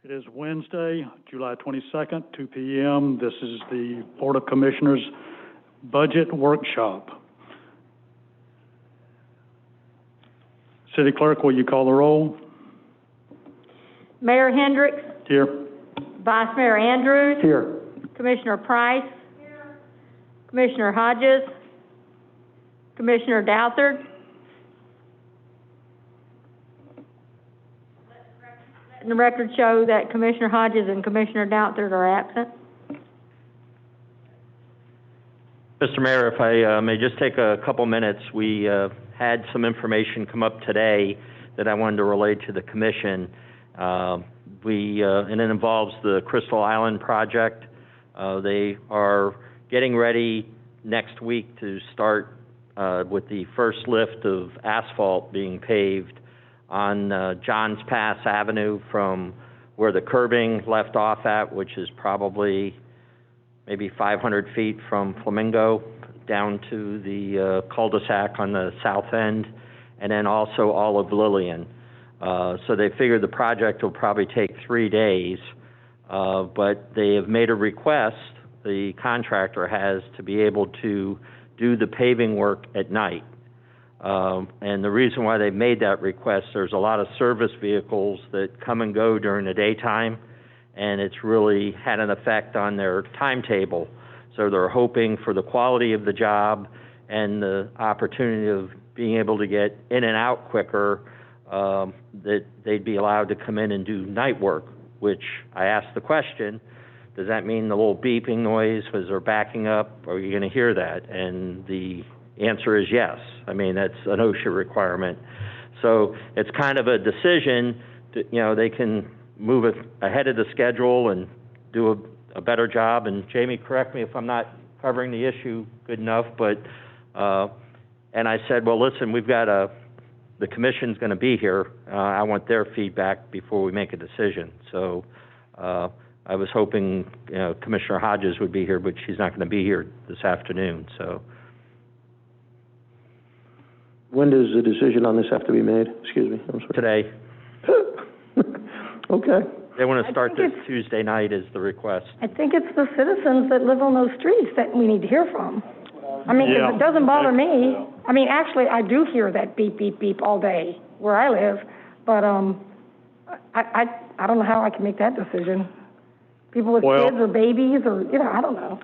It is Wednesday, July 22nd, 2 p.m. This is the Board of Commissioners Budget Workshop. City Clerk, will you call the roll? Mayor Hendricks. Here. Vice Mayor Andrews. Here. Commissioner Price. Here. Commissioner Hodges. Commissioner Douthard. And the record show that Commissioner Hodges and Commissioner Douthard are absent. Mr. Mayor, if I may just take a couple minutes. We had some information come up today that I wanted to relay to the Commission. And it involves the Crystal Island project. They are getting ready next week to start with the first lift of asphalt being paved on Johns Pass Avenue from where the curbing left off at, which is probably maybe 500 feet from Flamingo down to the cul-de-sac on the south end, and then also all of Lillian. So they figured the project will probably take 3 days, but they have made a request, the contractor has, to be able to do the paving work at night. And the reason why they made that request, there's a lot of service vehicles that come and go during the daytime, and it's really had an effect on their timetable. So they're hoping for the quality of the job and the opportunity of being able to get in and out quicker, that they'd be allowed to come in and do night work, which I asked the question, does that mean the little beeping noise as they're backing up, are you going to hear that? And the answer is yes. I mean, that's an OSHA requirement. So it's kind of a decision to, they can move it ahead of the schedule and do a better job. And Jamie, correct me if I'm not covering the issue good enough, but, and I said, well, listen, we've got the commission's going to be here. I want their feedback before we make a decision. So I was hoping Commissioner Hodges would be here, but she's not going to be here this afternoon. So when does the decision on this have to be made? Excuse me. I'm sorry. Today. Okay. They want to start this Tuesday night is the request. I think it's the citizens that live on those streets that we need to hear from. I mean, 'cause it doesn't bother me. I mean, actually, I do hear that beep, beep, beep all day where I live, but I don't know how I can make that decision. People with kids or babies or, I don't know.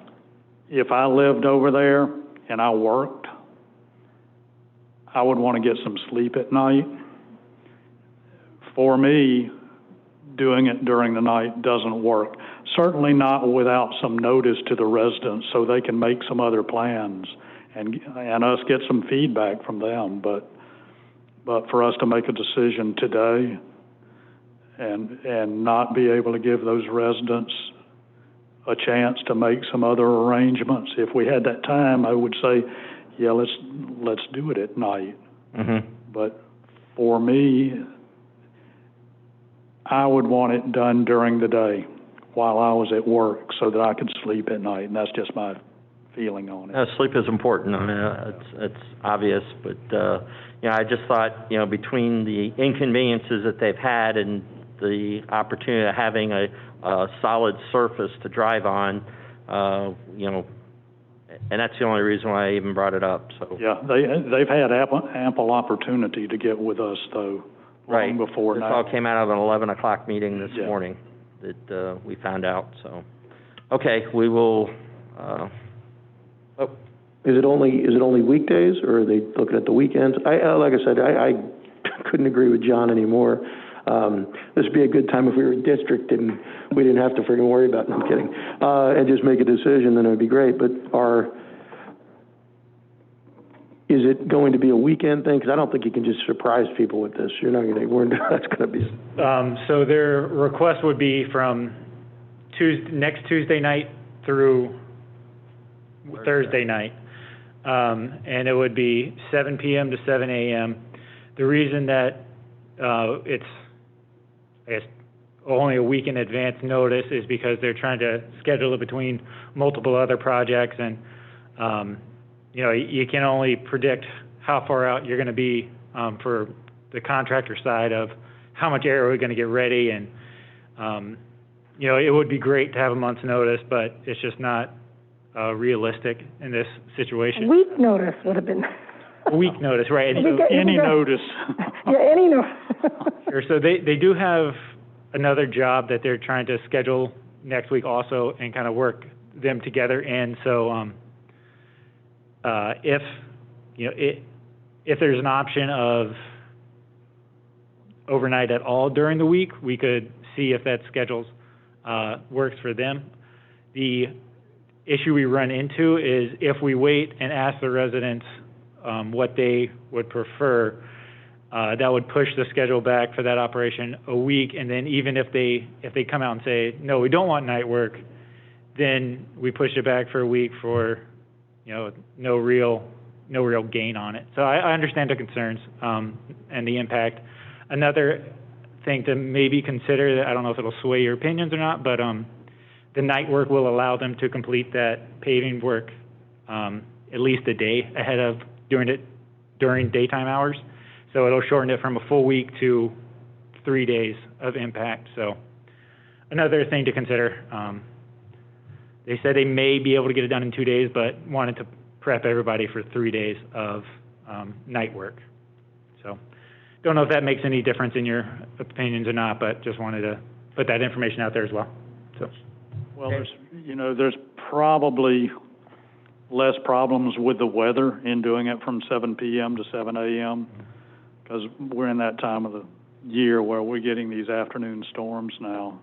If I lived over there and I worked, I would want to get some sleep at night. For me, doing it during the night doesn't work. Certainly not without some notice to the residents so they can make some other plans and us get some feedback from them. But for us to make a decision today and not be able to give those residents a chance to make some other arrangements, if we had that time, I would say, yeah, let's do it at night. Mm-hmm. But for me, I would want it done during the day while I was at work so that I could sleep at night, and that's just my feeling on it. Sleep is important. I mean, it's obvious, but I just thought, between the inconveniences that they've had and the opportunity of having a solid surface to drive on, and that's the only reason why I even brought it up. So yeah, they've had ample opportunity to get with us though. Right. Before this all came out of an 11 o'clock meeting this morning that we found out. So, okay, we will. Is it only weekdays, or are they looking at the weekends? Like I said, I couldn't agree with John anymore. This would be a good time if we were a district and we didn't have to freaking worry about it. No, I'm kidding. And just make a decision, then it would be great. But is it going to be a weekend thing? Because I don't think you can just surprise people with this. You're not going to. That's going to be. So their request would be from next Tuesday night through Thursday night, and it would be 7 p.m. to 7 a.m. The reason that it's, I guess, only a week in advance notice is because they're trying to schedule it between multiple other projects, and you can only predict how far out you're going to be for the contractor side of how much area we're going to get ready, and You know, it would be great to have a month's notice, but it's just not realistic in this situation. A week notice would have been. A week notice, right? And Any notice. Yeah, any notice. sure, so they do have another job that they're trying to schedule next week also and kind of work them together. And so, if, you know, if there's an option of overnight at all during the week, we could see if that schedules works for them. The issue we run into is if we wait and ask the residents what they would prefer, that would push the schedule back for that operation a week, and then even if they come out and say, no, we don't want night work, then we push it back for a week for, you know, no real gain on it. So I understand the concerns and the impact. Another thing to maybe consider, that I don't know if it'll sway your opinions or not, but the night work will allow them to complete that paving work at least a day ahead of during daytime hours. So it'll shorten it from a full week to 3 days of impact. So another thing to consider. They said they may be able to get it done in 2 days, but wanted to prep everybody for 3 days of night work. So don't know if that makes any difference in your opinions or not, but just wanted to put that information out there as well. So. Well, there's probably less problems with the weather in doing it from 7 p.m. to 7 a.m. because we're in that time of the year where we're getting these afternoon storms now.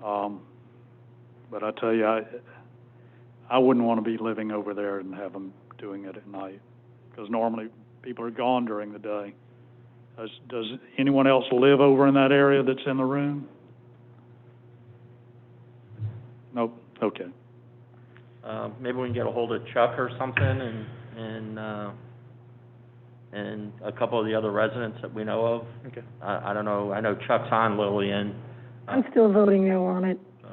But I tell you, I wouldn't want to be living over there and have them doing it at night because normally people are gone during the day. Does anyone else live over in that area that's in the room? Nope. Okay. Maybe we can get a hold of Chuck or something and a couple of the other residents that we know of. Okay. I don't know. I know Chuck's on Lillian. I'm still voting no on it. So.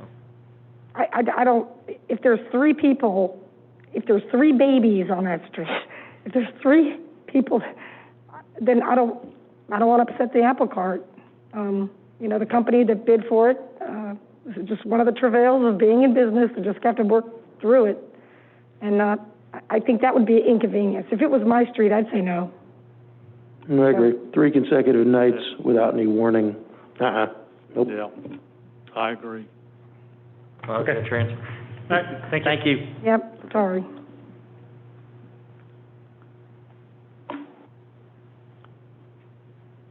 I don't, if there's 3 people, if there's 3 babies on that street, if there's 3 people, then I don't want to upset the apple cart. The company that bid for it, this is just one of the travails of being in business. They just have to work through it. And I think that would be an inconvenience. If it was my street, I'd say no. I agree. 3 consecutive nights without any warning. Nope. Yeah, I agree. Okay. Transfer. All right. Thank you. Yep, sorry.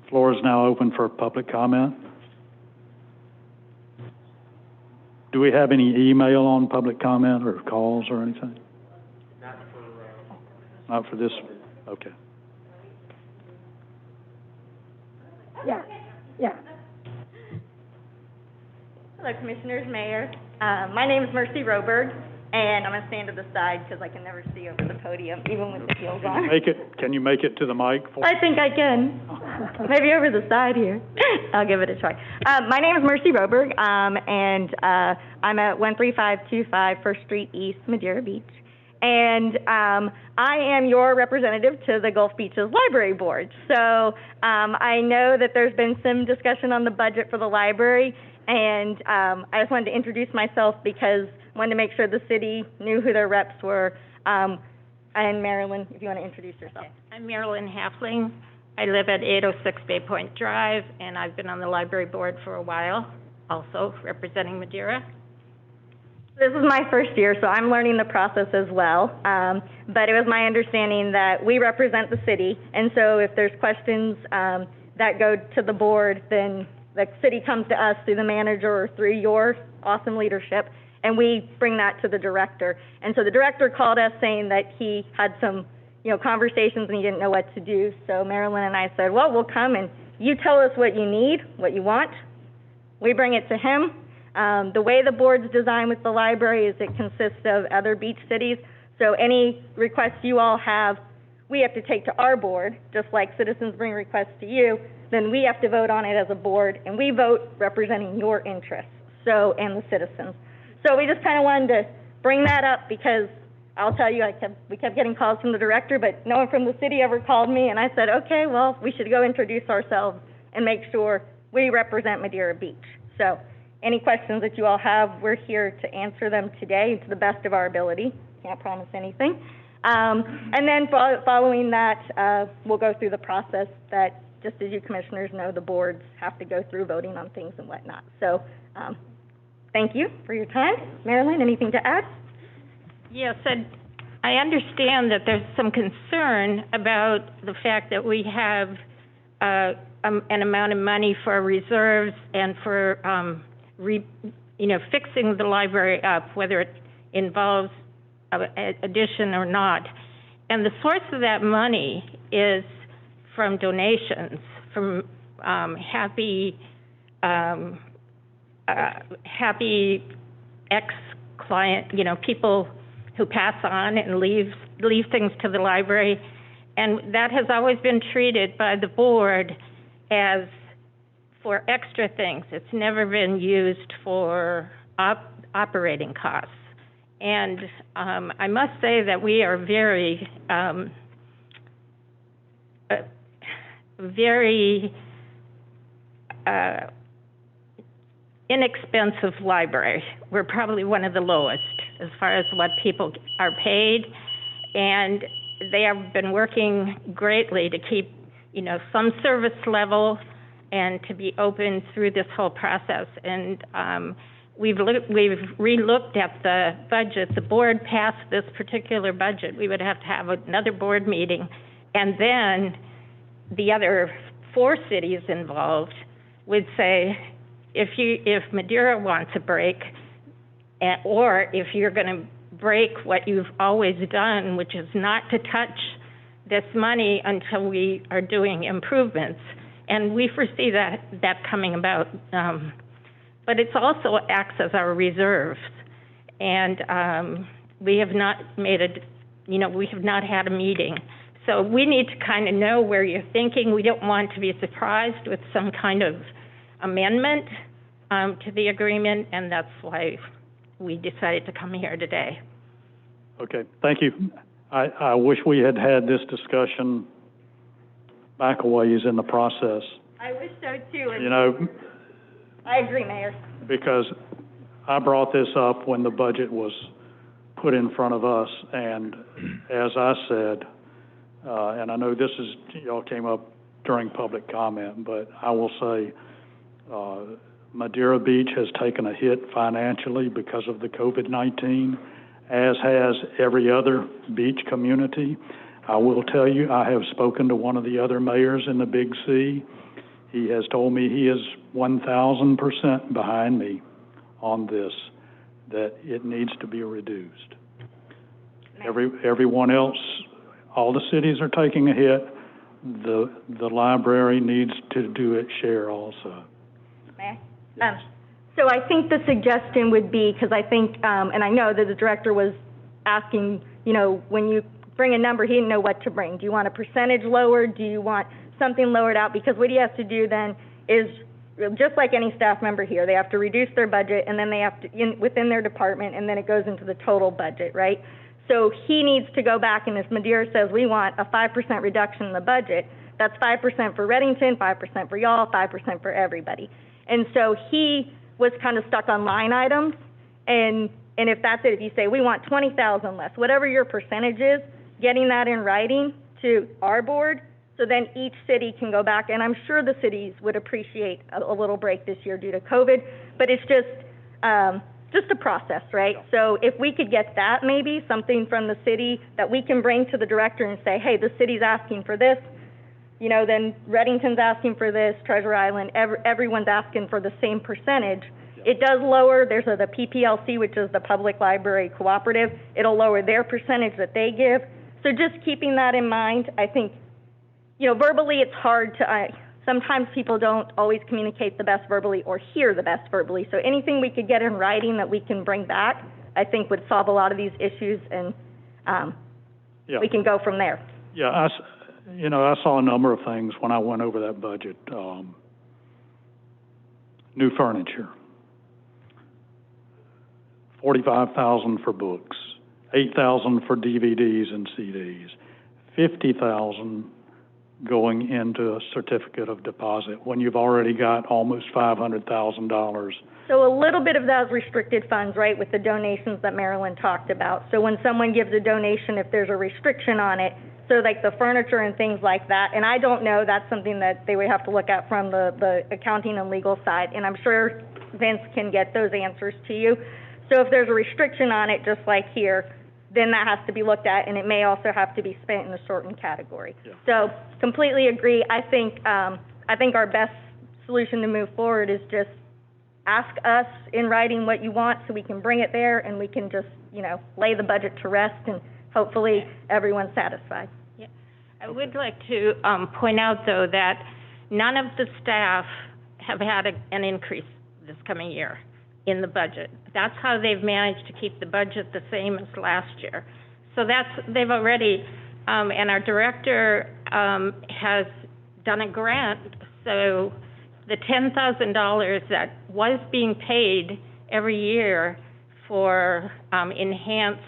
Floor is now open for public comment. Do we have any email on public comment or calls or anything? Not for this? Okay. Yeah. Hello, Commissioners, Mayor. My name is Mercy Roberg, and I'm going to stand to the side because I can never see over the podium, even with the heels on. Can you make it to the mic? I think I can. Maybe over the side here. I'll give it a try. My name is Mercy Roberg, and I'm at 13525 First Street East, Madeira Beach. And I am your representative to the Gulf Beaches Library Board. So I know that there's been some discussion on the budget for the library, and I just wanted to introduce myself because I wanted to make sure the city knew who their reps were. And Marilyn, if you want to introduce yourself. Okay. I'm Marilyn Hafling. I live at 806 Bay Point Drive, and I've been on the library board for a while, also representing Madeira. This is my first year, so I'm learning the process as well. But it was my understanding that we represent the city, and so if there's questions that go to the board, then the city comes to us through the manager or through your awesome leadership, and we bring that to the director. And so the director called us saying that he had some, conversations and he didn't know what to do. So Marilyn and I said, well, we'll come and you tell us what you need, what you want. We bring it to him. The way the board's designed with the library is it consists of other beach cities. So any requests you all have, we have to take to our board, just like citizens bring requests to you. Then we have to vote on it as a board, and we vote representing your interests, and the citizens. So we just kind of wanted to bring that up because I'll tell you, we kept getting calls from the director, but no one from the city ever called me, and I said, okay, well, we should go introduce ourselves and make sure we represent Madeira Beach. So any questions that you all have, we're here to answer them today to the best of our ability. Can't promise anything. And then following that, we'll go through the process that, just as you commissioners know, the boards have to go through voting on things and whatnot. So thank you for your time. Marilyn, anything to add? Yes, I understand that there's some concern about the fact that we have an amount of money for reserves and for fixing the library up, whether it involves addition or not. And the source of that money is from donations, from happy ex-client, people who pass on and leave things to the library. And that has always been treated by the board as for extra things. It's never been used for operating costs. And I must say that we are very inexpensive library. We're probably one of the lowest as far as what people are paid, and they have been working greatly to keep, some service level and to be open through this whole process. And we've re-looked at the budget. The board passed this particular budget. We would have to have another board meeting, and then the other 4 cities involved would say, if Madeira wants a break, or if you're going to break what you've always done, which is not to touch this money until we are doing improvements, and we foresee that coming about. But it's also acts as our reserves, and we have not we have not had a meeting. So we need to kind of know where you're thinking. We don't want to be surprised with some kind of amendment to the agreement, and that's why we decided to come here today. Okay, thank you. I wish we had had this discussion back a ways in the process. I wish so too. I agree, Mayor. Because I brought this up when the budget was put in front of us, and as I said, and I know y'all came up during public comment, but I will say Madeira Beach has taken a hit financially because of the COVID-19, as has every other beach community. I will tell you, I have spoken to one of the other mayors in the Big C. He has told me he is 1,000% behind me on this, that it needs to be reduced. Everyone else, all the cities are taking a hit. The library needs to do its share also. May I? So I think the suggestion would be, because I think, and I know that the director was asking, when you bring a number, he didn't know what to bring. Do you want a percentage lowered? Do you want something lowered out? Because what he has to do then is, just like any staff member here, they have to reduce their budget, and then they have to, within their department, and then it goes into the total budget, right? So he needs to go back, and if Madeira says we want a 5% reduction in the budget, that's 5% for Reddington, 5% for y'all, 5% for everybody. And so he was kind of stuck on line items, and if that's it, if you say we want 20,000 less, whatever your percentage is, getting that in writing to our board, so then each city can go back, and I'm sure the cities would appreciate a little break this year due to COVID, but it's just a process, right? So if we could get that, maybe something from the city that we can bring to the director and say, hey, the city's asking for this, then Reddington's asking for this, Treasure Island, everyone's asking for the same percentage. It does lower, there's the PPLC, which is the Public Library Cooperative. It'll lower their percentage that they give. So just keeping that in mind, I think, verbally it's hard to, sometimes people don't always communicate the best verbally or hear the best verbally. So anything we could get in writing that we can bring back, I think would solve a lot of these issues, and we can go from there. Yeah, I saw a number of things when I went over that budget. New furniture, $45,000 for books, $8,000 for DVDs and CDs, $50,000 going into a certificate of deposit when you've already got almost $500,000? So a little bit of those restricted funds, right, with the donations that Marilyn talked about. So when someone gives a donation, if there's a restriction on it, so like the furniture and things like that, and I don't know, that's something that they would have to look at from the accounting and legal side, and I'm sure Vince can get those answers to you. So if there's a restriction on it, just like here, then that has to be looked at, and it may also have to be spent in a certain category. Yeah. So completely agree. I think our best solution to move forward is just ask us in writing what you want so we can bring it there and we can just, lay the budget to rest and hopefully everyone's satisfied. Yeah. I would like to point out, though, that none of the staff have had an increase this coming year in the budget. That's how they've managed to keep the budget the same as last year. So they've already, and our director has done a grant, so the $10,000 that was being paid every year for enhanced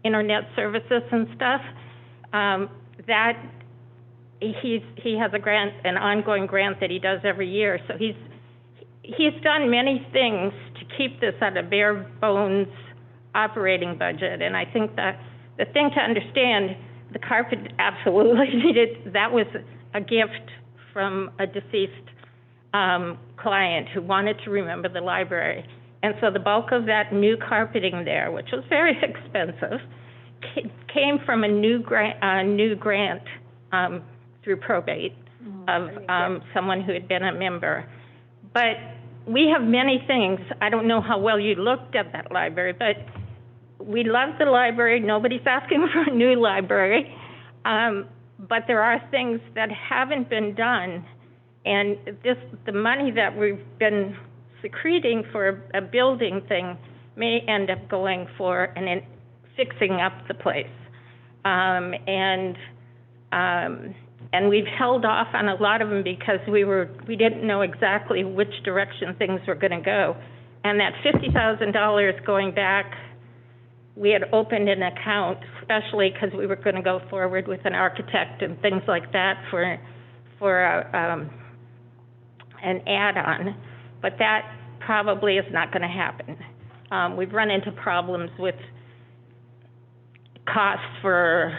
internet services and stuff, that he has a grant, an ongoing grant that he does every year. So he's done many things to keep this at a bare bones operating budget. And I think that the thing to understand, the carpet absolutely needed, that was a gift from a deceased client who wanted to remember the library. And so the bulk of that new carpeting there, which was very expensive, came from a new grant through probate of someone who had been a member. But we have many things. I don't know how well you looked at that library, but we love the library. Nobody's asking for a new library. But there are things that haven't been done. And the money that we've been secreting for a building thing may end up going for fixing up the place. And we've held off on a lot of them because we didn't know exactly which direction things were going to go. And that $50,000 going back, we had opened an account, especially because we were going to go forward with an architect and things like that for an add-on, but that probably is not going to happen. We've run into problems with costs for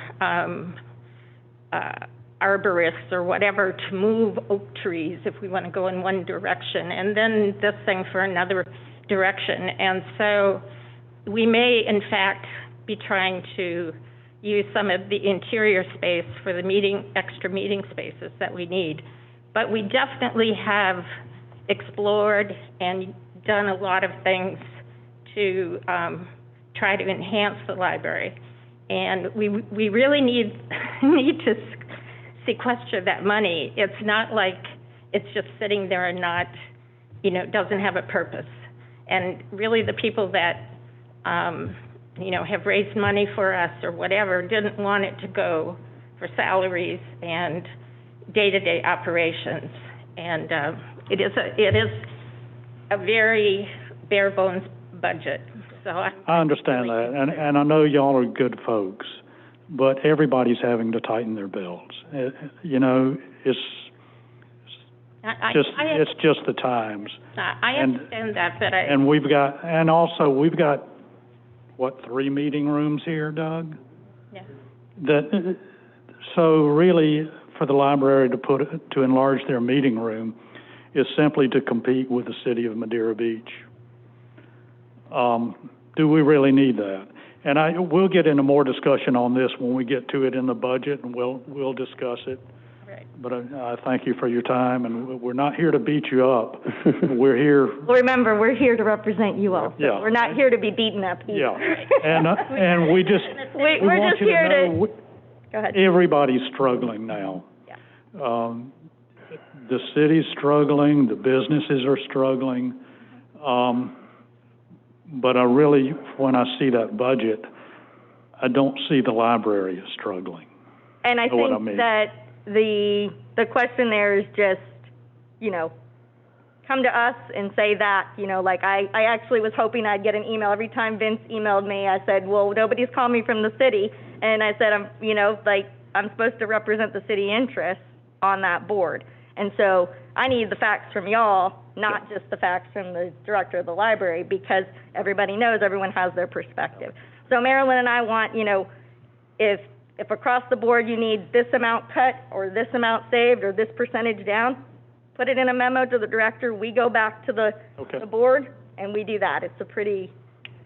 arborists or whatever to move oak trees if we want to go in one direction, and then this thing for another direction. And so we may, in fact, be trying to use some of the interior space for the extra meeting spaces that we need. But we definitely have explored and done a lot of things to try to enhance the library. And we really need to sequester that money. It's not like it's just sitting there and not, doesn't have a purpose. And really the people that, have raised money for us or whatever didn't want it to go for salaries and day-to-day operations. And it is a very bare bones budget. So I understand that, and I know y'all are good folks, but everybody's having to tighten their belts. It's just the times. I understand that, but we've got what, 3 meeting rooms here, Doug? Yeah. So really, for the library to enlarge their meeting room is simply to compete with the city of Madeira Beach. Do we really need that? And we'll get into more discussion on this when we get to it in the budget, and we'll discuss it. Right. But I thank you for your time, and we're not here to beat you up. We're here. Well, remember, we're here to represent you all. Yeah. We're not here to be beaten up either. Yeah. And we just we're just here to. Go ahead. Everybody's struggling now. Yeah. The city's struggling, the businesses are struggling. But when I see that budget, I don't see the library as struggling. And I think that the question there is just, come to us and say that, like I actually was hoping I'd get an email every time Vince emailed me. I said, well, nobody's called me from the city. And I said, I'm supposed to represent the city interests. on that board. And so I need the facts from y'all, not just the facts from the director of the library, because everybody knows everyone has their perspective. So Marilyn and I want, you know, if across the board you need this amount cut or this amount saved or this percentage down, put it in a memo to the director. We go back to the board and we do that. It's a pretty,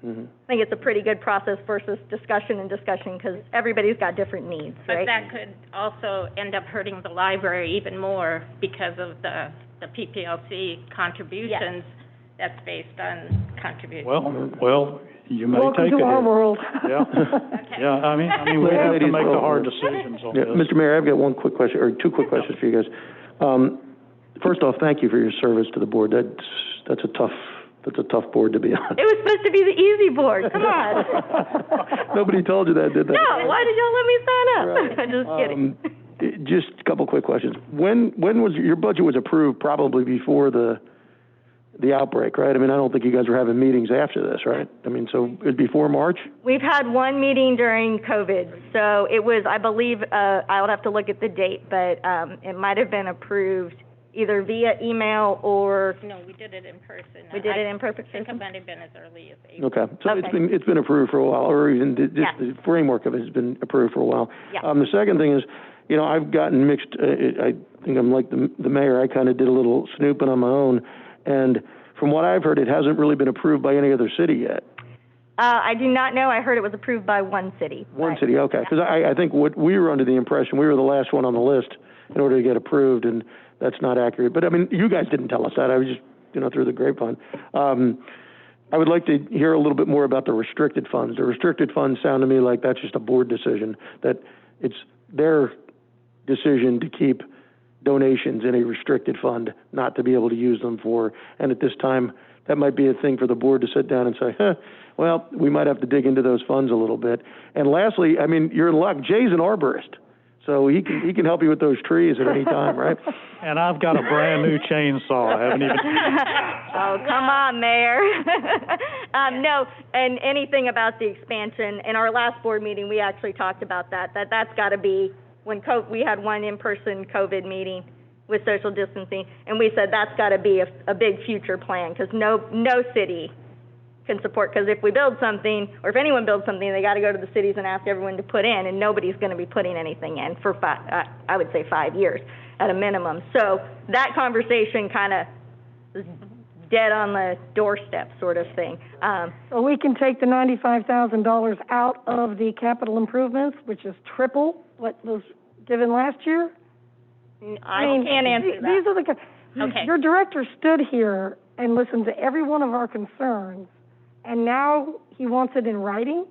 I think it's a pretty good process versus discussion, because everybody's got different needs, right? But that could also end up hurting the library even more because of the PPLC contributions. That's based on contributions. Well, you may Welcome take to it. our world. Yeah, yeah, I mean, we have to make the hard decisions on this. Mr. Mayor, I've got one quick question, or two quick questions for you guys. First off, thank you for your service to the board. That's a tough board to be on. It was supposed to be the easy board. Come on. Nobody told you that, did they? No, why did y'all let me sign up? Right. Just kidding. Just a couple quick questions. When was your budget was approved? Probably before the outbreak, right? I mean, I don't think you guys were having meetings after this, right? I mean, so it was before March? We've had one meeting during COVID, so it was, I believe, I would have to look at the date, but it might have been approved either via email or... No, we did it in person. We did it in person? I think it might have been as early as April. Okay, so it's been approved for a while, or even just the framework of it has been approved for a while. Yeah. The second thing is, you know, I've gotten mixed, I think I'm like the mayor, I kind of did a little snooping on my own, and from what I've heard, it hasn't really been approved by any other city yet. I do not know. I heard it was approved by one city. One city, okay, because I think what we were under the impression, we were the last one on the list in order to get approved, and that's not accurate. But, I mean, you guys didn't tell us that. I was just, you know, through the grapevine. I would like to hear a little bit more about the restricted funds. The restricted funds sound to me like that's just a board decision, that it's their decision to keep donations in a restricted fund, not to be able to use them for, and at this time, that might be a thing for the board to sit down and say, well, we might have to dig into those funds a little bit. And lastly, I mean, you're in luck. Jay's an arborist, so he can help you with those trees at any time, right? And I've got a brand new chainsaw. I haven't even... Oh, come on, Mayor. No, and anything about the expansion, in our last board meeting, we actually talked about that's got to be, when we had one in-person COVID meeting with social distancing, and we said that's got to be a big future plan, because no city can support, because if we build something, or if anyone builds something, they got to go to the cities and ask everyone to put in, and nobody's going to be putting anything in for I would say 5 years at a minimum. So that conversation kind of is dead on the doorstep sort of thing. So we can take the $95,000 out of the capital improvements, which is triple what was given last year? I can't answer that. These are Okay. Your director stood here and listened to every one of our concerns, and now he wants it in writing?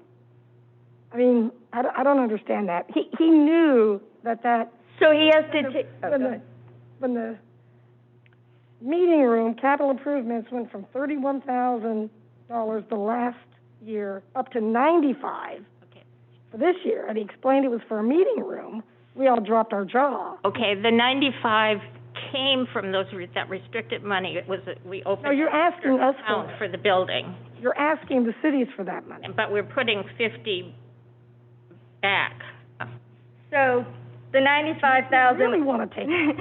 I mean, I don't understand that. He knew that. So he has to take... When the meeting room capital improvements went from $31,000 the last year up to $95,000 for this year, and he explained it was for a meeting room, we all dropped our jaw. Okay, the 95 came from that restricted money. It was, we opened... No, you're asking us for the building. You're asking the cities for that money. But we're putting 50 back. So the $95,000... I really want to take it.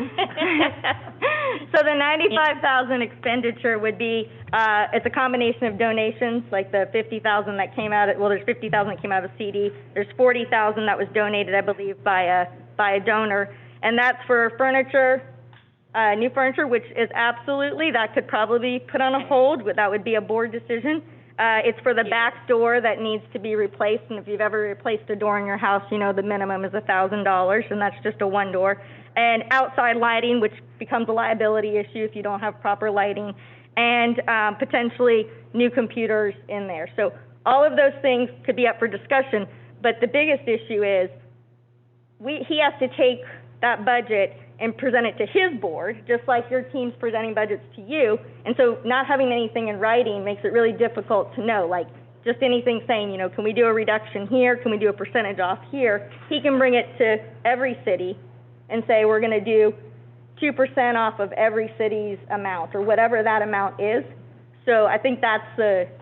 So the $95,000 expenditure would be, it's a combination of donations, like the $50,000 that came out there's $50,000 that came out of a CD. There's $40,000 that was donated, I believe, by a donor. And that's for furniture, new furniture, which is absolutely, that could probably be put on a hold, but that would be a board decision. It's for the back door that needs to be replaced, and if you've ever replaced a door in your house, you know the minimum is $1,000, and that's just a one door. And outside lighting, which becomes a liability issue if you don't have proper lighting, and potentially new computers in there. So all of those things could be up for discussion, but the biggest issue is he has to take that budget and present it to his board, just like your team's presenting budgets to you. And so not having anything in writing makes it really difficult to know, like just anything saying, you know, can we do a reduction here? Can we do a percentage off here? He can bring it to every city and say, we're going to do 2% off of every city's amount, or whatever that amount is. So I think that's that's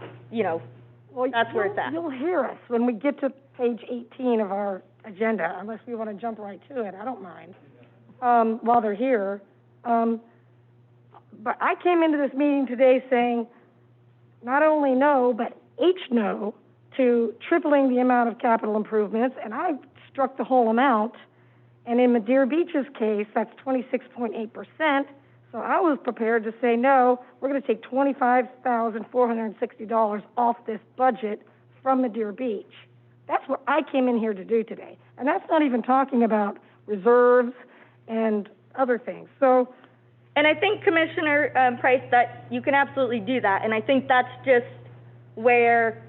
where it's at. You'll hear us when we get to page 18 of our agenda, unless we want to jump right to it. I don't mind. while they're here. But I came into this meeting today saying not only no, but no to tripling the amount of capital improvements, and I struck the whole amount. And in Madeira Beach's case, that's 26.8%. So I was prepared to say, no, we're going to take $25,460 off this budget from Madeira Beach. That's what I came in here to do today. And that's not even talking about reserves and other things. So, and I think, Commissioner Price, that you can absolutely do that. And I think that's just where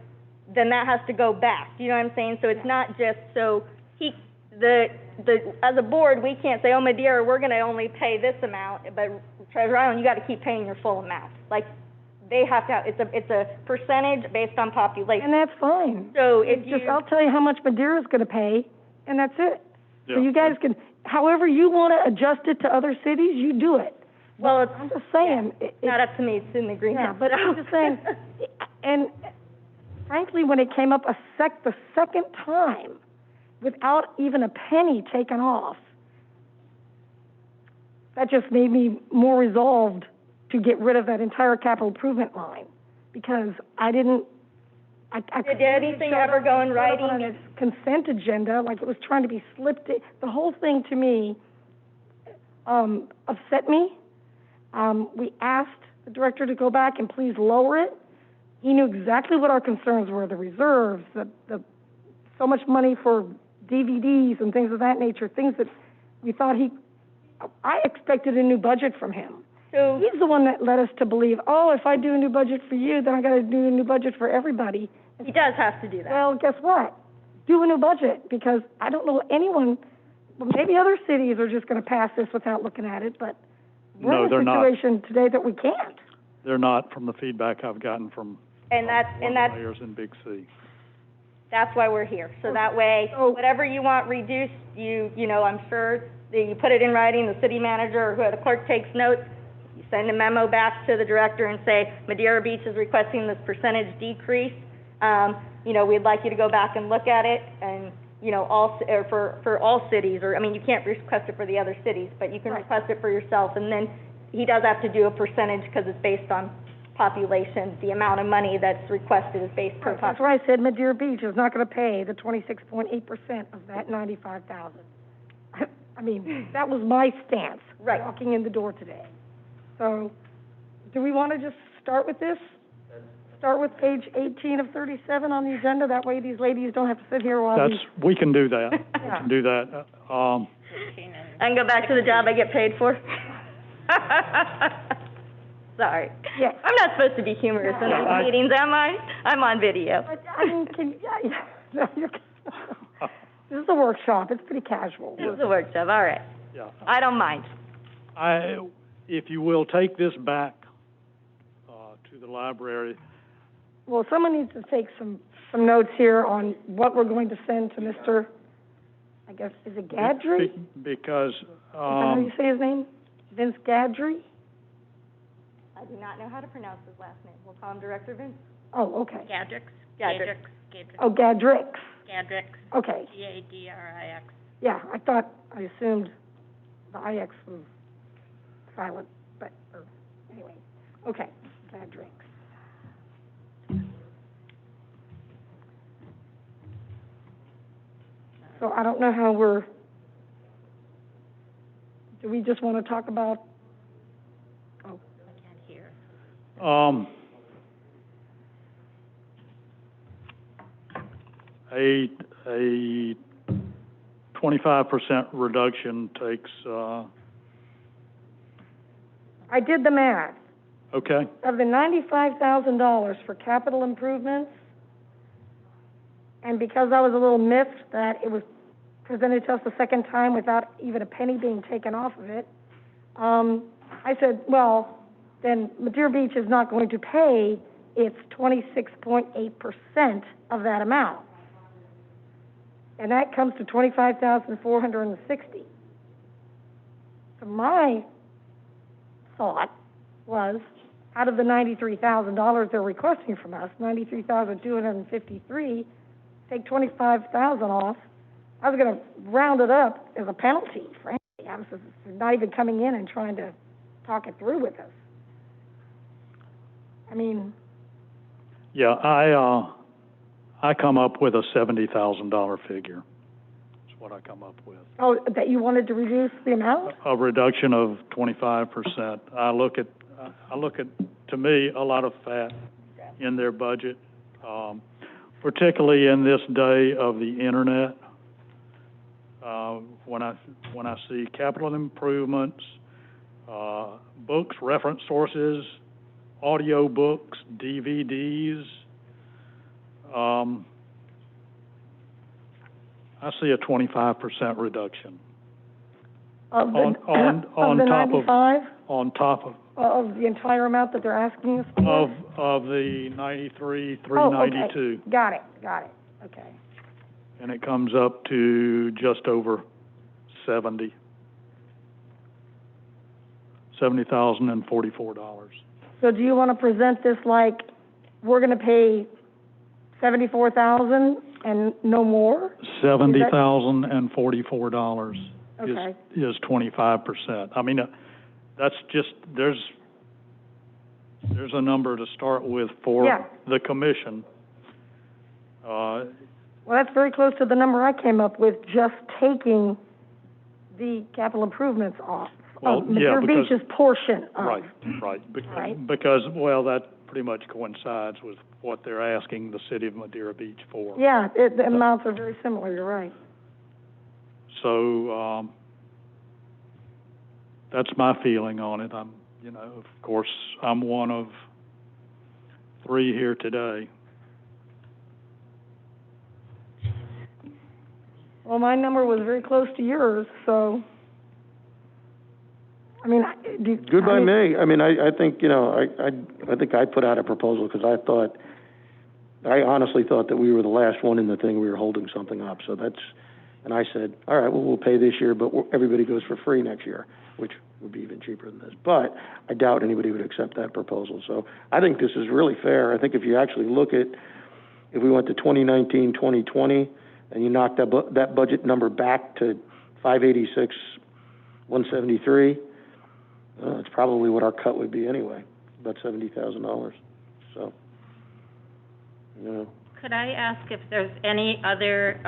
then that has to go back. You know what I'm saying? So it's not just so as a board, we can't say, oh, Madeira, we're going to only pay this amount, but Treasure Island, you got to keep paying your full amount. Like, they have to have, it's a percentage based on population. and that's fine. So if I'll tell you how much Madeira's going to pay, and that's it. Yeah. So you guys can, however you want to adjust it to other cities, you do it. well, it's I'm just saying. it's not up to me, it's in the agreement. Yeah, but I'm just saying, and frankly, when it came up the second time, without even a penny taken off, that just made me more resolved to get rid of that entire capital improvement line, because I didn't, Did anything ever go in writing? on a consent agenda, like it was trying to be slipped in. The whole thing to me upset me. We asked the director to go back and please lower it. He knew exactly what our concerns were, the reserves, the so much money for DVDs and things of that nature, things that we thought I expected a new budget from him. So He's the one that led us to believe, oh, if I do a new budget for you, then I got to do a new budget for everybody. he does have to do that. Well, guess what? Do a new budget, because I don't know anyone, well, maybe other cities are just going to pass this without looking at it, but we're No, in they're a not. situation today that we can't. They're not, from the feedback I've gotten from And that's mayors in Big C. That's why we're here. So that way, So- whatever you want reduced, you know, I'm sure that you put it in writing, the city manager or who, the clerk takes notes, you send a memo back to the director and say, Madeira Beach is requesting this percentage decrease. You know, we'd like you to go back and look at it, and, you know, for all cities, or, I mean, you can't request it for the other cities, but you can request it for yourself, and then he does have to do a percentage because it's based on population. The amount of money that's requested is based per That's population. why I said Madeira Beach is not going to pay the 26.8% of that $95,000. I mean, that was my stance Right. walking in the door today. So, do we want to just start with this? Start with page 18 of 37 on the agenda. That way, these ladies don't have to sit here while We can do that. We Yeah. can do that. I can go back to the job I get paid for. Sorry. Yeah. I'm not supposed to be humorous in these meetings, am I? I'm on video. But, I mean, this is a workshop. It's pretty casual. This is a workshop, all right. Yeah. I don't mind. If you will, take this back to the library. Well, someone needs to take some notes here on what we're going to send to Mr., I guess, is it Gadry? Because, Is that how you say his name? Vince Gadry? I do not know how to pronounce his last name. We'll call him Director Vince. Oh, okay. Gadrix. Gadrix. Oh, Gadrix. Gadrix. Okay. Gadrix. Yeah, I assumed the IX was silent, but, anyway. Okay, Gadrix. So I don't know how do we just want to talk about, I can't hear. A 25% reduction takes, I did the math. okay, Of the $95,000 for capital improvements, and because I was a little miffed that it was presented to us the second time without even a penny being taken off of it, I said, well, then Madeira Beach is not going to pay its 26.8% of that amount. And that comes to $25,460. So my thought was, out of the $93,000 they're requesting from us, $93,253, take $25,000 off. I was going to round it up as a penalty, frankly. They're not even coming in and trying to talk it through with us. I mean, Yeah, I come up with a $70,000 figure. That's what I come up with. oh, that you wanted to reduce the amount? A reduction of 25%. I look at, to me, a lot of fat in their budget, particularly in this day of the internet. When I see capital improvements, books, reference sources, audio books, DVDs, I see a 25% reduction. Of the, on of the top of- 95? On top Of the entire amount that they're asking us for? of the 93, Oh, okay. 392. Got it, okay. And it comes up to just over 70. $70,044. So do you want to present this like, we're going to pay $74,000 and no more? $70,044 Okay. is 25%. I mean, that's just, there's a number to start with for Yeah. the commission. Well, that's very close to the number I came up with, just taking the capital improvements off. Well, of yeah, Madeira because- Beach's portion of. Right. Right. Because, well, that pretty much coincides with what they're asking the city of Madeira Beach for. Yeah, the amounts are very similar, you're right. So, that's my feeling on it. Of course, I'm one of 3 here today. Well, my number was very close to yours, so, I mean, Good by me. I mean, I think, I think I put out a proposal because I honestly thought that we were the last one in the thing, we were holding something up, so and I said, all right, well, we'll pay this year, but everybody goes for free next year, which would be even cheaper than this. But I doubt anybody would accept that proposal. So I think this is really fair. I think if you actually look at, if we went to 2019, 2020, and you knock that budget number back to 586, 173, it's probably what our cut would be anyway, about $70,000. So, Could I ask if there's any other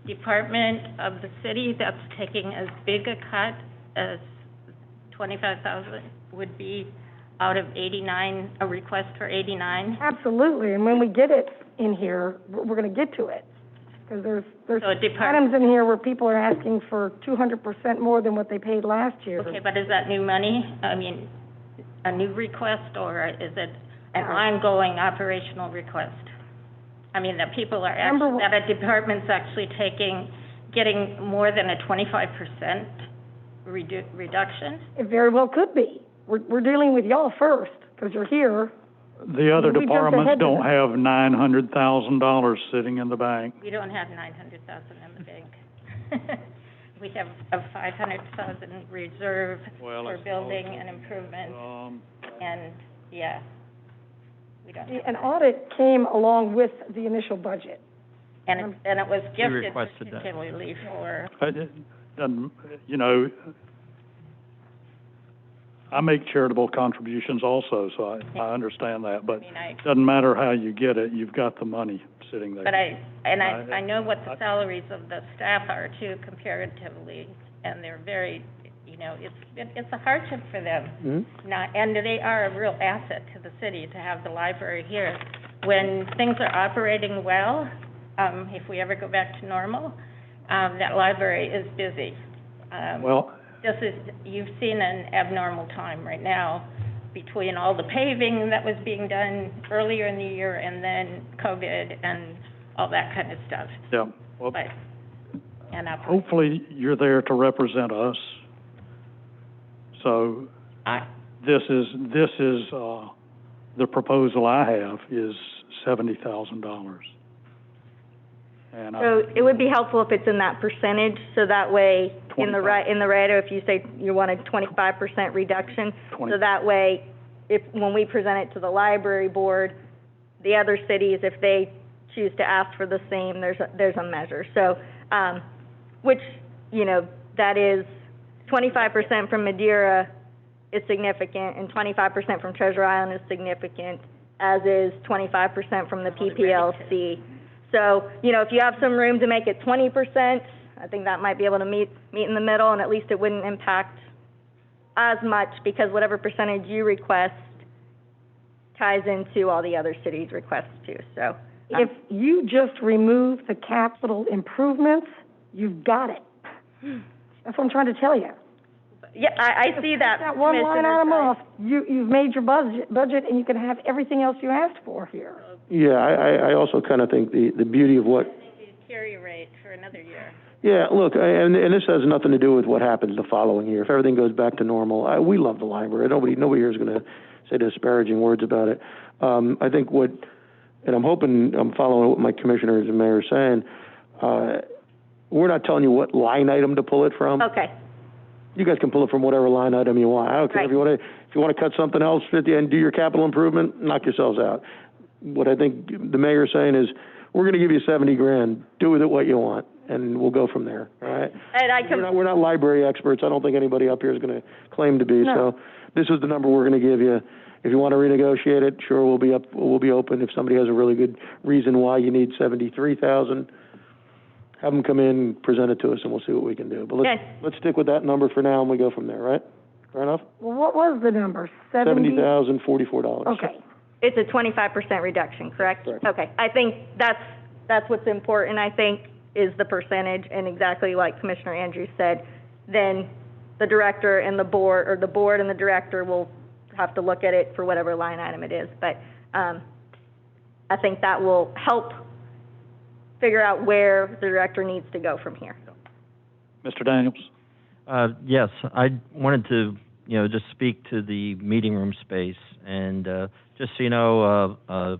department of the city that's taking as big a cut as 25,000 would be out of 89, a request for 89? Absolutely, and when we get it in here, we're going to get to it. Because there's So a items in here where people are asking for 200% more than what they paid last year. Okay, but is that new money? I mean, a new request, or is it an ongoing operational request? I mean, that people are actually, that a department's actually getting more than a 25% reduction? It very well could be. We're dealing with y'all first, because you're here. The other We jumped departments ahead to don't that. have $900,000 sitting in the bank. We don't have 900,000 in the bank. We have a 500,000 reserve for building and improvement, and, yeah, we don't have An that. audit came along with the initial budget. And it was gifted requested that. particularly for, I make charitable contributions also, so I understand that, but I mean, it doesn't matter how you get it, you've got the money sitting there. but I know what the salaries of the staff are too comparatively, and they're very, it's a hardship for them. Mm-hmm. And they are a real asset to the city to have the library here. When things are operating well, if we ever go back to normal, that library is busy. You've seen an abnormal time right now between all the paving that was being done earlier in the year and then COVID and all that kind of stuff. Yeah, well, And hopefully you're there to represent us. So this is the proposal I have is $70,000. And So it would be helpful if it's in that percentage, so that way, in the writer, if you say you want a 25% reduction, so that way, when we present it to the library board, the other cities, if they choose to ask for the same, there's a measure. So, which, that is 25% from Madeira is significant, and 25% from Treasure Island is significant, as is 25% from the PPLC. So, you know, if you have some room to make it 20%, I think that might be able to meet in the middle, and at least it wouldn't impact as much, because whatever percentage you request ties into all the other cities' requests too, so. If you just remove the capital improvements, you've got it. That's what I'm trying to tell you. Yeah, I see that. That one line Commissioner, item sorry. off, you've made your budget, and you can have everything else you asked for here. Yeah, I also kind of think the beauty of what, Carry rate for another year. yeah, look, and this has nothing to do with what happens the following year. If everything goes back to normal, we love the library. Nobody here is going to say disparaging words about it. I think and I'm hoping I'm following what my commissioners and mayor are saying. We're not telling you what line item to pull it from. Okay, You guys can pull it from whatever line item you want. I don't care Right. if you want to cut something else at the end, do your capital improvement, knock yourselves out. What I think the mayor's saying is, we're going to give you 70 grand. Do with it what you want, and we'll go from there. All right. and We're not library experts. I don't think anybody up here is going to claim to be. No. So this is the number we're going to give you. If you want to renegotiate it, sure, we'll be open. If somebody has a really good reason why you need 73,000, have them come in, present it to us, and we'll see what we can do. But let's stick with that number for now, and we go from there. Right? Fair enough. Well, what was the number? $70,044. Okay. it's a 25% reduction, correct? Correct. Okay, I think that's what's important, I think, is the percentage, and exactly like Commissioner Andrews said, then the director and the board, or the board and the director will have to look at it for whatever line item it is, but I think that will help figure out where the director needs to go from here. Mr. Daniels? Yes, I wanted to, just speak to the meeting room space, and just so you know,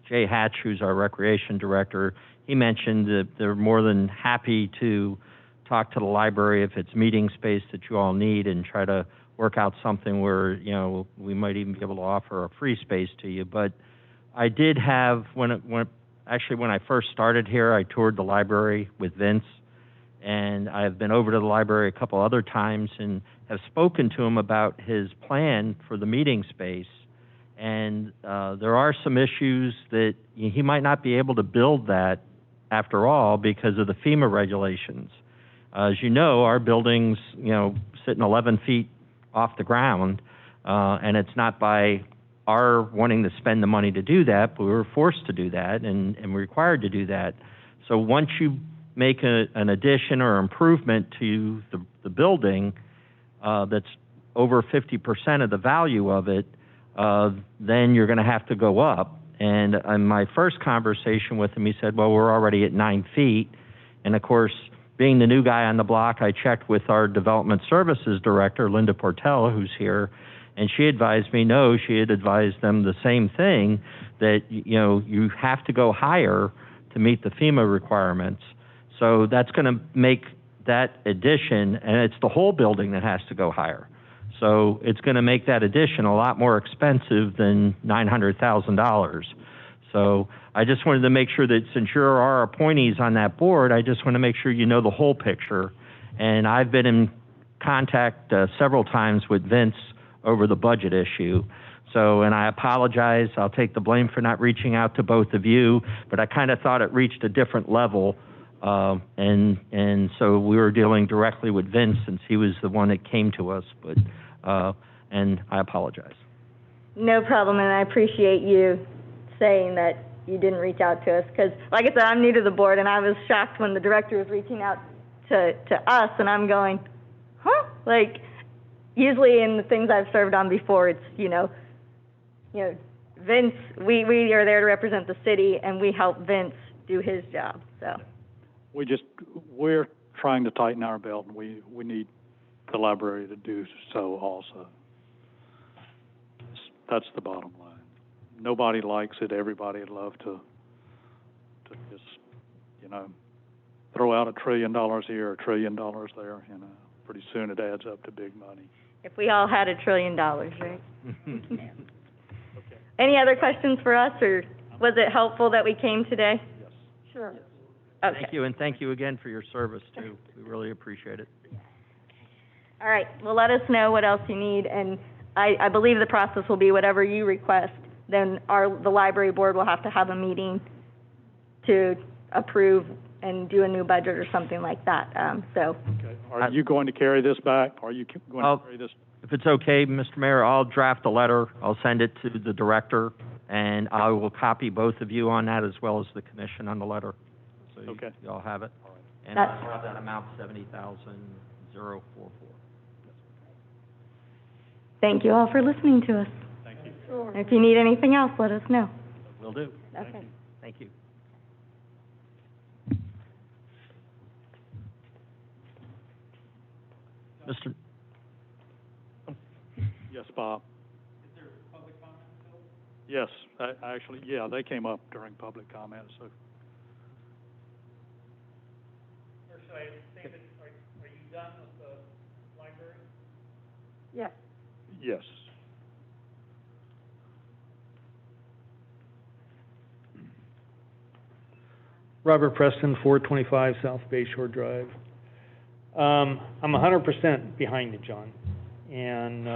Jay Hatch, who's our recreation director, he mentioned that they're more than happy to talk to the library if it's meeting space that you all need, and try to work out something where, we might even be able to offer a free space to you. But I did have, when I first started here, I toured the library with Vince, and I've been over to the library a couple other times and have spoken to him about his plan for the meeting space. And there are some issues that he might not be able to build that after all because of the FEMA regulations. As you know, our buildings, sitting 11 feet off the ground, and it's not by our wanting to spend the money to do that, but we were forced to do that and we're required to do that. So once you make an addition or improvement to the building that's over 50% of the value of it, then you're going to have to go up. And in my first conversation with him, he said, well, we're already at 9 feet. And of course, being the new guy on the block, I checked with our development services director, Linda Portell, who's here, and she advised me, no, she had advised them the same thing, that, you have to go higher to meet the FEMA requirements. So that's going to make that addition, and it's the whole building that has to go higher. So it's going to make that addition a lot more expensive than $900,000. So I just wanted to make sure that since you're our appointees on that board, I just want to make sure you know the whole picture. And I've been in contact several times with Vince over the budget issue. So, and I apologize, I'll take the blame for not reaching out to both of you, but I kind of thought it reached a different level. And so we were dealing directly with Vince since he was the one that came to us, but, and I apologize. No problem, and I appreciate you saying that you didn't reach out to us, because, like I said, I'm new to the board, and I was shocked when the director was reaching out to us, and I'm going, huh? Like, usually in the things I've served on before, it's, Vince, we are there to represent the city, and we help Vince do his job, so. We're trying to tighten our belt, and we need the library to do so also. That's the bottom line. Nobody likes it. Everybody would love to just, throw out $1 trillion here, $1 trillion there. Pretty soon it adds up to big money. If we all had $1 trillion, right? Okay. Any other questions for us, or was it helpful that we came today? Yes. Sure. Okay. Thank you, and thank you again for your service, too. We really appreciate it. All right, well, let us know what else you need, and I believe the process will be whatever you request, then the library board will have to have a meeting to approve and do a new budget or something like that, so. Okay. Are you going to carry this back? Are you going to carry this? If it's okay, Mr. Mayor, I'll draft a letter, I'll send it to the director, and I will copy both of you on that as well as the commission on the letter. So Okay. you all have it. All right. And That's- I'll have that amount, 70,044. Thank you all for listening to us. Thank you. Sure. If you need anything else, let us know. Will do. Okay. Thank you. Mr. Yes, Bob. Is there public comment still? Yes, actually, yeah, they came up during public comment, so. Or should I say that, are you done with the library? Yes. Yes. Robert Preston, 425 South Bay Shore Drive. I'm 100% behind you, John. And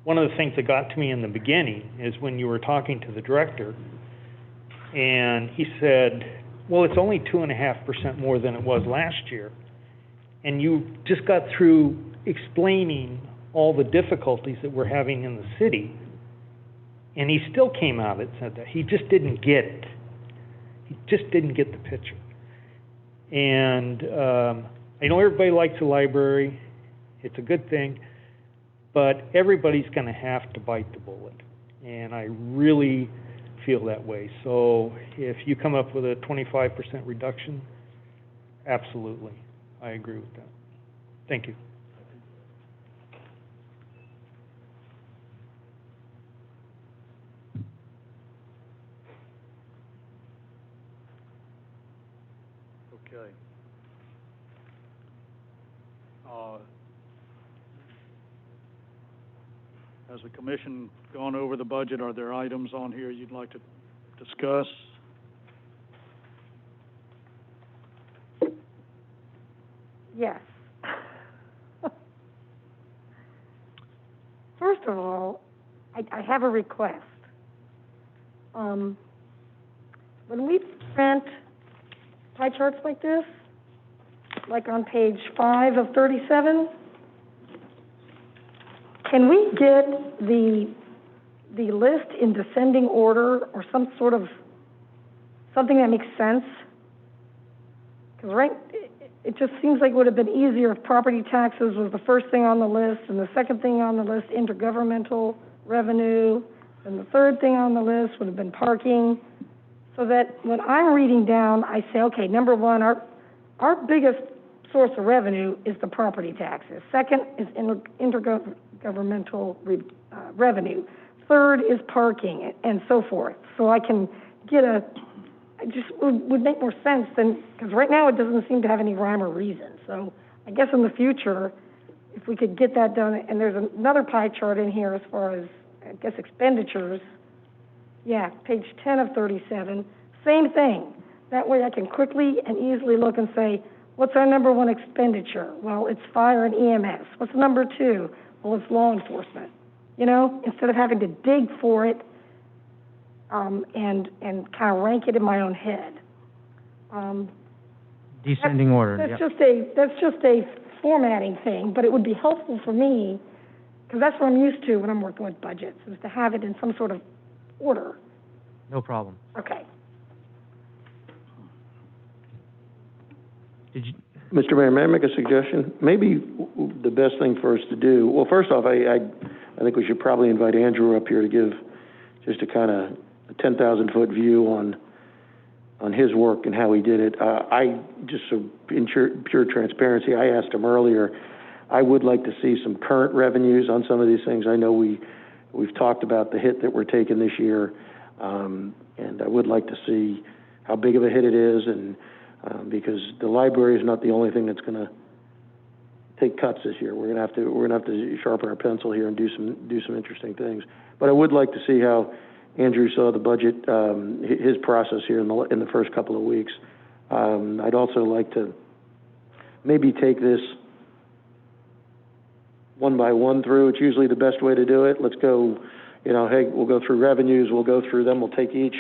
one of the things that got to me in the beginning is when you were talking to the director, and he said, well, it's only 2.5% more than it was last year. And you just got through explaining all the difficulties that we're having in the city, and he still came out and said that. He just didn't get it. He just didn't get the picture. And I know everybody likes the library. It's a good thing. But everybody's going to have to bite the bullet. And I really feel that way. So if you come up with a 25% reduction, absolutely. I agree with that. Thank you. Okay. Has the commission gone over the budget? Are there items on here you'd like to discuss? Yes. First of all, I have a request. When we print pie charts like this, like on page 5 of 37, can we get the list in descending order or some sort of, something that makes sense? Because it just seems like it would have been easier if property taxes was the first thing on the list, and the second thing on the list, intergovernmental revenue, and the third thing on the list would have been parking, so that when I'm reading down, I say, okay, number one, our biggest source of revenue is the property taxes. Second is intergovernmental revenue. Third is parking, and so forth. So I can get it just would make more sense than, because right now it doesn't seem to have any rhyme or reason. So I guess in the future, if we could get that done, and there's another pie chart in here as far as, I guess, expenditures. Yeah, page 10 of 37, same thing. That way I can quickly and easily look and say, what's our number one expenditure? Well, it's fire and EMS. What's number two? Well, it's law enforcement. You know, instead of having to dig for it, and kind of rank it in my own head. Descending order. That's just a formatting thing, but it would be helpful for me, because that's what I'm used to when I'm working with budgets, is to have it in some sort of order. No problem. Okay. Did you? Mr. Mayor, may I make a suggestion? Maybe the best thing for us to do, well, first off, I think we should probably invite Andrew up here to give just a kind of a 10,000-foot view on his work and how he did it. In pure transparency, I asked him earlier, I would like to see some current revenues on some of these things. I know we've talked about the hit that we're taking this year, and I would like to see how big of a hit it is, and because the library is not the only thing that's going to take cuts this year. We're going to have to sharpen our pencil here and do some interesting things. But I would like to see how Andrew saw the budget, his process here in the first couple of weeks. I'd also like to maybe take this one by one through. It's usually the best way to do it. Let's go, you know, hey, we'll go through revenues, we'll go through them, we'll take each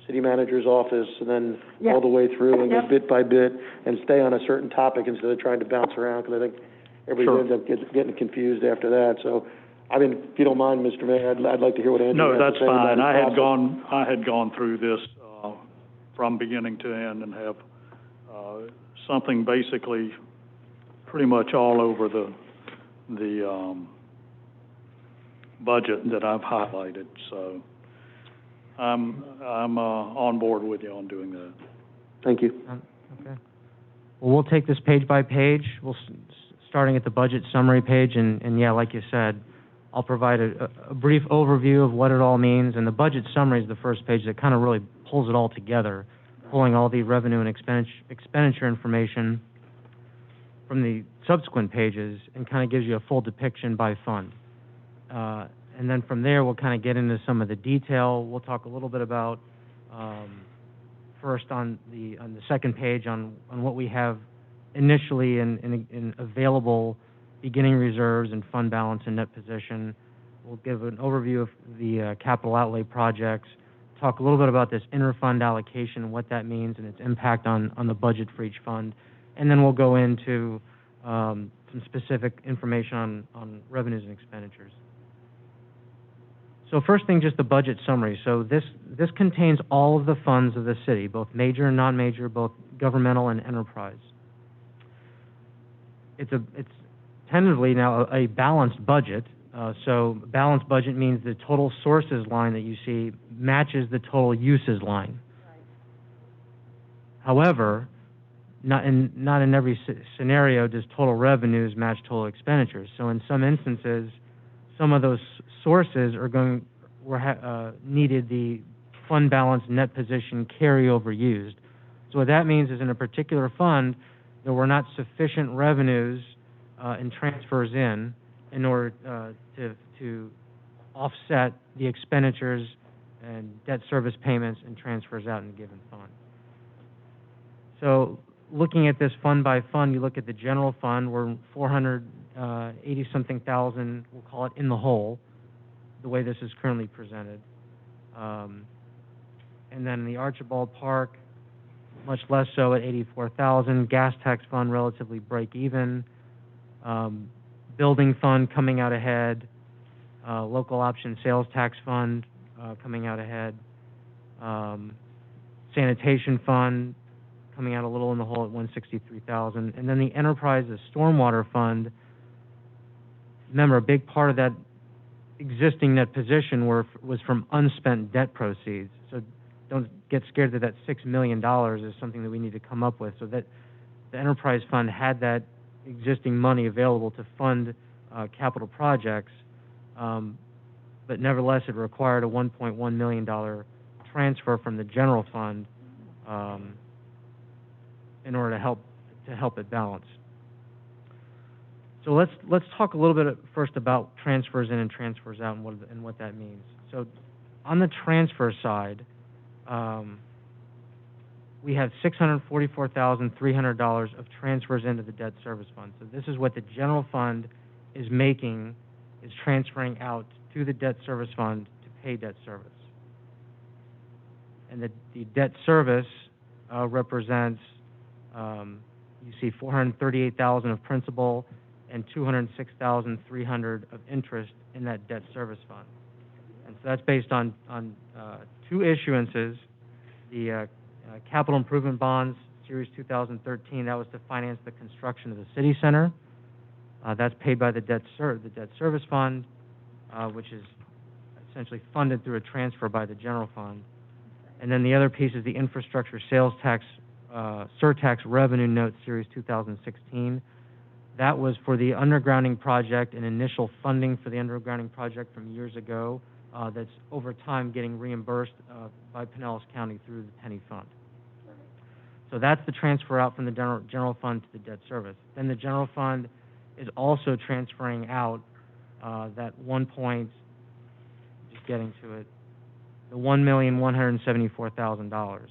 city manager's office and then all the way through and go bit by bit and stay on a certain topic instead of trying to bounce around, because I think everybody ends up getting confused after that. So, I mean, if you don't mind, Mr. Mayor, I'd like to hear what Andrew has to that's say about fine. his I had gone through this, from beginning to end and have, something basically pretty much all over the budget that I've highlighted. So I'm on board with you on doing that. Thank you. Okay. Well, we'll take this page by page. Starting at the budget summary page, and yeah, like you said, I'll provide a brief overview of what it all means, and the budget summary is the first page that kind of really pulls it all together, pulling all the revenue and expenditure information from the subsequent pages and kind of gives you a full depiction by fund. And then from there, we'll kind of get into some of the detail. We'll talk a little bit about, first on the second page on what we have initially in available beginning reserves and fund balance and net position. We'll give an overview of the capital outlay projects, talk a little bit about this interfund allocation and what that means and its impact on the budget for each fund. And then we'll go into some specific information on revenues and expenditures. So first thing, just the budget summary. So this contains all of the funds of the city, both major and non-major, both governmental and enterprise. It's tentatively now a balanced budget. So balanced budget means the total sources line that you see matches the total uses line. Right. However, not in every scenario does total revenues match total expenditures. So in some instances, some of those sources needed the fund balance net position carryover used. So what that means is in a particular fund, there were not sufficient revenues and transfers in order to offset the expenditures and debt service payments and transfers out in a given fund. So looking at this fund by fund, you look at the general fund, we're 480-something thousand, we'll call it in the hole, the way this is currently presented. And then in the Archibald Park, much less so at 84,000. Gas tax fund relatively break even. Building fund coming out ahead. Local option sales tax fund coming out ahead. Sanitation fund coming out a little in the hole at 163,000. And then the enterprise, the stormwater fund. Remember, a big part of that existing net position was from unspent debt proceeds. So don't get scared that $6 million is something that we need to come up with. So that the enterprise fund had that existing money available to fund capital projects, but nevertheless it required a $1.1 million transfer from the general fund in order to help it balance. So let's talk a little bit first about transfers in and transfers out and what that means. So on the transfer side, we have $644,300 of transfers into the debt service fund. So this is what the general fund is transferring out to the debt service fund to pay debt service. And the debt service represents, you see $438,000 of principal and $206,300 of interest in that debt service fund. And so that's based on two issuances, the capital improvement bonds, Series 2013, that was to finance the construction of the city center. That's paid by the debt service fund, which is essentially funded through a transfer by the general fund. And then the other piece is the infrastructure sales tax, surtax revenue note, Series 2016. That was for the undergrounding project and initial funding for the undergrounding project from years ago. That's over time getting reimbursed by Pinellas County through the penny fund. So that's the transfer out from the general fund to the debt service. Then the general fund is also transferring out that the $1,174,000.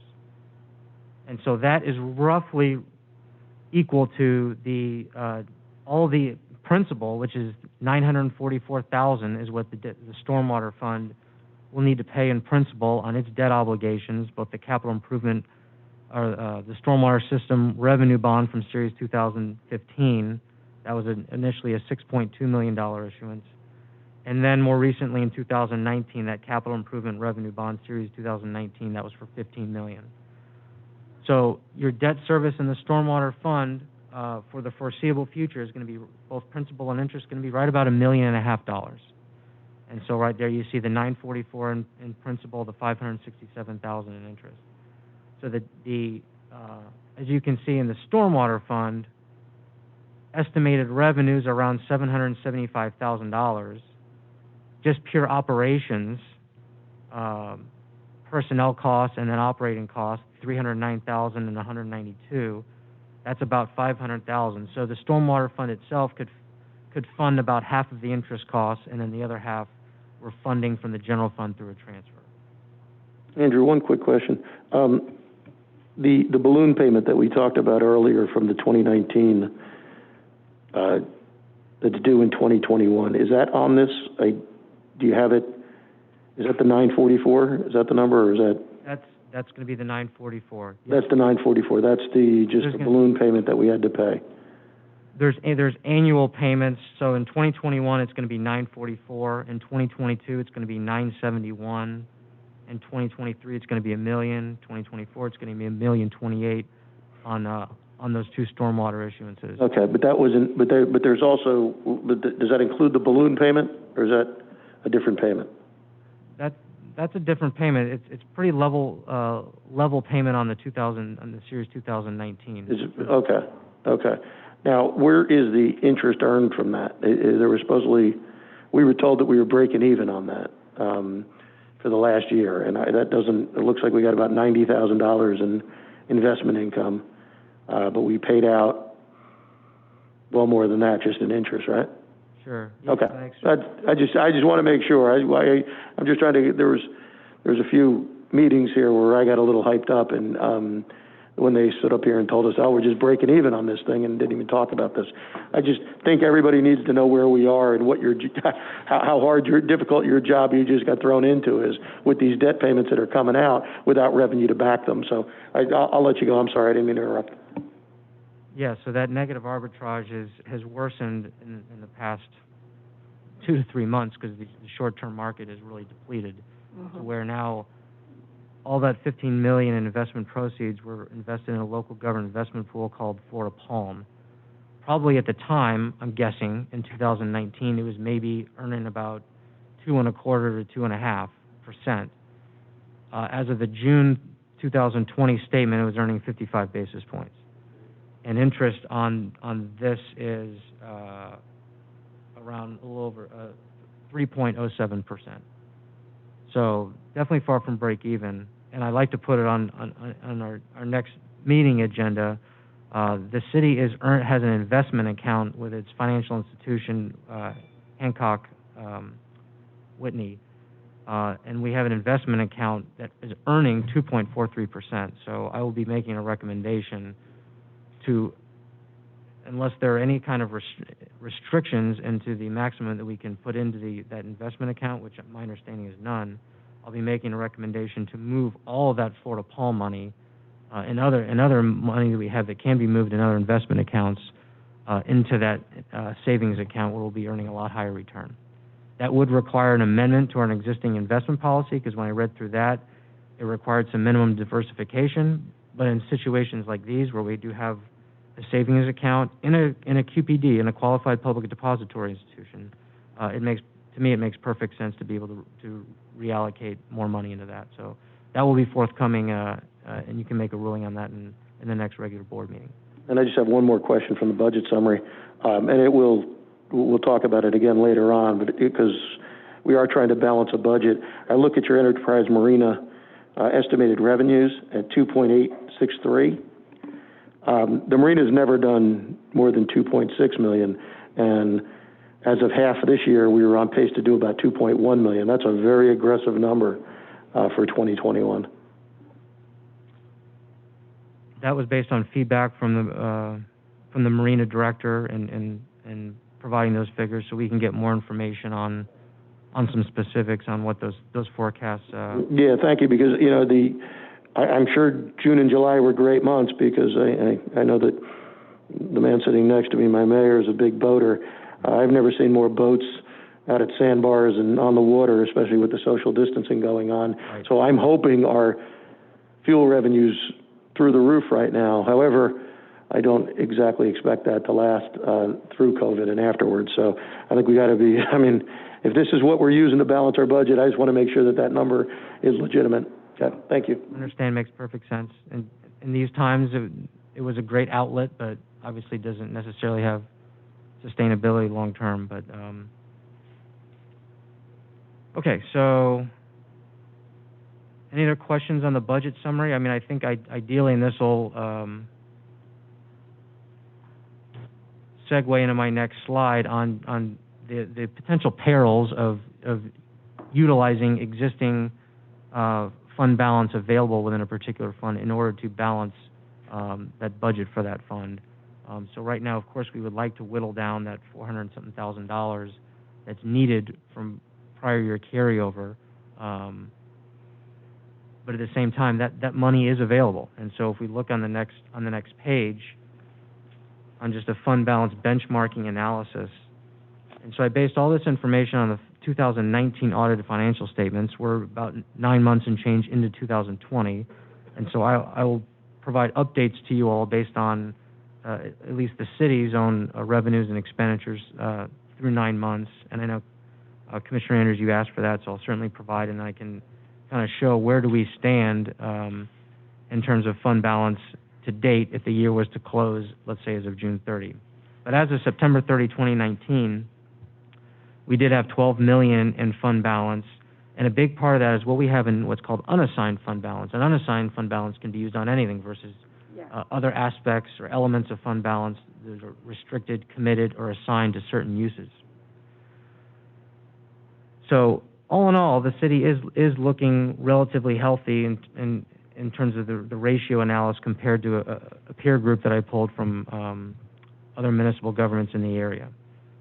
And so that is roughly equal to all the principal, which is $944,000 is what the stormwater fund will need to pay in principal on its debt obligations, both the capital improvement or the stormwater system revenue bond from Series 2015. That was initially a $6.2 million issuance. And then more recently in 2019, that capital improvement revenue bond Series 2019, that was for $15 million. So your debt service in the stormwater fund for the foreseeable future is going to be, both principal and interest, going to be right about $1.5 million. And so right there you see the $944 in principal, the $567,000 in interest. So as you can see in the stormwater fund, estimated revenues around $775,000, just pure operations, personnel costs and then operating costs, $309,000 and $192. That's about $500,000. So the stormwater fund itself could fund about half of the interest costs, and then the other half we're funding from the general fund through a transfer. Andrew, one quick question. The balloon payment that we talked about earlier from the 2019 that's due in 2021, is that on this? Do you have it? Is that the 944? Is that the number, or is that? That's going to be the 944. Yes. That's the 944. That's the balloon payment that we had to pay. There's annual payments. So in 2021 it's going to be 944. In 2022 it's going to be 971. In 2023 it's going to be $1 million. 2024 it's going to be $1,028,000 on those two stormwater issuances. Okay, but that wasn't. But there's also. Does that include the balloon payment, or is that a different payment? That's a different payment. It's pretty level payment on the Series 2019. Okay. Now, where is the interest earned from that? There was we were told that we were breaking even on that for the last year, and that doesn't. It looks like we got about $90,000 in investment income, but we paid out well more than that just in interest, right? Sure. Okay. I just want to make sure. I'm just trying to. There's a few meetings here where I got a little hyped up, and when they stood up here and told us, "Oh, we're just breaking even on this thing," and didn't even talk about this. I just think everybody needs to know where we are and what how difficult your job you just got thrown into is with these debt payments that are coming out without revenue to back them. So I'll let you go. I'm sorry, I didn't mean to interrupt. Yeah, so that negative arbitrage has worsened in the past 2 to 3 months because the short-term market is really depleted. To where now all that $15 million in investment proceeds were invested in a local government investment pool called Florida Palm. Probably at the time, I'm guessing, in 2019, it was maybe earning about 2.25% to 2.5%. As of the June 2020 statement, it was earning 55 basis points. And interest on this is around a little over 3.07%. So definitely far from break even. And I'd like to put it on our next meeting agenda. The city has an investment account with its financial institution, Hancock Whitney, and we have an investment account that is earning 2.43%. So I will be making a recommendation to, unless there are any kind of restrictions into the maximum that we can put into that investment account, which my understanding is none, I'll be making a recommendation to move all of that Florida Palm money and other money that we have that can be moved in other investment accounts into that savings account where we'll be earning a lot higher return. That would require an amendment to our existing investment policy, because when I read through that, it required some minimum diversification. But in situations like these where we do have a savings account in a QPD, in a qualified public depository institution, it makes perfect sense to be able to reallocate more money into that. So that will be forthcoming, and you can make a ruling on that in the next regular board meeting. And I just have one more question from the budget summary, and we'll talk about it again later on, but because we are trying to balance a budget. I look at your enterprise Marina estimated revenues at 2.863. The Marina's never done more than 2.6 million, and as of half of this year, we were on pace to do about 2.1 million. That's a very aggressive number for 2021. That was based on feedback from the Marina director and providing those figures so we can get more information on some specifics on what those forecasts, Yeah, thank you, because, you know, I'm sure June and July were great months, because I know that the man sitting next to me, my mayor, is a big boater. I've never seen more boats out at sandbars and on the water, especially with the social distancing going on. Right. So I'm hoping our fuel revenue's through the roof right now. However, I don't exactly expect that to last through COVID and afterwards. So I think we got to be, I mean, if this is what we're using to balance our budget, I just want to make sure that that number is legitimate. Okay, thank you. I understand, makes perfect sense. And in these times, it was a great outlet, but obviously doesn't necessarily have sustainability long term. But okay, so any other questions on the budget summary? I mean, I think ideally, and this will segue into my next slide on the potential perils of utilizing existing fund balance available within a particular fund in order to balance that budget for that fund. So right now, of course, we would like to whittle down that $400-something thousand that's needed from prior year carryover. But at the same time, that money is available. And so if we look on the next page, on just a fund balance benchmarking analysis, and so I based all this information on the 2019 audited financial statements. We're about 9 months and change into 2020, and so I will provide updates to you all based on at least the city's own revenues and expenditures through 9 months. And I know Commissioner Andrews, you asked for that, so I'll certainly provide, and I can kind of show where do we stand in terms of fund balance to date if the year was to close, let's say, as of June 30. But as of September 30, 2019, we did have $12 million in fund balance, and a big part of that is what we have in what's called unassigned fund balance. And unassigned fund balance can be used on anything versus other aspects or elements of fund balance that are restricted, committed, or assigned to certain uses. So all in all, the city is looking relatively healthy in terms of the ratio analysis compared to a peer group that I pulled from other municipal governments in the area.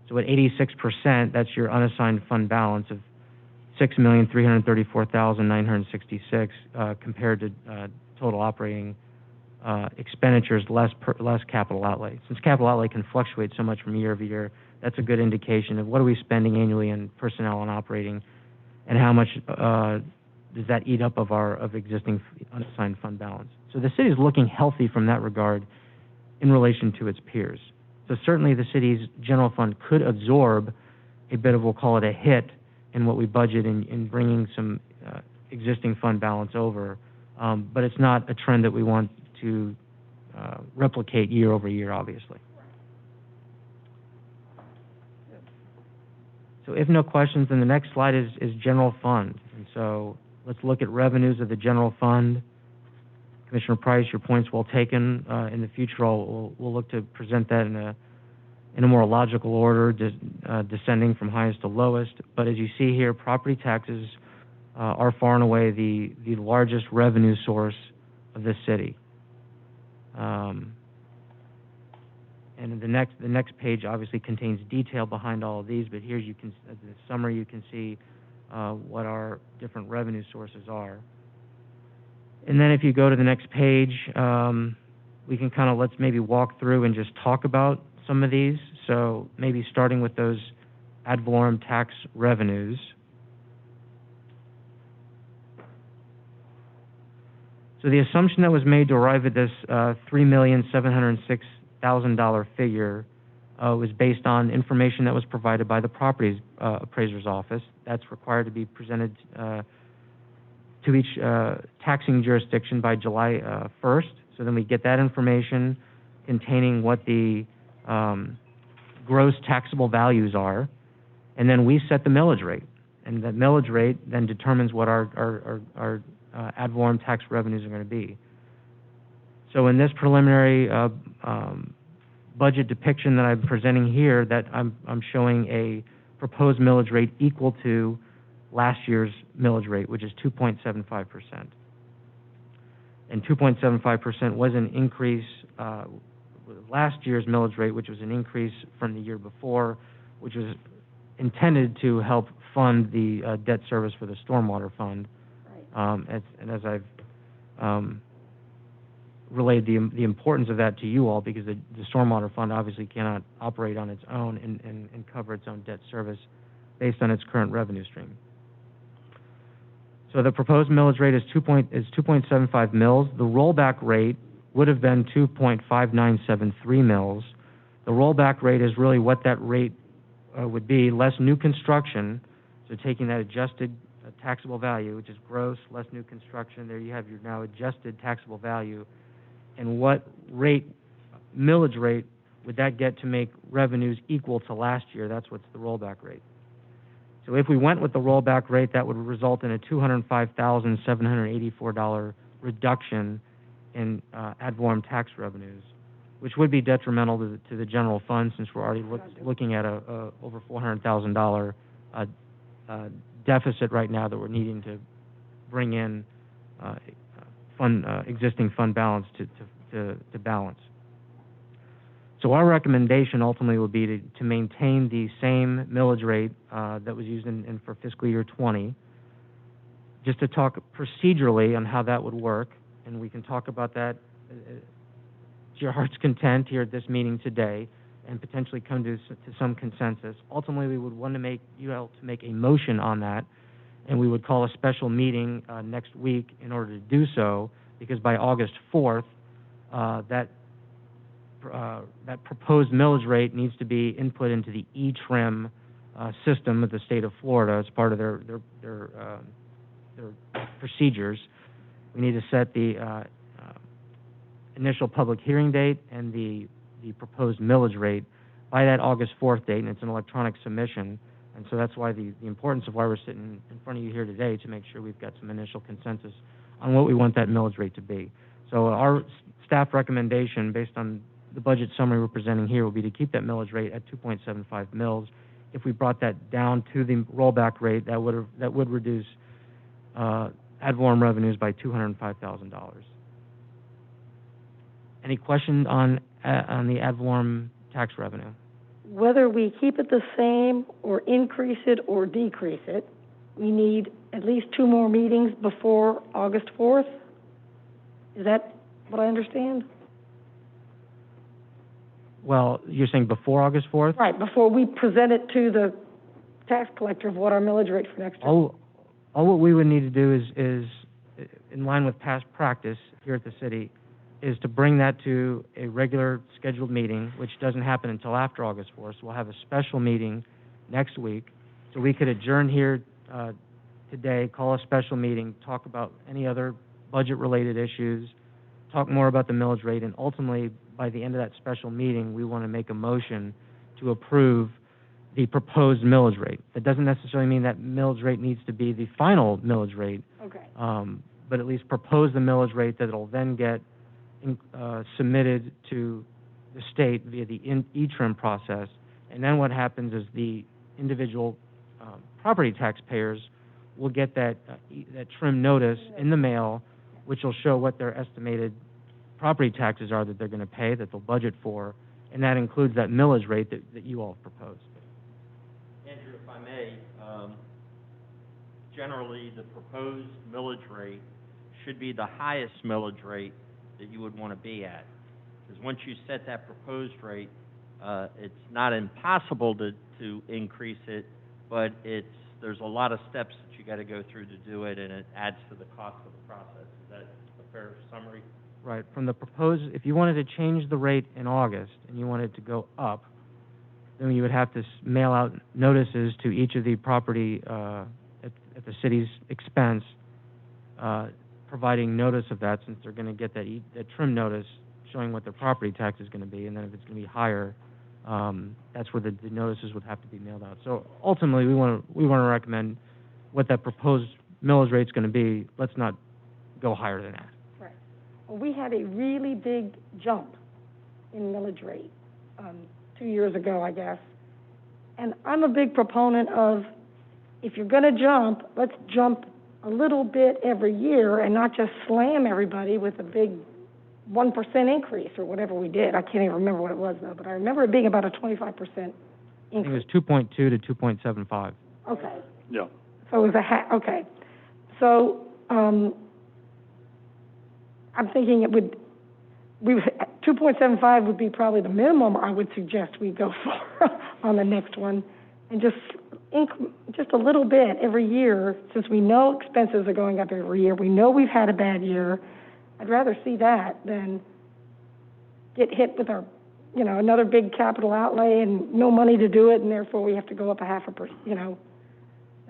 So at 86%, that's your unassigned fund balance of $6,334,966 compared to total operating expenditures less capital outlay. Since capital outlay can fluctuate so much from year over year, that's a good indication of what are we spending annually in personnel and operating, and how much does that eat up of existing unassigned fund balance. So the city is looking healthy from that regard in relation to its peers. So certainly the city's general fund could absorb a bit of, we'll call it a hit, in what we budget in bringing some existing fund balance over, but it's not a trend that we want to replicate year over year, obviously. So if no questions, then the next slide is general fund. And so let's look at revenues of the general fund. Commissioner Price, your point's well taken. In the future, we'll look to present that in a more logical order, descending from highest to lowest. But as you see here, property taxes are far and away the largest revenue source of this city. And the next page obviously contains detail behind all of these, but here the summary, you can see what our different revenue sources are. And then if you go to the next page, we can kind of, let's maybe walk through and just talk about some of these. So maybe starting with those ad valorem tax revenues. So the assumption that was made to arrive at this $3,706,000 figure was based on information that was provided by the properties appraiser's office. That's required to be presented to each taxing jurisdiction by July 1st. So then we get that information containing what the gross taxable values are, and then we set the millage rate. And that millage rate then determines what our ad valorem tax revenues are going to be. So in this preliminary budget depiction that I'm presenting here, that I'm showing a proposed millage rate equal to last year's millage rate, which is 2.75%. And 2.75% was an increase last year's millage rate, which was an increase from the year before, which was intended to help fund the debt service for the stormwater fund. Right. As I've relayed the importance of that to you all, because the stormwater fund obviously cannot operate on its own and cover its own debt service based on its current revenue stream. So the proposed millage rate is 2.75 mils. The rollback rate would have been 2.5973 mils. The rollback rate is really what that rate would be, less new construction, so taking that adjusted taxable value, which is gross, less new construction, there you have your now adjusted taxable value, and what rate, millage rate, would that get to make revenues equal to last year? That's what's the rollback rate. So if we went with the rollback rate, that would result in a $205,784 reduction in ad valorem tax revenues, which would be detrimental to the general fund, since we're already looking at a over $400,000 deficit right now that we're needing to bring in existing fund balance to balance. So our recommendation ultimately would be to maintain the same millage rate that was used for fiscal year 20. Just to talk procedurally on how that would work, and we can talk about that to your heart's content here at this meeting today, and potentially come to some consensus. Ultimately, we would want to make a motion on that, and we would call a special meeting next week in order to do so, because by August 4th, that proposed millage rate needs to be input into the E-Trim system of the state of Florida as part of their procedures. We need to set the initial public hearing date and the proposed millage rate by that August 4th date, and it's an electronic submission. And so that's why the importance of why we're sitting in front of you here today, to make sure we've got some initial consensus on what we want that millage rate to be. So our staff recommendation, based on the budget summary we're presenting here, will be to keep that millage rate at 2.75 mils. If we brought that down to the rollback rate, that would reduce ad valorem revenues by $205,000. Any questions on the ad valorem tax revenue? Whether we keep it the same or increase it or decrease it, we need at least 2 more meetings before August 4th? Is that what I understand? Well, you're saying before August 4th? Right, before we present it to the tax collector of what our millage rate for next year. All what we would need to do is, in line with past practice here at the city, is to bring that to a regular scheduled meeting, which doesn't happen until after August 4th. So we'll have a special meeting next week. So we could adjourn here today, call a special meeting, talk about any other budget-related issues, talk more about the millage rate, and ultimately, by the end of that special meeting, we want to make a motion to approve the proposed millage rate. That doesn't necessarily mean that millage rate needs to be the final millage rate, Okay. but at least propose the millage rate that it'll then get submitted to the state via the E-Trim process. And then what happens is the individual property taxpayers will get that trim notice in the mail, which will show what their estimated property taxes are that they're going to pay, that they'll budget for, and that includes that millage rate that you all have proposed. Andrew, if I may, generally the proposed millage rate should be the highest millage rate that you would want to be at. Because once you set that proposed rate, it's not impossible to increase it, but there's a lot of steps that you got to go through to do it, and it adds to the cost of the process. Is that a fair summary? Right. From the proposed, if you wanted to change the rate in August and you wanted to go up, then you would have to mail out notices to each of the property at the city's expense, providing notice of that, since they're going to get that trim notice showing what their property tax is going to be, and then if it's going to be higher, that's where the notices would have to be mailed out. So ultimately, we want to recommend what that proposed millage rate is going to be. Let's not go higher than that. Right. Well, we had a really big jump in millage rate 2 years ago, I guess. And I'm a big proponent of, if you're going to jump, let's jump a little bit every year and not just slam everybody with a big 1% increase or whatever we did. I can't even remember what it was though, but I remember it being about a 25% I think it increase. was 2.2 to 2.75. Okay. Yeah. So it was okay. So, I'm thinking 2.75 would be probably the minimum I would suggest we go for on the next one, and just a little bit every year, since we know expenses are going up every year, we know we've had a bad year. I'd rather see that than get hit with our, another big capital outlay and no money to do it, and therefore we have to go up 0.5%,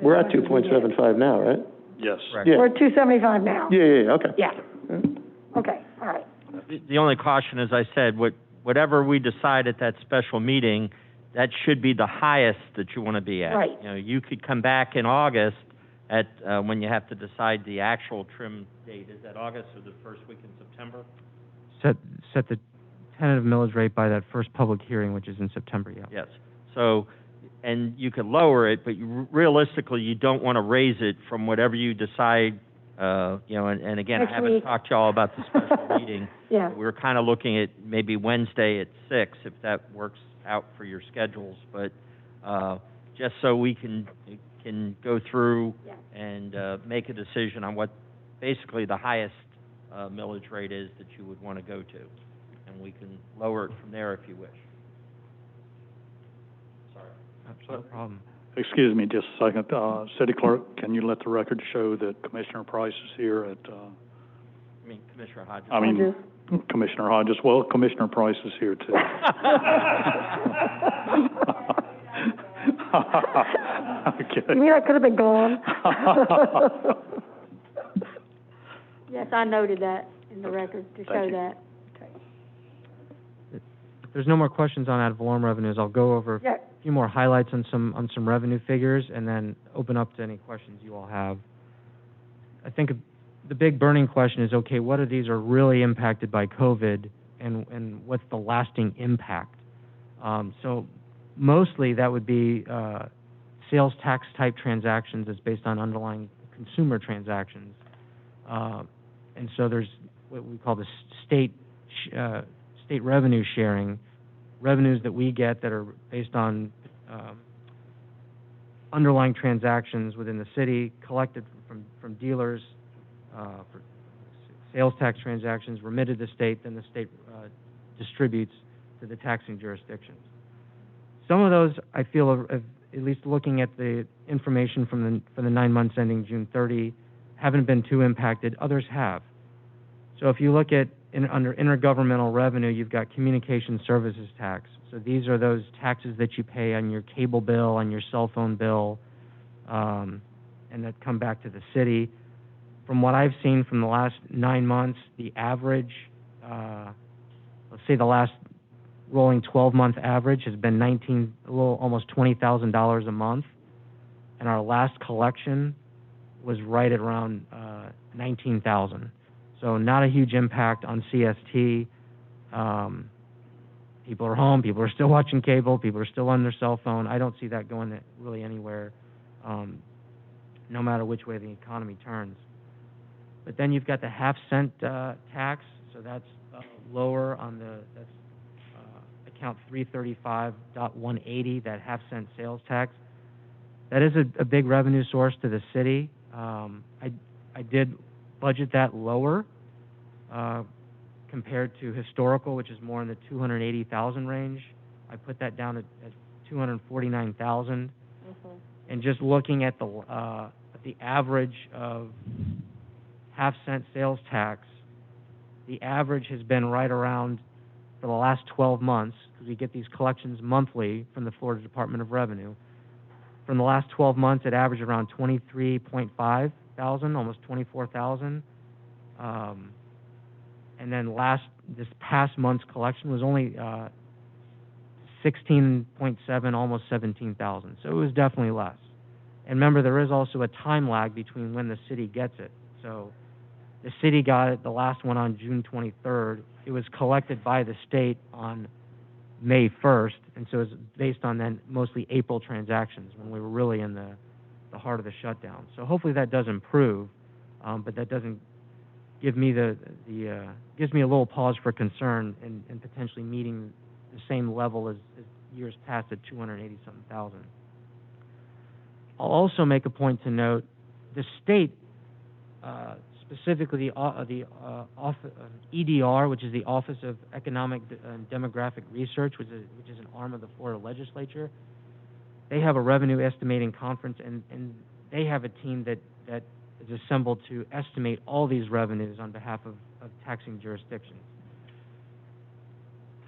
We're at 2.75 now, right? Yes. Correct. Yeah. We're at 2.75 now. Yeah, okay. Yeah. Okay, all right. The only caution, as I said, whatever we decide at that special meeting, that should be the highest that you want to be at. Right. You could come back in August at, when you have to decide the actual trim date. Is that August or the first week in September? Set the tentative millage rate by that first public hearing, which is in September, yeah. Yes. So, and you could lower it, but realistically, you don't want to raise it from whatever you decide, and again, Next I haven't week. talked to y'all about the special meeting. Yeah. We were kind of looking at maybe Wednesday at 6, if that works out for your schedules, but, just so we can go through and, make a decision on what basically the highest, millage rate is that you would want to go to. And we can lower it from there if you wish. No problem. Excuse me just a second. City Clerk, can you let the record show that Commissioner Price is here at, Commissioner Hodges. Commissioner Hodges, well, Commissioner Price is here too. Okay. You mean I could have been gone? Yes, I noted that in the record to show you. that. If there's no more questions on ad valorem revenues, I'll go over Yeah. a few more highlights on some revenue figures, and then open up to any questions you all have. I think the big burning question is, okay, what of these are really impacted by COVID, and what's the lasting impact? So mostly that would be sales tax type transactions that's based on underlying consumer transactions. And so there's what we call the state revenue sharing, revenues that we get that are based on underlying transactions within the city, collected from dealers, for sales tax transactions, remitted to the state, then the state distributes to the taxing jurisdictions. Some of those, I feel, at least looking at the information for the 9 months ending June 30, haven't been too impacted. Others have. So if you look at under intergovernmental revenue, you've got communication services tax. So these are those taxes that you pay on your cable bill, on your cell phone bill, and that come back to the city. From what I've seen from the last 9 months, the average, let's say the last rolling 12-month average has been almost $20,000 a month, and our last collection was right at around $19,000. So not a huge impact on CST. People are home, people are still watching cable, people are still on their cell phone. I don't see that going really anywhere, no matter which way the economy turns. But then you've got the half-cent tax, so that's lower on that's account 335.180, that half-cent sales tax. That is a big revenue source to the city. I did budget that lower compared to historical, which is more in the 280,000 range. I put that down at 249,000. And just looking at the average of half-cent sales tax, the average has been right around, for the last 12 months, because we get these collections monthly from the Florida Department of Revenue. From the last 12 months, it averaged around 23.5 thousand, almost 24,000. And then this past month's collection was only 16.7, almost 17,000. So it was definitely less. And remember, there is also a time lag between when the city gets it. So the city got it, the last one, on June 23rd. It was collected by the state on May 1st, and so it's based on then mostly April transactions when we were really in the heart of the shutdown. So hopefully that does improve, but that doesn't give me gives me a little pause for concern in potentially meeting the same level as years past at 280-something thousand. I'll also make a point to note the state, specifically the EDR, which is the Office of Economic and Demographic Research, which is an arm of the Florida legislature. They have a revenue estimating conference, and they have a team that is assembled to estimate all these revenues on behalf of taxing jurisdictions.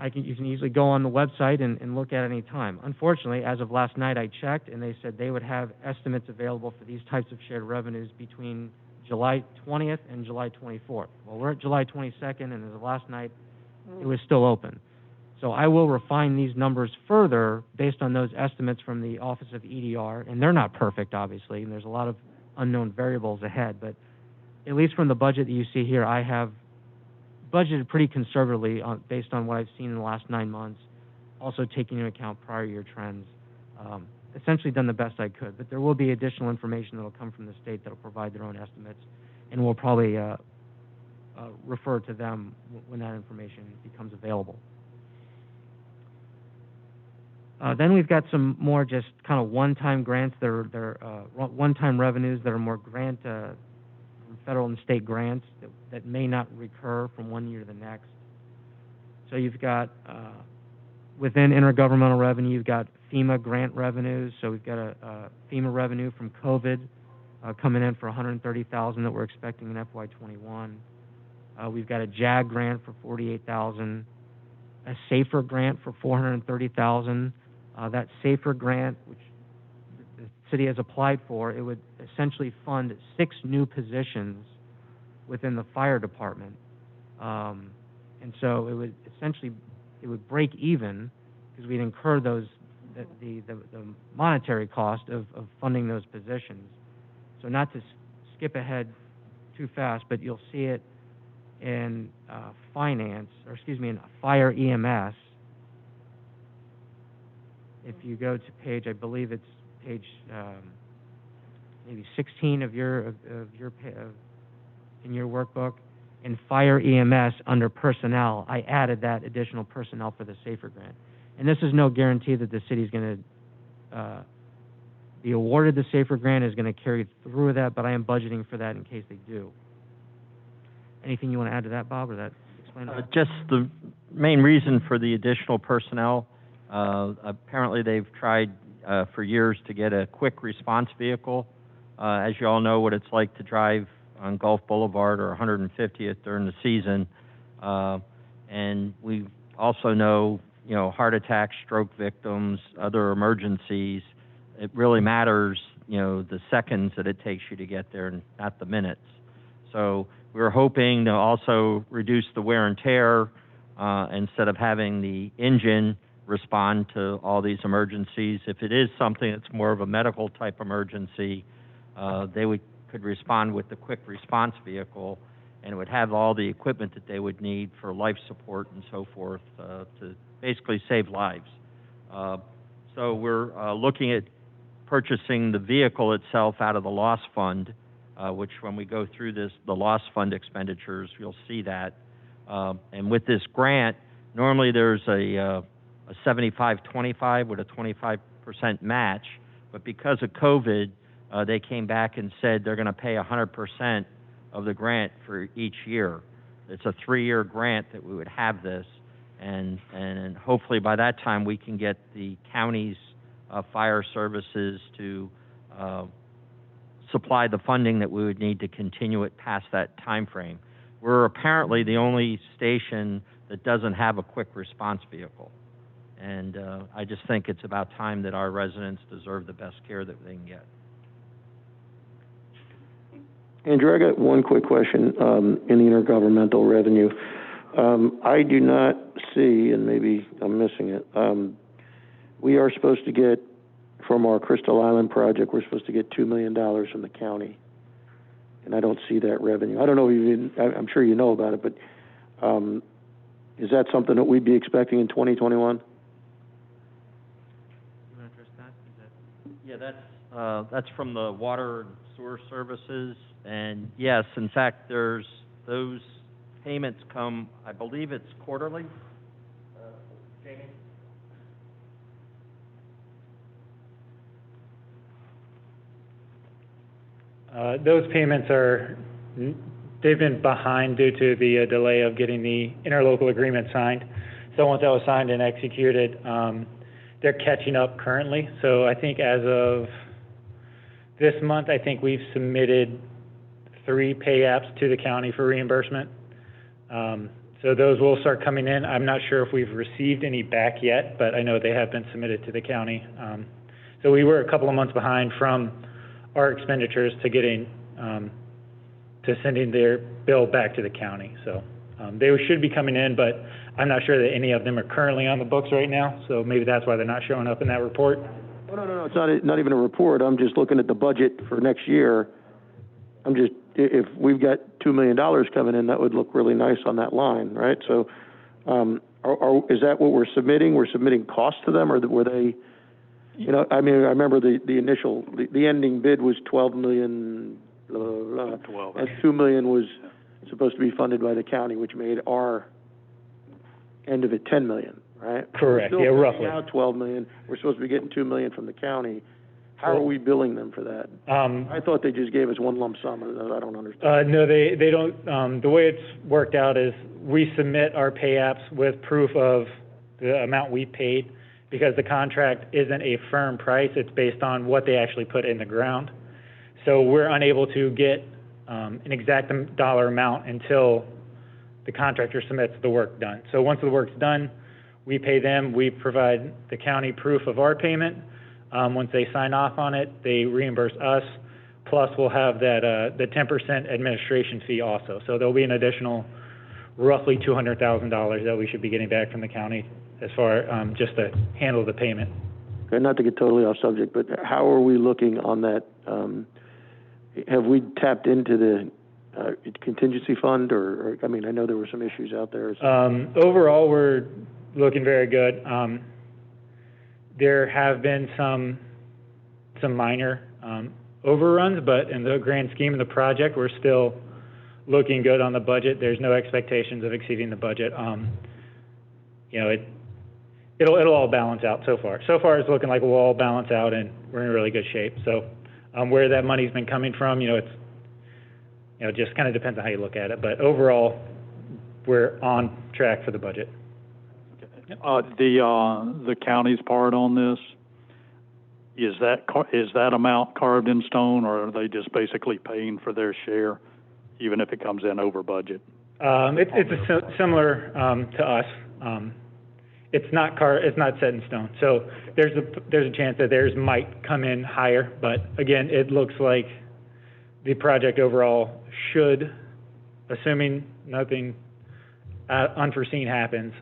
You can easily go on the website and look at it any time. Unfortunately, as of last night, I checked, and they said they would have estimates available for these types of shared revenues between July 20th and July 24th. Well, we're at July 22nd, and as of last night, it was still open. So I will refine these numbers further based on those estimates from the Office of EDR, and they're not perfect, obviously, and there's a lot of unknown variables ahead, but at least from the budget that you see here, I have budgeted pretty conservatively based on what I've seen in the last 9 months, also taking into account prior year trends. Essentially done the best I could, but there will be additional information that will come from the state that will provide their own estimates, and we'll probably refer to them when that information becomes available. Then we've got some more just kind of one-time grants that are one-time revenues that are more grant from federal and state grants that may not recur from one year to the next. So you've got within intergovernmental revenue, you've got FEMA grant revenues. So we've got a FEMA revenue from COVID coming in for $130,000 that we're expecting in FY21. We've got a JAG grant for $48,000, a SAFER grant for $430,000. That SAFER grant, which the city has applied for, it would essentially fund 6 new positions within the fire department. And so it would essentially, it would break even because we'd incur the monetary cost of funding those positions. So not to skip ahead too fast, but you'll see it in in fire EMS. If you go to page, I believe it's page maybe 16 of your in your workbook, in fire EMS under personnel, I added that additional personnel for the SAFER grant. And this is no guarantee that the city's going to be awarded the SAFER grant, is going to carry through with that, but I am budgeting for that in case they do. Anything you want to add to that, Bob, or that explain it? Just the main reason for the additional personnel, apparently they've tried for years to get a quick response vehicle. As you all know what it's like to drive on Gulf Boulevard or 150th during the season. And we also know, heart attacks, stroke victims, other emergencies, it really matters, the seconds that it takes you to get there, not the minutes. So we're hoping to also reduce the wear and tear instead of having the engine respond to all these emergencies. If it is something that's more of a medical type emergency, they could respond with the quick response vehicle, and it would have all the equipment that they would need for life support and so forth to basically save lives. So we're looking at purchasing the vehicle itself out of the loss fund, which when we go through the loss fund expenditures, you'll see that. And with this grant, normally there's a 75-25 with a 25% match, but because of COVID, they came back and said they're going to pay 100% of the grant for each year. It's a 3-year grant that we would have this, and hopefully by that time we can get the county's fire services to supply the funding that we would need to continue it past that time frame. We're apparently the only station that doesn't have a quick response vehicle. And I just think it's about time that our residents deserve the best care that they can get. Andrew, I got one quick question in the intergovernmental revenue. I do not see, and maybe I'm missing it, we are supposed to get, from our Crystal Island project, we're supposed to get $2 million from the county, and I don't see that revenue. I don't know if I'm sure you know about it, but is that something that we'd be expecting in 2021? Yeah, that's from the water and sewer services, and yes, in fact, there's those payments come, I believe it's quarterly? Jamie? Those payments they've been behind due to the delay of getting the interlocal agreement signed. So once that was signed and executed, they're catching up currently. So I think as of this month, I think we've submitted 3 pay apps to the county for reimbursement. So those will start coming in. I'm not sure if we've received any back yet, but I know they have been submitted to the county. So we were a couple of months behind from our expenditures to getting, to sending their bill back to the county. So they should be coming in, but I'm not sure that any of them are currently on the books right now, so maybe that's why they're not showing up in that report. Oh, no, it's not even a report. I'm just looking at the budget for next year. If we've got $2 million coming in, that would look really nice on that line, right? So, is that what we're submitting? We're submitting costs to them, or were they, I mean, I remember the initial, the ending bid was 12 million, blah, blah, blah, 12. and 2 million was supposed to be funded by the county, which made our end of it 10 million, right? Correct, yeah, roughly. Now 12 million. We're supposed to be getting 2 million from the county. How are we billing them for that? I thought they just gave us one lump sum. I don't understand. No, they don't. The way it's worked out is we submit our pay apps with proof of the amount we paid, because the contract isn't a firm price. It's based on what they actually put in the ground. So we're unable to get an exact dollar amount until the contractor submits the work done. So once the work's done, we pay them. We provide the county proof of our payment. Once they sign off on it, they reimburse us, plus we'll have that, the 10% administration fee also. So there'll be an additional roughly $200,000 that we should be getting back from the county as far, just to handle the payment. Okay, not to get totally off subject, but how are we looking on that? Have we tapped into the contingency fund, or, I mean, I know there were some issues out there. Overall, we're looking very good. There have been some minor overruns, but in the grand scheme of the project, we're still looking good on the budget. There's no expectations of exceeding the budget. It'll all balance out so far. So far, it's looking like we'll all balance out, and we're in really good shape. So, where that money's been coming from, it just kind of depends on how you look at it. But overall, we're on track for the budget. The county's part on this, is that amount carved in stone, or are they just basically paying for their share, even if it comes in over budget? It's similar to us. It's not set in stone. So there's a chance that theirs might come in higher, but again, it looks like the project overall should, assuming nothing unforeseen happens,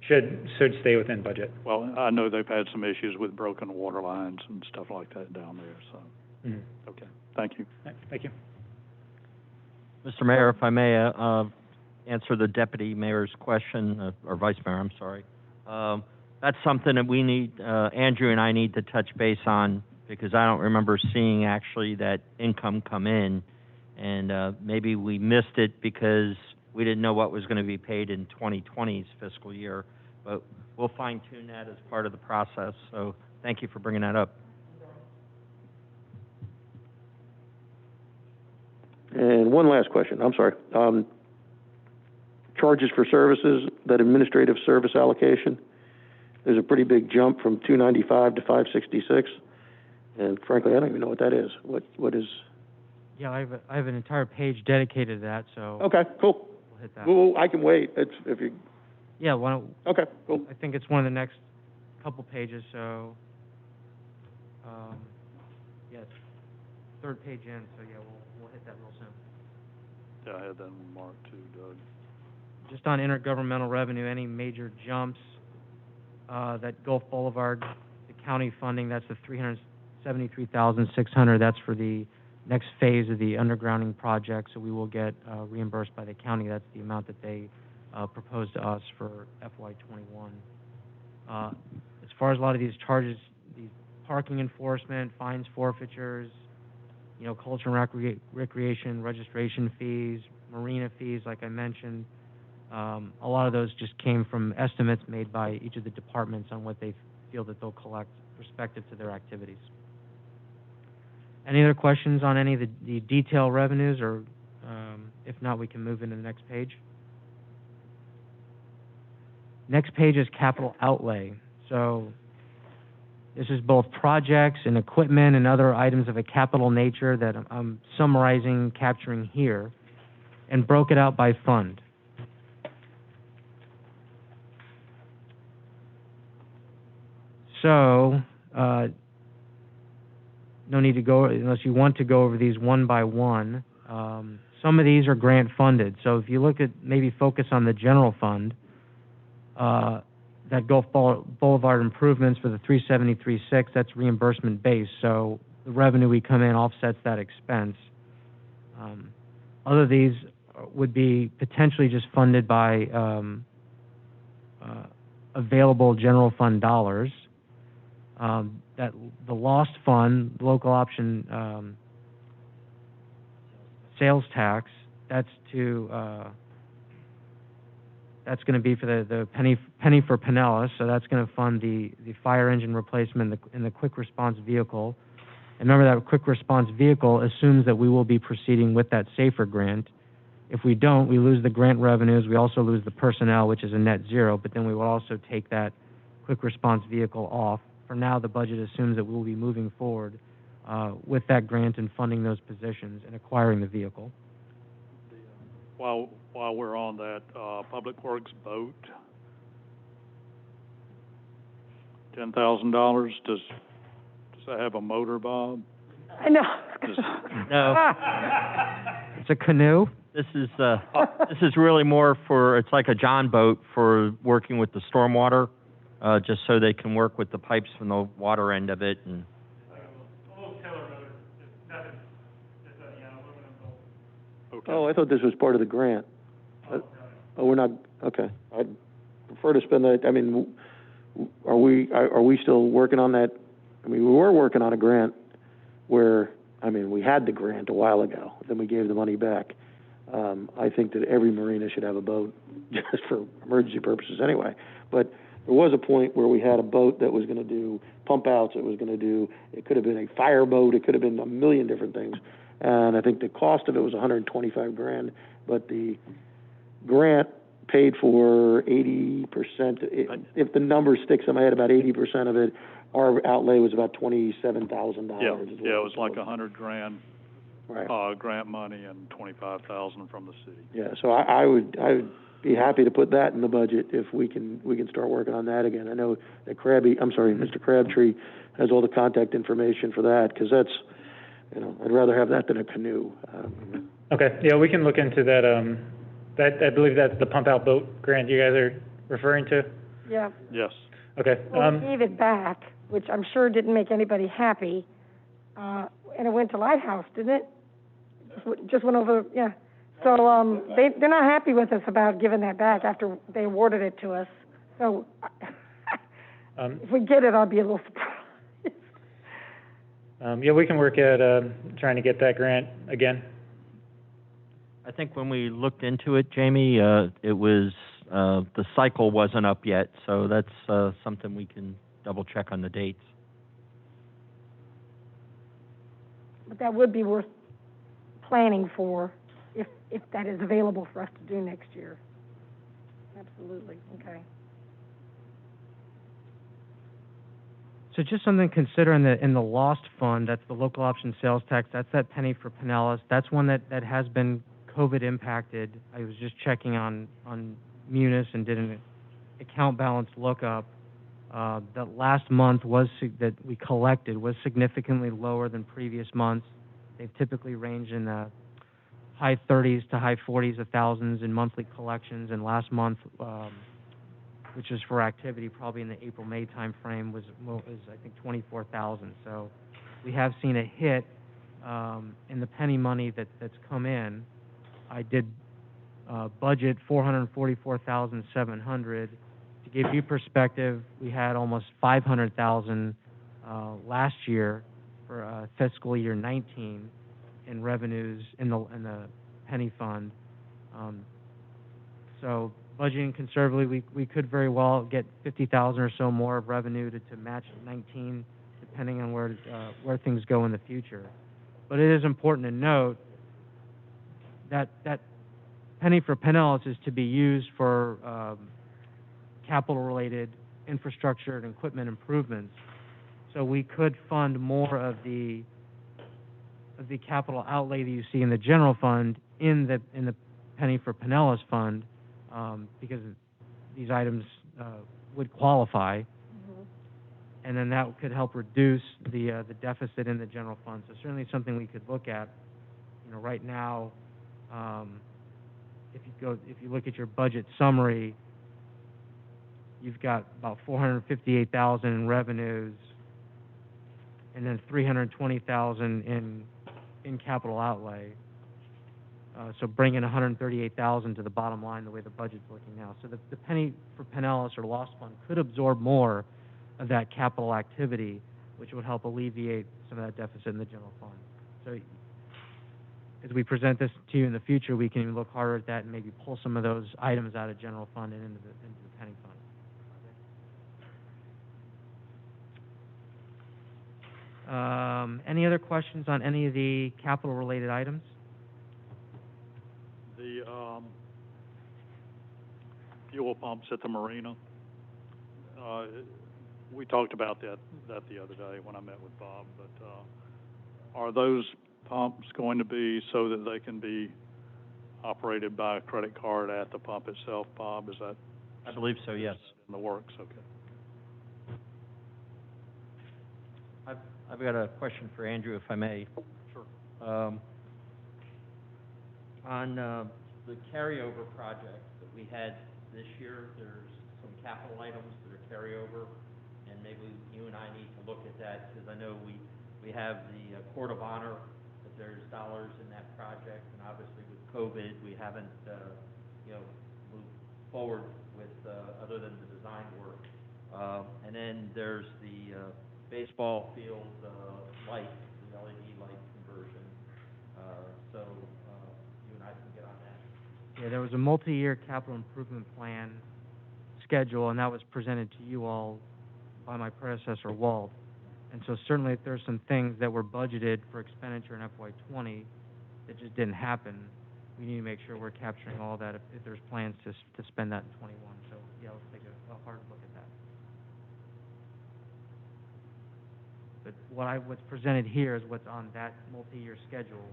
should stay within budget. Well, I know they've had some issues with broken water lines and stuff like that down there, so. Okay, thank you. Thank you. Mr. Mayor, if I may, answer the deputy mayor's question, or vice mayor, I'm sorry. That's something that we need, Andrew and I need to touch base on, because I don't remember seeing actually that income come in, and maybe we missed it because we didn't know what was going to be paid in 2020's fiscal year, but we'll fine-tune that as part of the process, so thank you for bringing that up. And one last question, I'm sorry. Charges for services, that administrative service allocation, there's a pretty big jump from 295 to 566, and frankly, I don't even know what that is. What is? Yeah, I have an entire page dedicated to that, so. Okay, cool. We'll hit that. Well, I can wait, if you. Yeah, why don't. Okay, cool. I think it's one of the next couple pages, so, yeah, it's third page in, so yeah, we'll hit that real soon. Yeah, I had that marked too, Doug. Just on intergovernmental revenue, any major jumps, that Gulf Boulevard, the county funding, that's the $373,600, that's for the next phase of the undergrounding project, so we will get reimbursed by the county. That's the amount that they proposed to us for FY21. As far as a lot of these charges, these parking enforcement, fines, forfeitures, culture and recreation, registration fees, Marina fees, like I mentioned. A lot of those just came from estimates made by each of the departments on what they feel that they'll collect respective to their activities. Any other questions on any of the detail revenues, or if not, we can move into the next page. Next page is capital outlay. So this is both projects and equipment and other items of a capital nature that I'm summarizing, capturing here, and broke it out by fund. So, no need to go, unless you want to go over these one by one. Some of these are grant funded. So if you look at, maybe focus on the general fund, that Gulf Boulevard improvements for the 373.6, that's reimbursement based. So the revenue we come in offsets that expense. Other these would be potentially just funded by available general fund dollars. That the lost fund, local option sales tax, that's going to be for the penny for Pinellas, so that's going to fund the fire engine replacement and the quick response vehicle. And remember, that quick response vehicle assumes that we will be proceeding with that SAFER grant. If we don't, we lose the grant revenues. We also lose the personnel, which is a net zero, but then we will also take that quick response vehicle off. For now, the budget assumes that we will be moving forward with that grant and funding those positions and acquiring the vehicle. While we're on that, Public Works boat, $10,000. Does that have a motor, Bob? I know. No. It's a canoe. This is really more for, it's like a John boat for working with the stormwater, just so they can work with the pipes from the water end of it. And Okay. Oh, I thought this was part of the grant. Oh, we're not, okay. I'd prefer to spend that, I mean, are we still working on that? I mean, we were working on a grant where, I mean, we had the grant a while ago, then we gave the money back. I think that every marina should have a boat, just for emergency purposes anyway. But there was a point where we had a boat that was going to do pump outs, it could have been a fire boat, it could have been a million different things. And I think the cost of it was $125,000, but the grant paid for 80%. If the number sticks in my head, about 80% of it, our outlay was about $27,000. Yeah, it was like $100,000 right. grant money and $25,000 from the city. Yeah, so I would be happy to put that in the budget if we can start working on that again. I know that Mr. Crabtree has all the contact information for that, because that's, you know, I'd rather have that than a canoe. Okay, yeah, we can look into that. That, I believe that's the pump out boat grant you guys are referring to? Yeah. Yes. Okay. Well, we gave it back, which I'm sure didn't make anybody happy, and it went to Lighthouse, didn't it? Just went over, yeah. So they're not happy with us about giving that back after they awarded it to us. So if we get it, I'll be a little surprised. Yeah, we can work at trying to get that grant again. I think when we looked into it, Jamie, it was the cycle wasn't up yet, so that's something we can double check on the dates. But that would be worth planning for if that is available for us to do next year. Absolutely. Okay. So just something to consider in the lost fund, that's the local option sales tax, that's that penny for Pinellas. That's one that has been COVID impacted. I was just checking on Munis and did an account balance lookup. That last month that we collected was significantly lower than previous months. They've typically ranged in the high 30s to high 40s of thousands in monthly collections, and last month, which is for activity probably in the April-May time frame, was I think 24,000. So we have seen a hit in the penny money that's come in. I did budget $444,700. To give you perspective, we had almost $500,000 last year for fiscal year 19 in revenues in the penny fund. So budgeting conservatively, we could very well get 50,000 or so more of revenue to match 19, depending on where things go in the future. But it is important to note that that penny for Pinellas is to be used for capital-related infrastructure and equipment improvements. So we could fund more of the capital outlay that you see in the general fund in the penny for Pinellas fund, because these items would qualify, and then that could help reduce the deficit in the general fund. So certainly something we could look at. You know, right now, if you look at your budget summary, you've got about 458,000 in revenues, and then 320,000 in capital outlay. So bringing 138,000 to the bottom line the way the budget's looking now. So the penny for Pinellas or lost fund could absorb more of that capital activity, which would help alleviate some of that deficit in the general fund. So as we present this to you in the future, we can look harder at that and maybe pull some of those items out of general fund and into the penny fund. Any other questions on any of the capital-related items? The fuel pumps at the Marina, we talked about that the other day when I met with Bob, but are those pumps going to be so that they can be operated by a credit card at the pump itself, Bob? Is that? I believe so, yes. In the works, okay. I've got a question for Andrew, if I may. Sure. On the carryover project that we had this year, there's some capital items that are carryover, and maybe you and I need to look at that, because I know we have the Court of Honor, but there's dollars in that project, and obviously with COVID, we haven't, moved forward with, other than the design work. And then there's the baseball field light, the LED light conversion. So you and I can get on that. Yeah, there was a multi-year capital improvement plan schedule, and that was presented to you all by my predecessor, Walt. And so certainly if there's some things that were budgeted for expenditure in FY20 that just didn't happen, we need to make sure we're capturing all that if there's plans to spend that in 21. So yeah, let's take a hard look at that. But what's presented here is what's on that multi-year schedule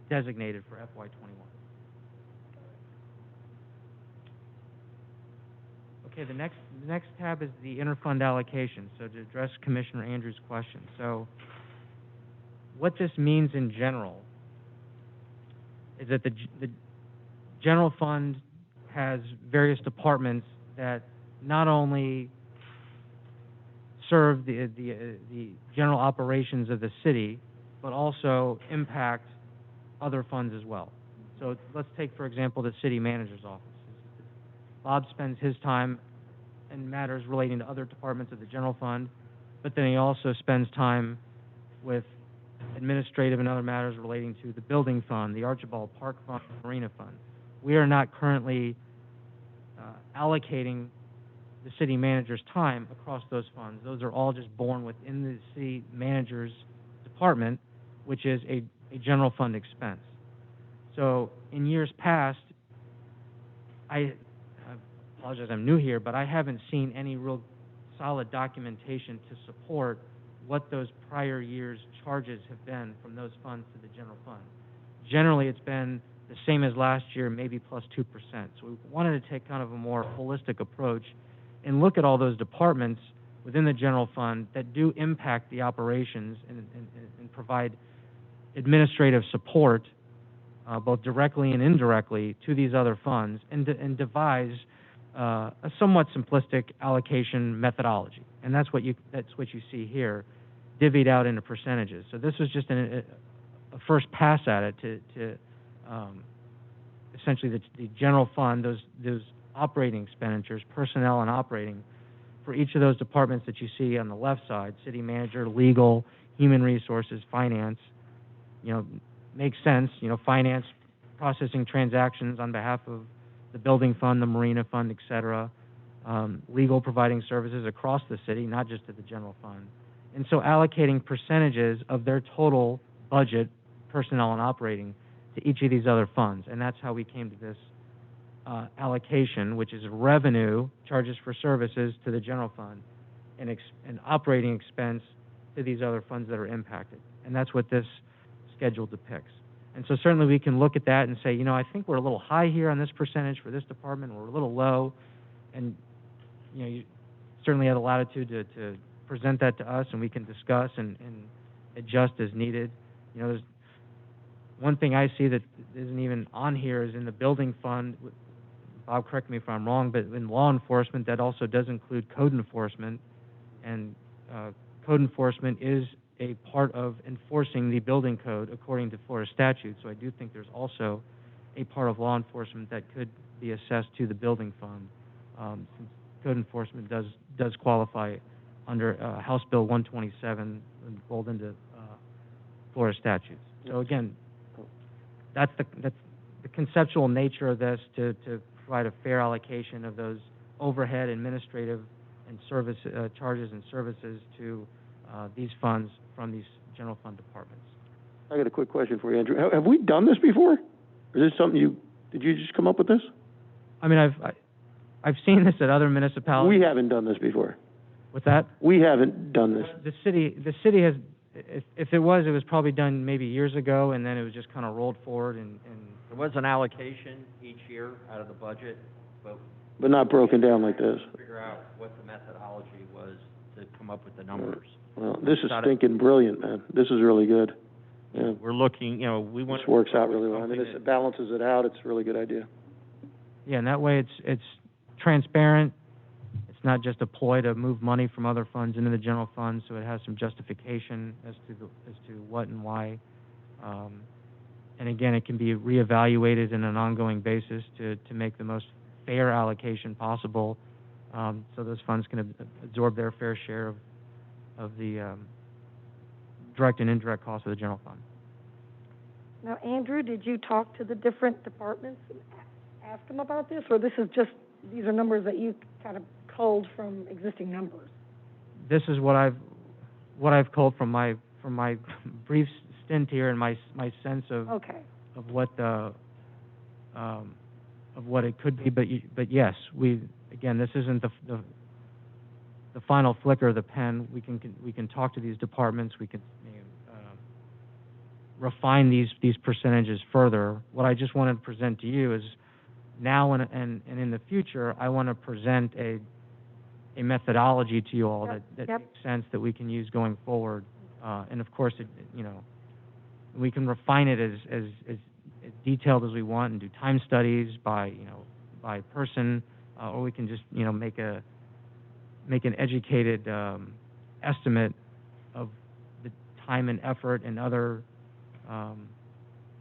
designated for FY21. Okay, the next tab is the interfund allocation. So to address Commissioner Andrews' question, so what this means in general is that the general fund has various departments that not only serve the general operations of the city, but also impact other funds as well. So let's take, for example, the city manager's office. Bob spends his time in matters relating to other departments of the general fund, but then he also spends time with administrative and other matters relating to the building fund, the Archibald Park Fund, the Marina Fund. We are not currently allocating the city manager's time across those funds. Those are all just borne within the city manager's department, which is a general fund expense. So in years past, I apologize, I'm new here, but I haven't seen any real solid documentation to support what those prior years' charges have been from those funds to the general fund. Generally, it's been the same as last year, maybe plus 2%. So we wanted to take kind of a more holistic approach and look at all those departments within the general fund that do impact the operations and provide administrative support, both directly and indirectly, to these other funds, and devise a somewhat simplistic allocation methodology. And that's what you see here, divvied out into percentages. So this was just a first pass at it to essentially the general fund, those operating expenditures, personnel and operating, for each of those departments that you see on the left side, city manager, legal, human resources, finance, makes sense. Finance processing transactions on behalf of the building fund, the Marina fund, et cetera, legal providing services across the city, not just to the general fund. And so allocating percentages of their total budget, personnel and operating, to each of these other funds. And that's how we came to this allocation, which is revenue, charges for services to the general fund, and operating expense to these other funds that are impacted. And that's what this schedule depicts. And so certainly we can look at that and say, you know, I think we're a little high here on this percentage for this department, we're a little low, and, you know, you certainly have the latitude to present that to us, and we can discuss and adjust as needed. You know, there's one thing I see that isn't even on here is in the building fund. Bob, correct me if I'm wrong, but in law enforcement, that also does include code enforcement, and code enforcement is a part of enforcing the building code according to Florida statute. So I do think there's also a part of law enforcement that could be assessed to the building fund, since code enforcement does qualify under House Bill 127 and rolled into Florida statutes. So again, that's the conceptual nature of this, to provide a fair allocation of those overhead, administrative, and service charges and services to these funds from these general fund departments. I got a quick question for you, Andrew. Have we done this before? Is this something did you just come up with this? I mean, I've seen this at other municipalities. We haven't done this before. What's that? We haven't done this. The city has, if it was probably done maybe years ago, and then it was just kind of rolled forward and There was an allocation each year out of the budget, but But not broken down like this. figure out what the methodology was to come up with the numbers. Well, this is stinking brilliant, man. This is really good. Yeah. We're looking, you know, we want. This works out really well. I mean, this balances it out. It's a really good idea. yeah, and that way it's transparent. It's not just a ploy to move money from other funds into the general fund, so it has some justification as to what and why. And again, it can be reevaluated on an ongoing basis to make the most fair allocation possible, so those funds can absorb their fair share of the direct and indirect costs of the general fund. Now, Andrew, did you talk to the different departments and ask them about this, or these are numbers that you kind of culled from existing numbers? This is what I've culled from my brief stint here and my sense of what it could be. But yes, this isn't the final flicker of the pen. We can talk to these departments. We can refine these percentages further. What I just wanted to present to you is now and in the future, I want to present a methodology to you all that makes sense, that we can use going forward. And of course, we can refine it as detailed as we want and do time studies by person, or we can just make an educated estimate of the time and effort and other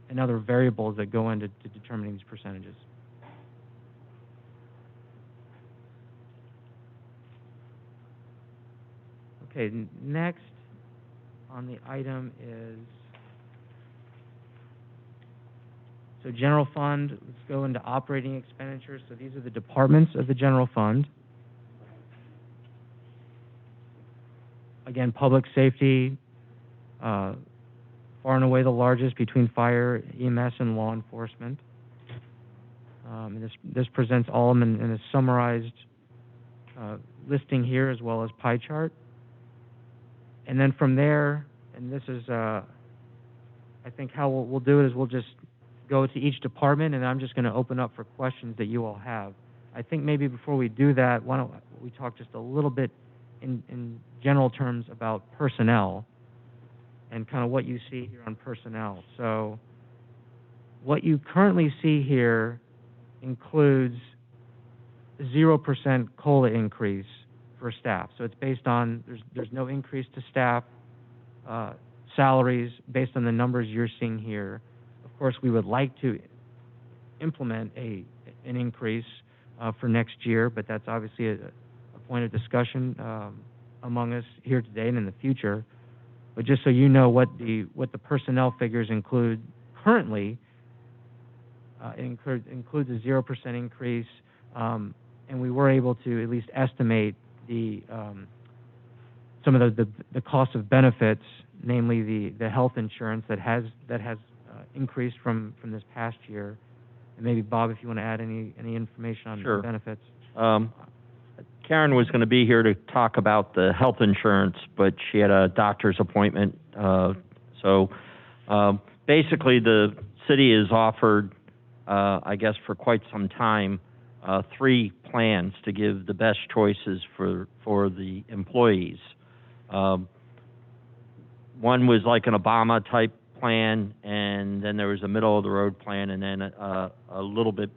variables that go into determining these percentages. Okay, next on the item is, so general fund, let's go into operating expenditures. So these are the departments of the general fund. Again, public safety, far and away the largest between fire, EMS, and law enforcement. And this presents all of them in a summarized listing here, as well as pie chart. And then from there, and this is, I think how we'll do it is we'll just go to each department, and I'm just going to open up for questions that you all have. I think maybe before we do that, why don't we talk just a little bit in general terms about personnel and kind of what you see here on personnel. So what you currently see here includes 0% COLA increase for staff. So it's based on, there's no increase to staff salaries based on the numbers you're seeing here. Of course, we would like to implement an increase for next year, but that's obviously a point of discussion among us here today and in the future. But just so you know what the personnel figures include currently, It includes a 0% increase, and we were able to at least estimate the some of the cost of benefits, namely the health insurance that has increased from this past year. And maybe Bob, if you want to add any information on Sure. the benefits. Karen was going to be here to talk about the health insurance, but she had a doctor's appointment. Basically, the city has offered, I guess, for quite some time, 3 plans to give the best choices for the employees. One was like an Obama-type plan, and then there was a middle-of-the-road plan, and then a little bit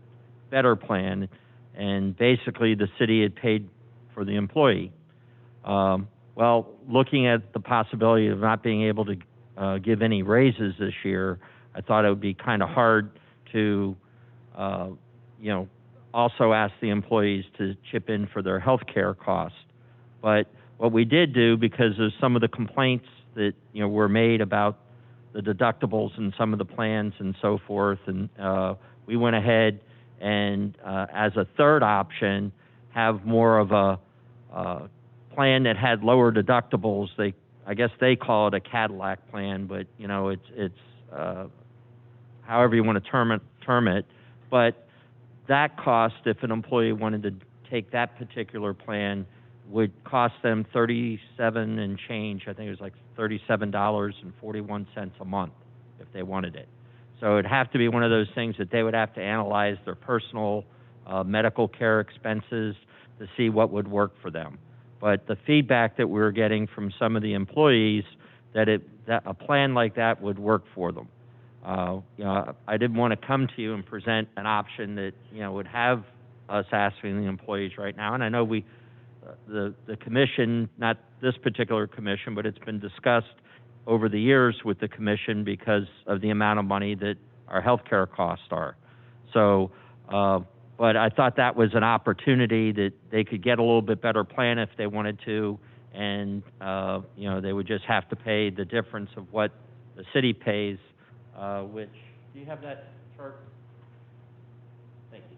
better plan. And basically, the city had paid for the employee. Well, looking at the possibility of not being able to give any raises this year, I thought it would be kind of hard to, also ask the employees to chip in for their health care costs. But what we did do, because of some of the complaints that, were made about the deductibles and some of the plans and so forth, and we went ahead and, as a third option, have more of a plan that had lower deductibles. I guess they call it a Cadillac plan, but it's however you want to term it. But that cost, if an employee wanted to take that particular plan, would cost them $37 and change. I think it was like $37.41 a month if they wanted it. So it'd have to be one of those things that they would have to analyze their personal medical care expenses to see what would work for them. But the feedback that we were getting from some of the employees that a plan like that would work for them. I didn't want to come to you and present an option that would have us asking the employees right now. And I know the commission, not this particular commission, but it's been discussed over the years with the commission because of the amount of money that our health care costs are. So, but I thought that was an opportunity that they could get a little bit better plan if they wanted to, and they would just have to pay the difference of what the city pays, which, do you have that chart? Thank you.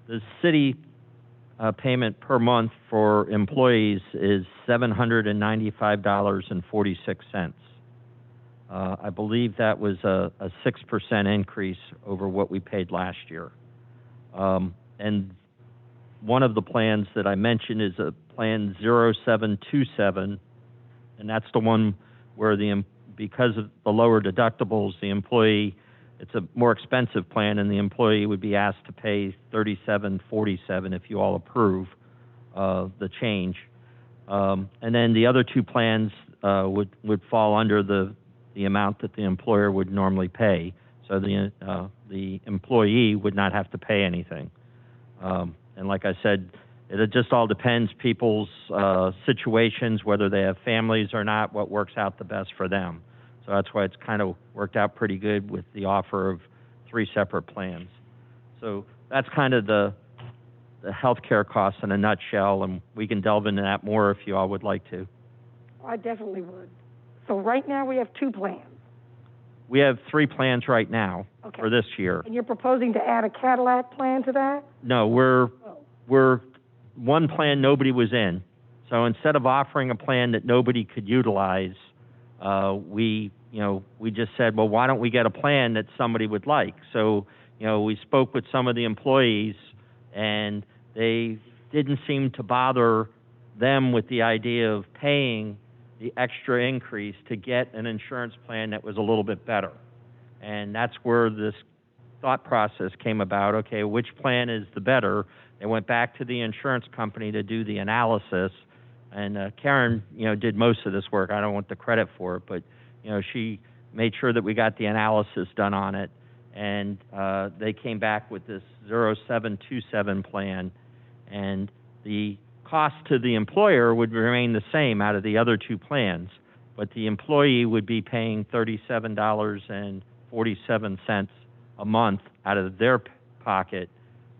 The city payment per month for employees is $795.46. I believe that was a 6% increase over what we paid last year. And one of the plans that I mentioned is a plan 0727, and that's the one where because of the lower deductibles, the employee, it's a more expensive plan, and the employee would be asked to pay $37.47 if you all approve the change. And then the other 2 plans would fall under the amount that the employer would normally pay. So the employee would not have to pay anything. And like I said, it just all depends people's situations, whether they have families or not, what works out the best for them. So that's why it's kind of worked out pretty good with the offer of 3 separate plans. So that's kind of the health care costs in a nutshell, and we can delve into that more if you all would like to. I definitely would. So right now we have 2 plans. We have 3 plans right now for this year. And you're proposing to add a Cadillac plan to that? No, we're one plan nobody was in. So instead of offering a plan that nobody could utilize, we just said, well, why don't we get a plan that somebody would like? So, we spoke with some of the employees, and they didn't seem to bother them with the idea of paying the extra increase to get an insurance plan that was a little bit better. And that's where this thought process came about. Okay, which plan is the better? They went back to the insurance company to do the analysis, and Karen, did most of this work. I don't want the credit for it, but she made sure that we got the analysis done on it, and they came back with this 0727 plan, and the cost to the employer would remain the same out of the other 2 plans, but the employee would be paying $37.47 a month out of their pocket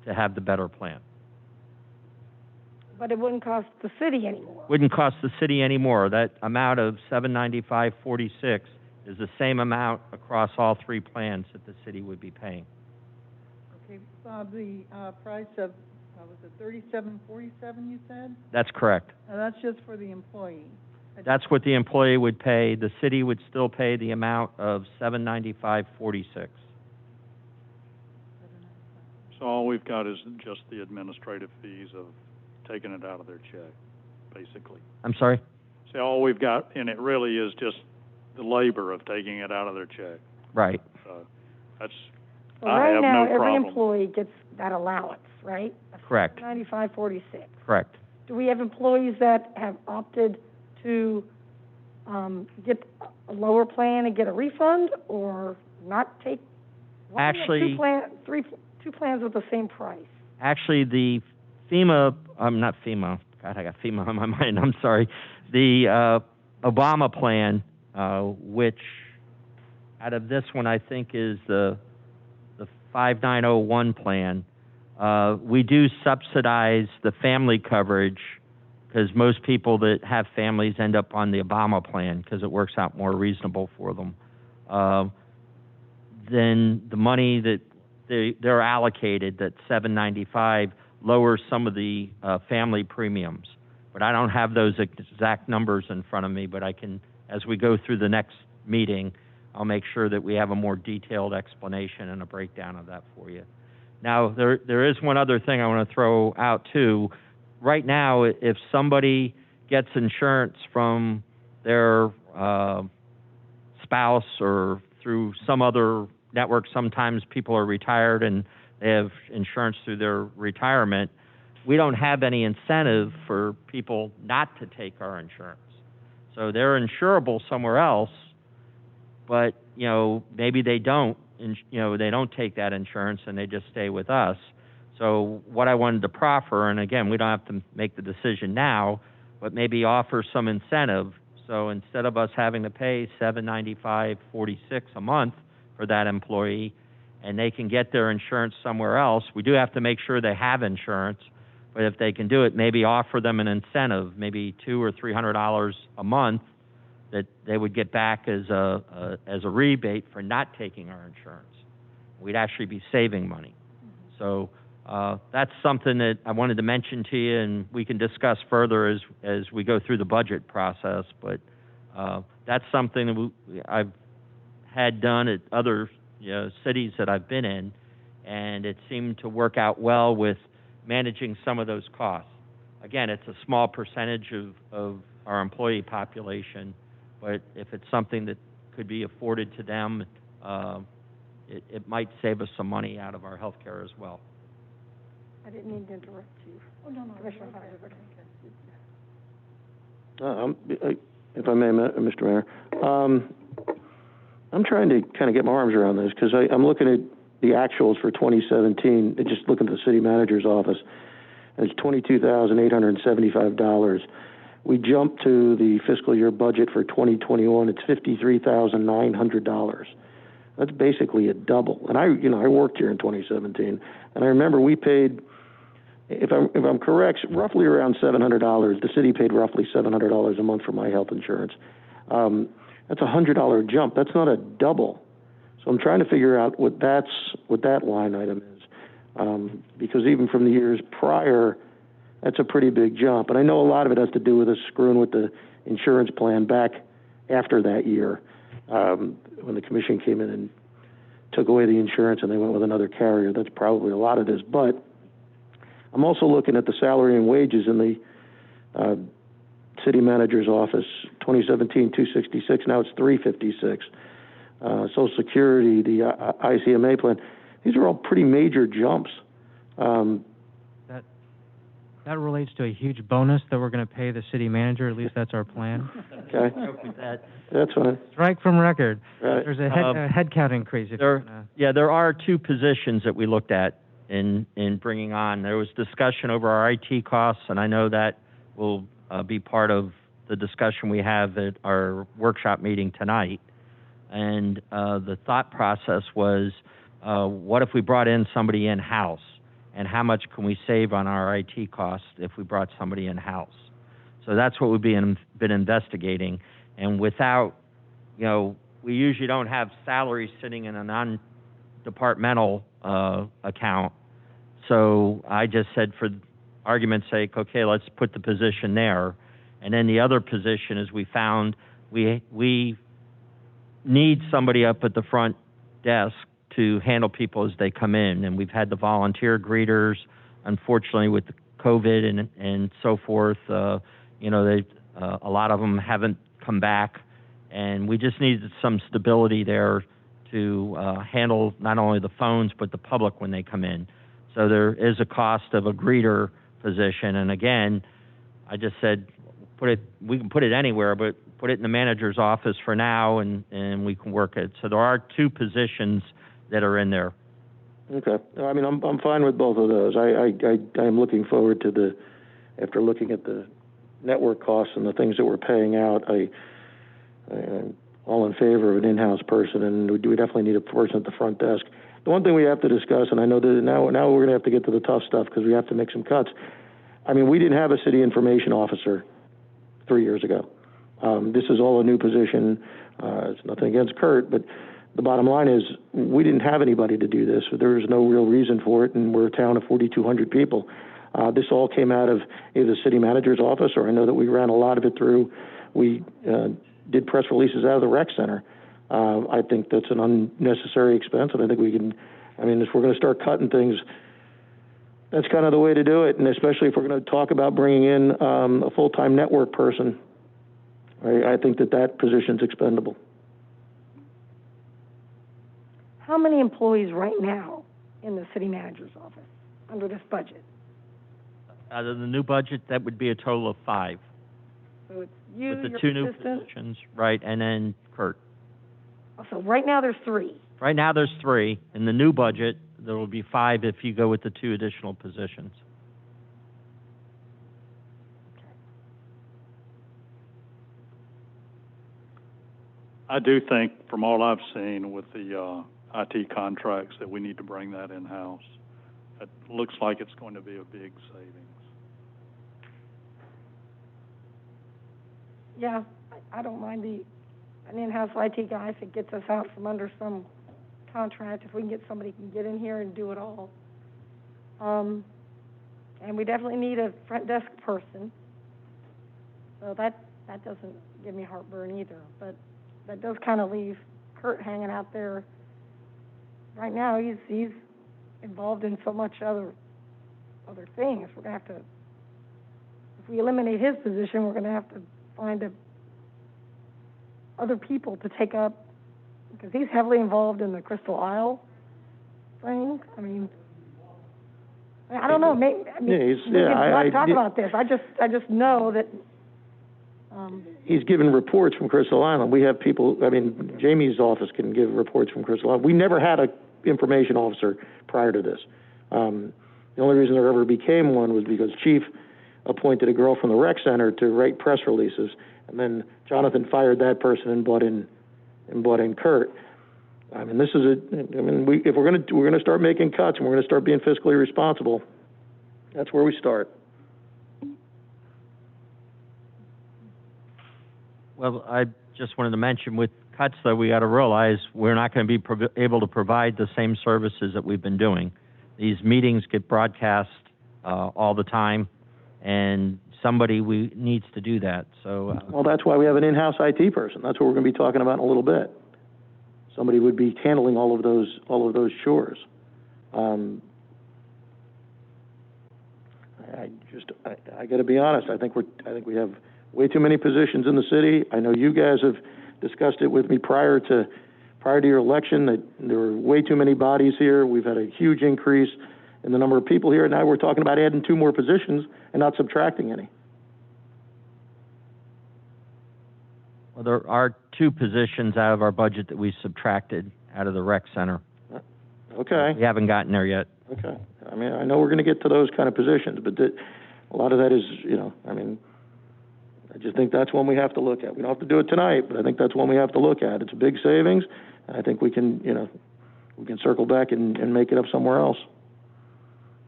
to have the better plan. But it wouldn't cost the city anymore. Wouldn't cost the city any more. That amount of $795.46 is the same amount across all three plans that the city would be paying. Okay, Bob, the price of, was it $37.47 you said? That's correct. That's just for the employee. That's what the employee would pay. The city would still pay the amount of $795.46. So all we've got is just the administrative fees of taking it out of their check, basically. I'm sorry? So all we've got, and it really is just the labor of taking it out of their check. Right. So that's, Well, I right have now, no every problem. employee gets that allowance, right? Correct. $95.46. Correct. Do we have employees that have opted to get a lower plan and get a refund, or not take? Why do we have Actually, two plans with the same price? Actually, the FEMA, not FEMA, God, I got FEMA on my mind, I'm sorry. The Obama plan, which out of this one I think is the 5901 plan, we do subsidize the family coverage because most people that have families end up on the Obama plan because it works out more reasonable for them. Then the money that they're allocated, that $795, lowers some of the family premiums. But I don't have those exact numbers in front of me, but I can, as we go through the next meeting, I'll make sure that we have a more detailed explanation and a breakdown of that for you. Now, there is one other thing I want to throw out, too. Right now, if somebody gets insurance from their spouse or through some other network, sometimes people are retired and they have insurance through their retirement, we don't have any incentive for people not to take our insurance. So they're insurable somewhere else, but, maybe they don't, they don't take that insurance and they just stay with us. So what I wanted to proffer, and again, we don't have to make the decision now, but maybe offer some incentive. So instead of us having to pay $795.46 a month for that employee, and they can get their insurance somewhere else, we do have to make sure they have insurance. But if they can do it, maybe offer them an incentive, maybe $200 or $300 a month that they would get back as a rebate for not taking our insurance. We'd actually be saving money. So that's something that I wanted to mention to you, and we can discuss further as we go through the budget process. But that's something that I've had done at other cities that I've been in, and it seemed to work out well with managing some of those costs. Again, it's a small percentage of our employee population, but if it's something that could be afforded to them, it might save us some money out of our health care as well. I didn't mean to interrupt you. Oh, no, Commissioner Hodges, okay. If I may, Mr. Mayor, I'm trying to kind of get my arms around this because I'm looking at the actuals for 2017, and just looking at the city manager's office, and it's $22,875. We jump to the fiscal year budget for 2021, it's $53,900. That's basically a double. And I worked here in 2017, and I remember we paid, if I'm correct, roughly around $700. The city paid roughly $700 a month for my health insurance. That's a $100 jump. That's not a double. So I'm trying to figure out what that line item is, because even from the years prior, that's a pretty big jump. And I know a lot of it has to do with us screwing with the insurance plan back after that year, when the commission came in and took away the insurance and they went with another carrier. That's probably a lot of this. But I'm also looking at the salary and wages in the city manager's office, 2017, $266, now it's $356. Social Security, the ICMA plan, these are all pretty major jumps. That relates to a huge bonus that we're going to pay the city manager. At least that's our plan. Okay. That's fine. Strike from record. Right. There's a head count increase. There are two positions that we looked at in bringing on. There was discussion over our IT costs, and I know that will be part of the discussion we have at our workshop meeting tonight. And the thought process was, what if we brought in somebody in-house? and how much can we save on our IT costs if we brought somebody in-house. So that's what we've been investigating. And without, you know, we usually don't have salaries sitting in a non-departmental account. So I just said, for argument's sake, okay, let's put the position there. And then the other position is we found we need somebody up at the front desk to handle people as they come in. And we've had the volunteer greeters. Unfortunately, with the COVID and so forth, you know, a lot of them haven't come back. And we just needed some stability there to handle not only the phones, but the public when they come in. So there is a cost of a greeter position. And again, I just said, we can put it anywhere, but put it in the manager's office for now, and we can work it. So there are two positions that are in there. Okay. I mean, I'm fine with both of those. I'm looking forward to after looking at the network costs and the things that we're paying out, I'm all in favor of an in-house person, and we definitely need a person at the front desk. The one thing we have to discuss, and I know that now we're going to have to get to the tough stuff because we have to make some cuts. I mean, we didn't have a city information officer 3 years ago. This is all a new position. It's nothing against Kurt, but the bottom line is we didn't have anybody to do this. There was no real reason for it, and we're a town of 4,200 people. This all came out of either the city manager's office, or I know that we ran a lot of it through. We did press releases out of the rec center. I think that's an unnecessary expense, and I think we can, I mean, if we're going to start cutting things, that's kind of the way to do it, and especially if we're going to talk about bringing in a full-time network person, I think that position's expendable. How many employees right now in the city manager's office under this budget? Out of the new budget, that would be a total of 5. So it's you, with the your 2 new assistant? positions, right, and then Kurt. Oh, so right now there's 3. Right now, there's 3. In the new budget, there will be 5 if you go with the 2 additional positions. I do think, from all I've seen with the IT contracts, that we need to bring that in-house. It looks like it's going to be a big savings. Yeah, I don't mind an in-house IT guy if it gets us out from under some contract, if we can get somebody who can get in here and do it all. And we definitely need a front desk person. So that doesn't give me heartburn either, but that does kind of leave Kurt hanging out there. Right now, he's involved in so much other things. We're gonna have to, if we eliminate his position, we're gonna have to find other people to take up, because he's heavily involved in the Crystal Isle thing. I mean, I don't know. Maybe, we can talk about this. I just know that. He's given reports from Crystal Island. We have people, I mean, Jamie's office can give reports from Crystal Island. We never had a information officer prior to this. The only reason there ever became one was because Chief appointed a girl from the rec center to write press releases, and then Jonathan fired that person and brought in Kurt. I mean, if we're going to start making cuts and we're going to start being fiscally responsible, that's where we start. Well, I just wanted to mention, with cuts, though, we got to realize we're not going to be able to provide the same services that we've been doing. These meetings get broadcast all the time, and somebody needs to do that. So. Well, that's why we have an in-house IT person. That's what we're going to be talking about in a little bit. Somebody would be handling all of those chores. I got to be honest. I think we have way too many positions in the city. I know you guys have discussed it with me prior to your election, that there were way too many bodies here. We've had a huge increase in the number of people here. Now we're talking about adding 2 more positions and not subtracting any. Well, there are 2 positions out of our budget that we subtracted out of the rec center. Okay. We haven't gotten there yet. Okay. I mean, I know we're going to get to those kind of positions, but a lot of that is, I just think that's one we have to look at. We don't have to do it tonight, but I think that's one we have to look at. It's a big savings, and I think we can circle back and make it up somewhere else.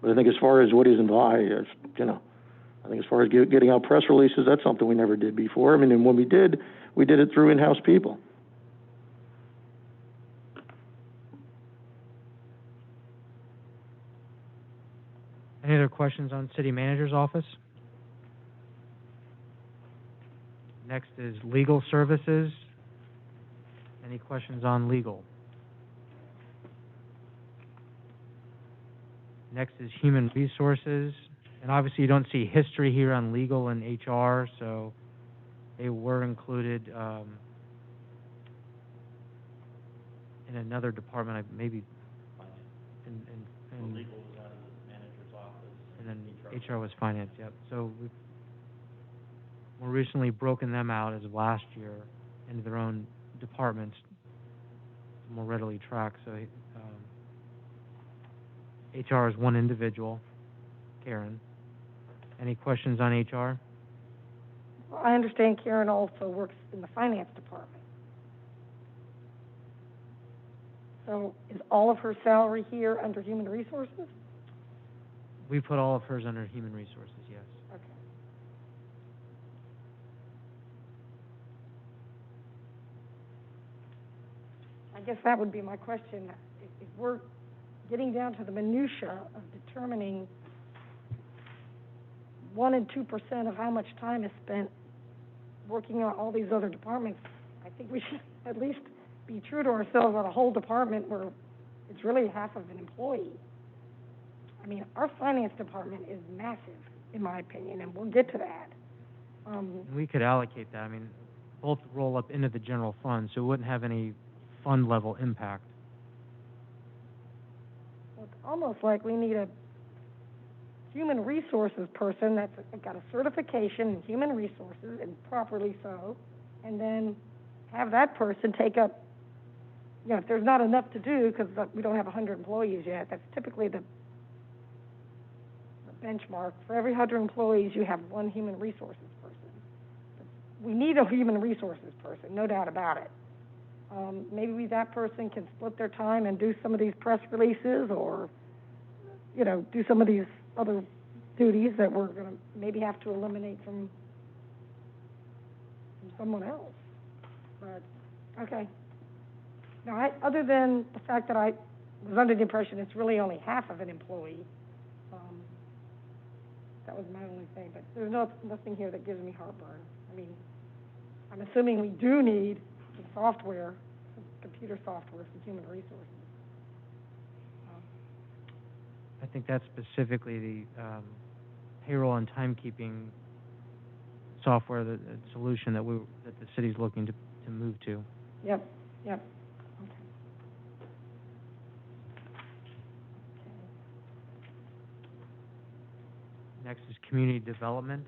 But I think as far as what is involved, you know, I think as far as getting out press releases, that's something we never did before. I mean, and when we did it through in-house people. Any other questions on city manager's office? Next is legal services. Any questions on legal? Next is human resources. And obviously you don't see history here on legal and HR, so they were included in another department, maybe in Legal was out of the manager's office. and then HR was finance, yep. So we've more recently broken them out as of last year into their own departments to more readily track. So HR is one individual, Karen. Any questions on HR? Well, I understand Karen also works in the finance department. So is all of her salary here under human resources? We put all of hers under human resources, yes. Okay. I guess that would be my question. If we're getting down to the minutia of determining 1% and 2% of how much time is spent working on all these other departments, I think we should at least be true to ourselves on a whole department where it's really half of an employee. I mean, our finance department is massive, in my opinion, and we'll get to that. We could allocate that. I mean, both roll up into the general fund, so it wouldn't have any fund level impact. It's almost like we need a human resources person that's got a certification in human resources, and properly so, and then have that person take up, you know, if there's not enough to do, because we don't have 100 employees yet, that's typically the benchmark. For every 100 employees, you have one human resources person. We need a human resources person, no doubt about it. Maybe that person can split their time and do some of these press releases, or, you know, do some of these other duties that we're going to maybe have to eliminate from someone else. But, okay. Now, other than the fact that I was under the impression it's really only half of an employee, that was my only thing. But there's nothing here that gives me heartburn. I mean, I'm assuming we do need some software, some computer software for human resources. I think that's specifically the payroll and timekeeping software, the solution that the city's looking to move to. Yep. Okay. Next is community development.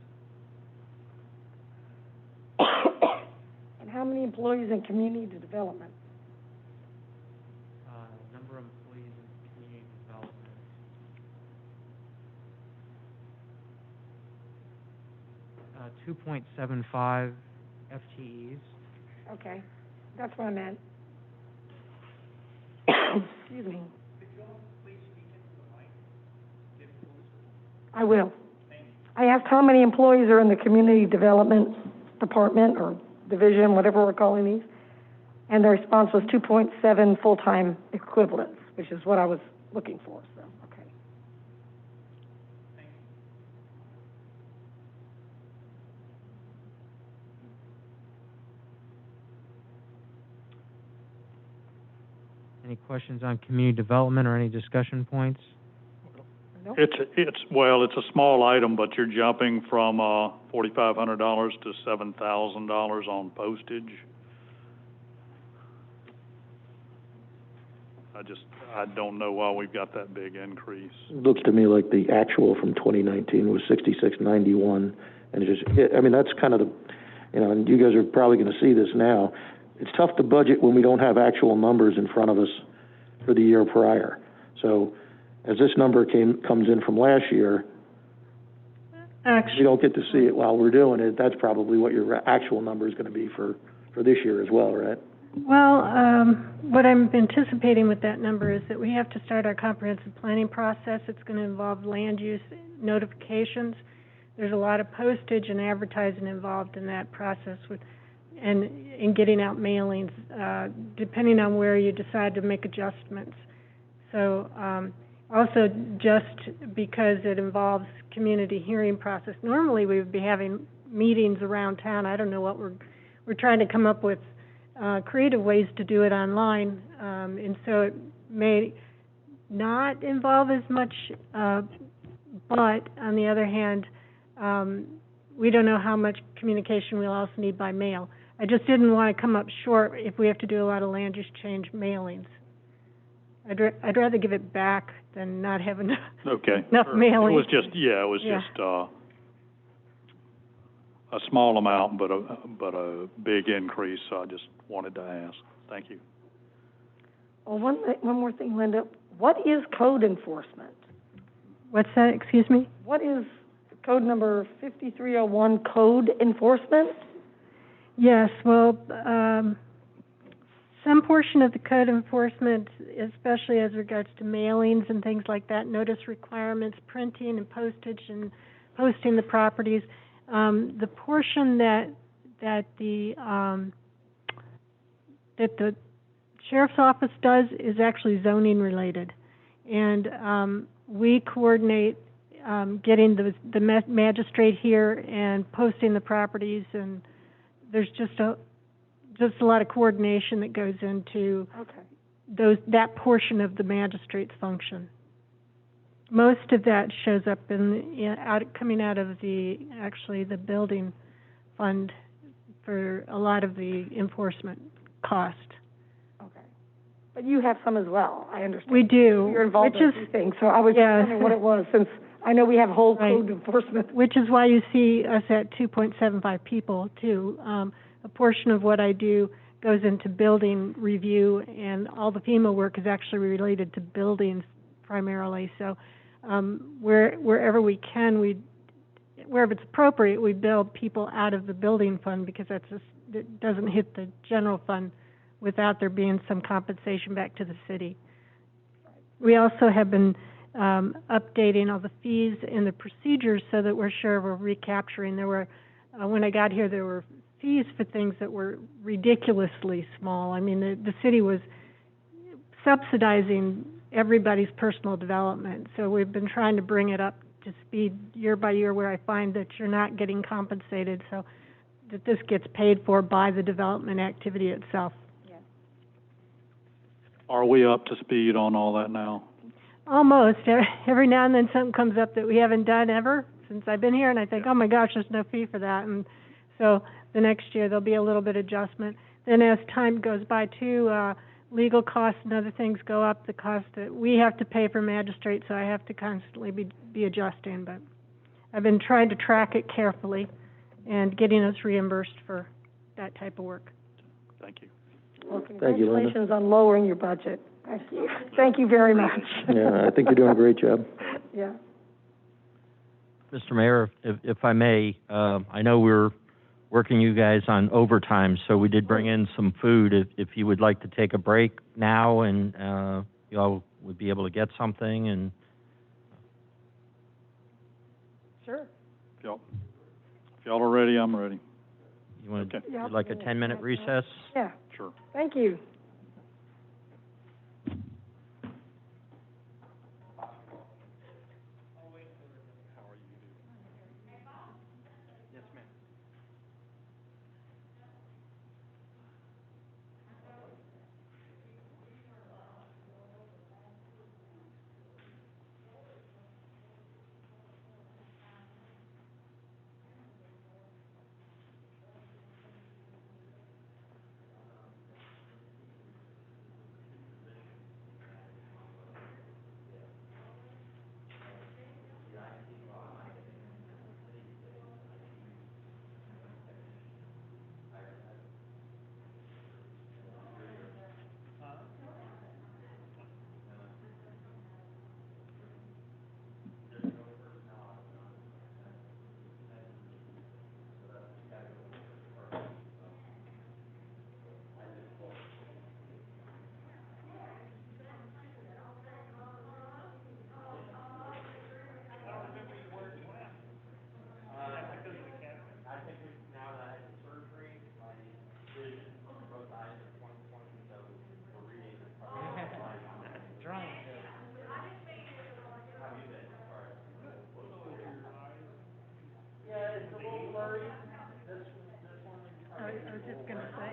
And how many employees in community development? Number of employees in community development. 2.75 FTEs. Okay, that's what I meant. Excuse me. Could you all please speak into the mic? Get closer. I will. Thank you. I asked how many employees are in the community development department or division, whatever we're calling these, and the response was 2.7 full-time equivalents, which is what I was looking for. So, okay. Thank you. Any questions on community development or any discussion points? Nope. It's a small item, but you're jumping from $4,500 to $7,000 on postage. I don't know why we've got that big increase. It looks to me like the actual from 2019 was 6691, and I mean, that's kind of the, you know, and you guys are probably going to see this now. It's tough to budget when we don't have actual numbers in front of us for the year prior. So, as this number comes in from last year, you don't get to see it while we're doing it. That's probably what your actual number is going to be for this year as well, right? Well, what I'm anticipating with that number is that we have to start our comprehensive planning process. It's going to involve land use notifications. There's a lot of postage and advertising involved in that process and in getting out mailings, depending on where you decide to make adjustments. So, also just because it involves community hearing process. Normally we would be having meetings around town. I don't know what we're trying to come up with creative ways to do it online, and so it may not involve as much, but on the other hand, we don't know how much communication we'll also need by mail. I just didn't want to come up short if we have to do a lot of land use change mailings. I'd rather give it back than not have enough, enough mailing. It was just, just a small amount, but a big increase, so I just wanted to ask. Thank you. Oh, one more thing, Linda. What is code enforcement? What's that, excuse me? What is code number 5301, code enforcement? Yes, well, some portion of the code enforcement, especially as regards to mailings and things like that, notice requirements, printing and postage and posting the properties, the portion that the sheriff's office does is actually zoning related, and we coordinate getting the magistrate here and posting the properties, and there's just a lot of coordination that goes into that portion of the magistrate's function. Most of that shows up coming out of the building fund for a lot of the enforcement cost. Okay. But you have some as well, I understand. We do. You're involved in these things, so I was just wondering what it was, since I know we have whole code enforcement. Which is why you see us at 2.75 people, too. A portion of what I do goes into building review, and all the FEMA work is actually related to buildings primarily. So wherever we can, wherever it's appropriate, we build people out of the building fund, because it doesn't hit the general fund without there being some compensation back to the city. We also have been updating all the fees and the procedures so that we're sure we're recapturing. There were, when I got here, there were fees for things that were ridiculously small. I mean, the city was subsidizing everybody's personal development. So we've been trying to bring it up to speed year by year, where I find that you're not getting compensated, so that this gets paid for by the development activity itself. Yeah. Are we up to speed on all that now? Almost. Every now and then something comes up that we haven't done ever since I've been here, and I think, oh my gosh, there's no fee for that. And so the next year there'll be a little bit of adjustment. Then as time goes by too, legal costs and other things go up, the cost that we have to pay for magistrates, so I have to constantly be adjusting. But I've been trying to track it carefully and getting us reimbursed for that type of work. Thank you. Well, congratulations on lowering your budget. Thank you. Thank you very much. Yeah, I think you're doing a great job. Yeah. Mr. Mayor, if I may, I know we're working you guys on overtime, so we did bring in some food. If you would like to take a break now, and you all would be able to get something, and Sure. If y'all are ready, I'm ready. you want to do like a 10-minute recess? Yeah. Sure. Thank you. I was just gonna say.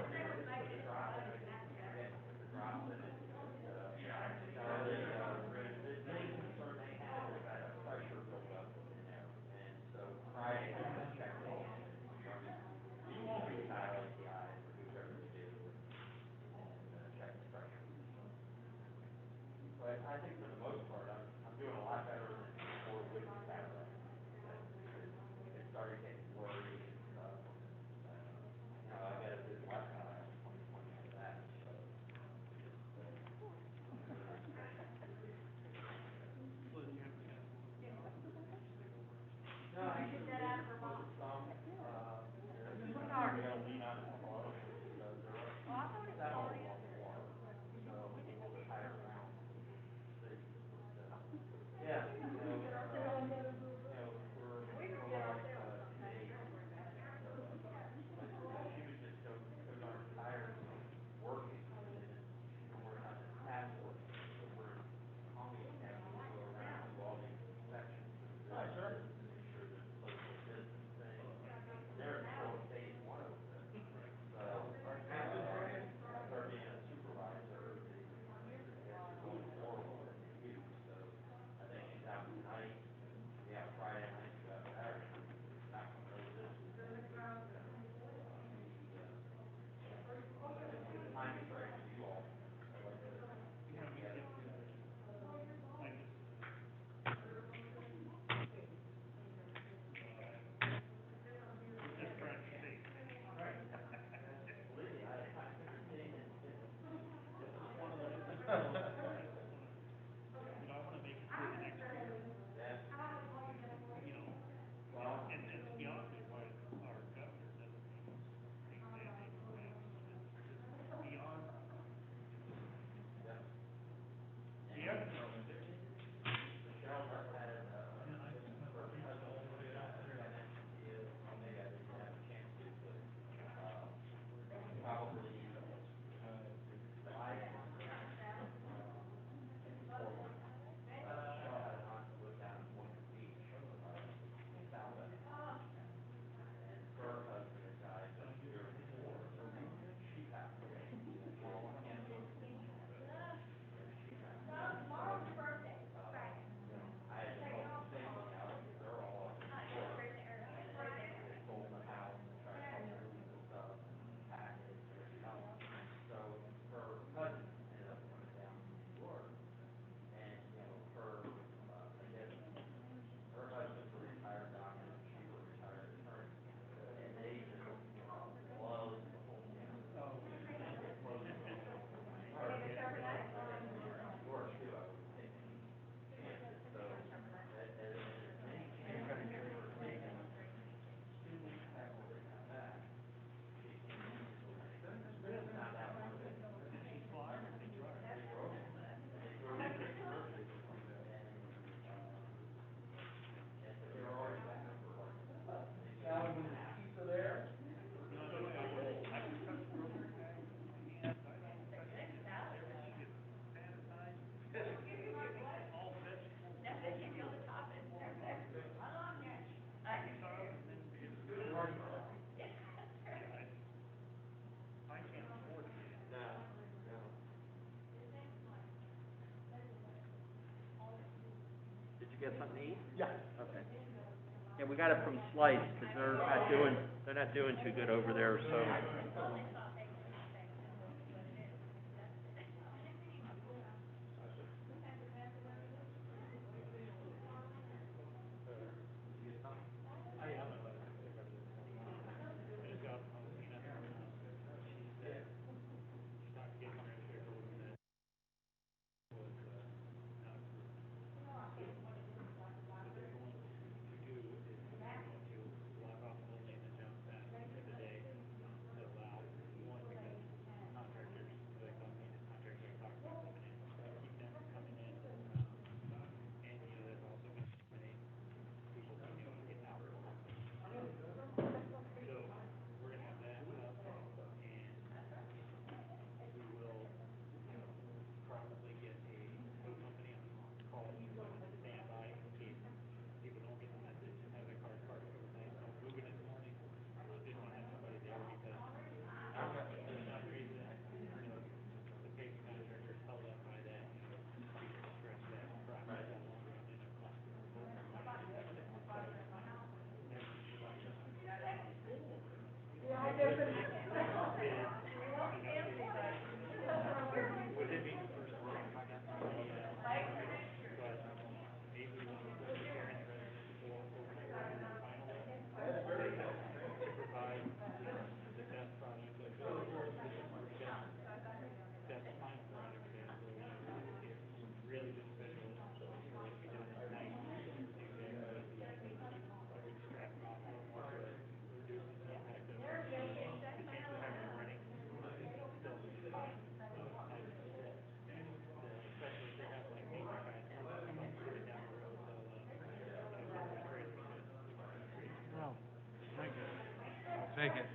Did you get something to eat? Yeah. Okay. Yeah, we got it from Slice, because they're not doing too good over there, so. Take it.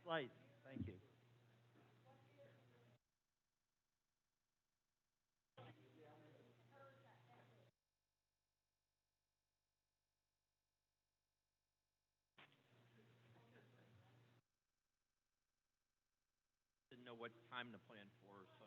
Lights, thank you. Didn't know what time to plan for, so.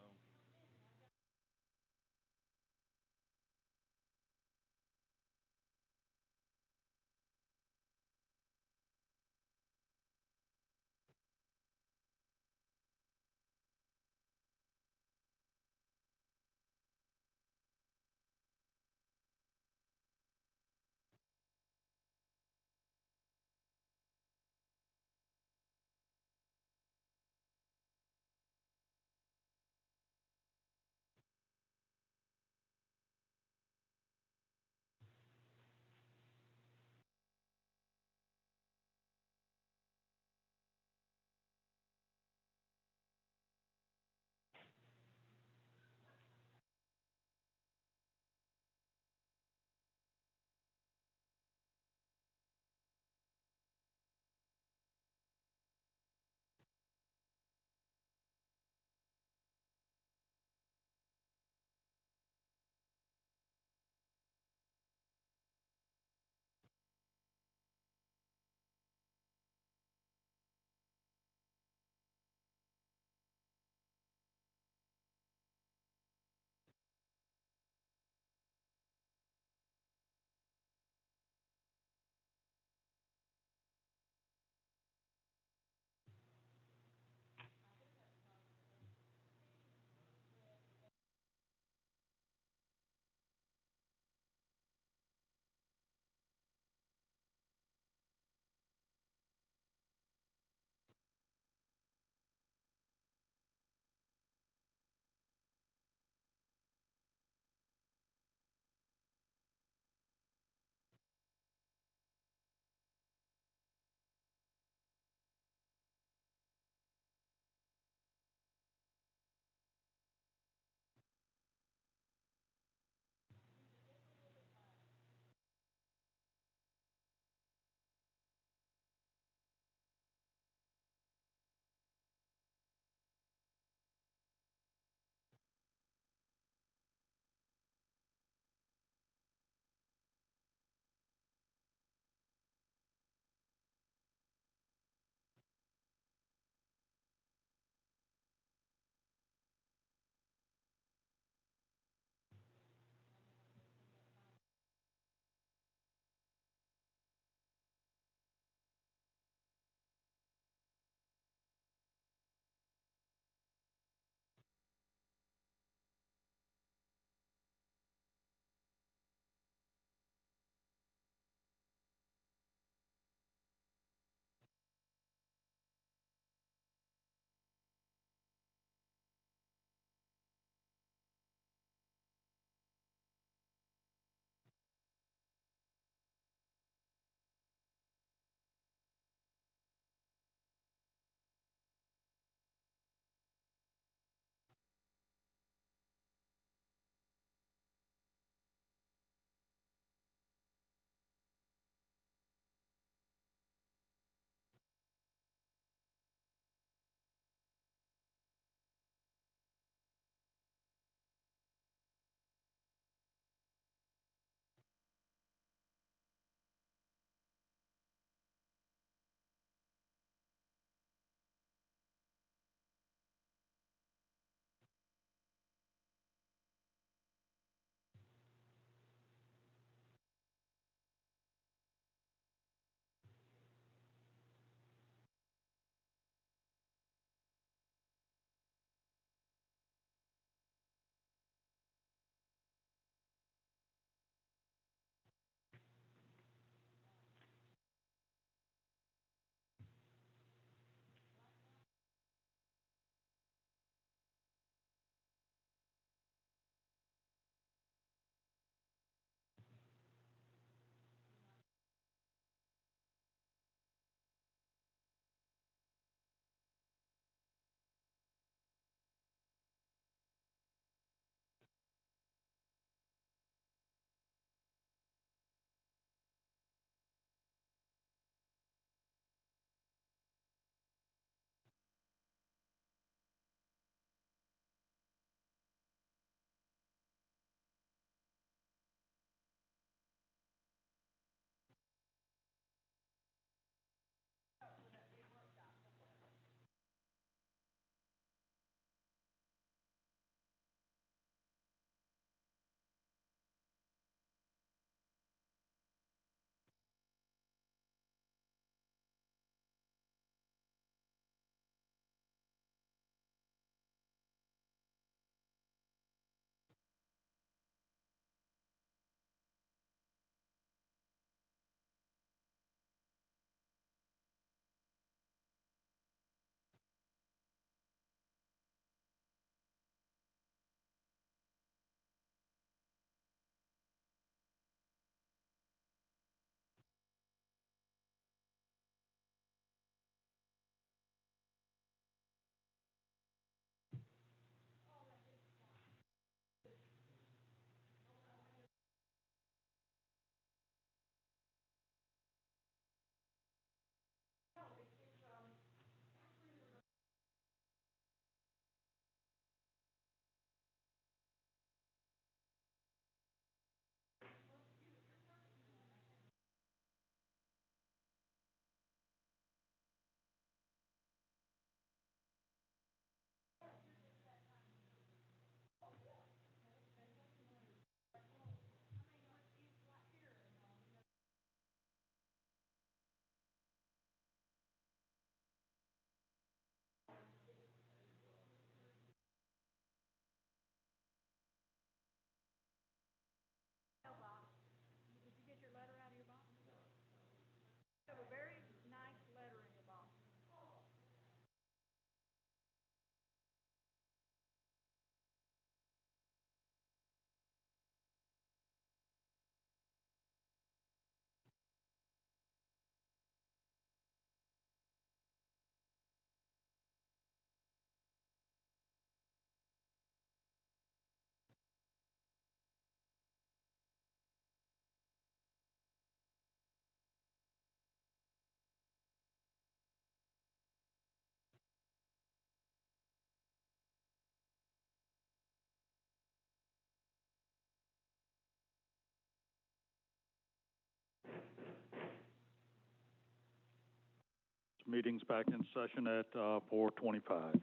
Meeting's back in session at 4:25.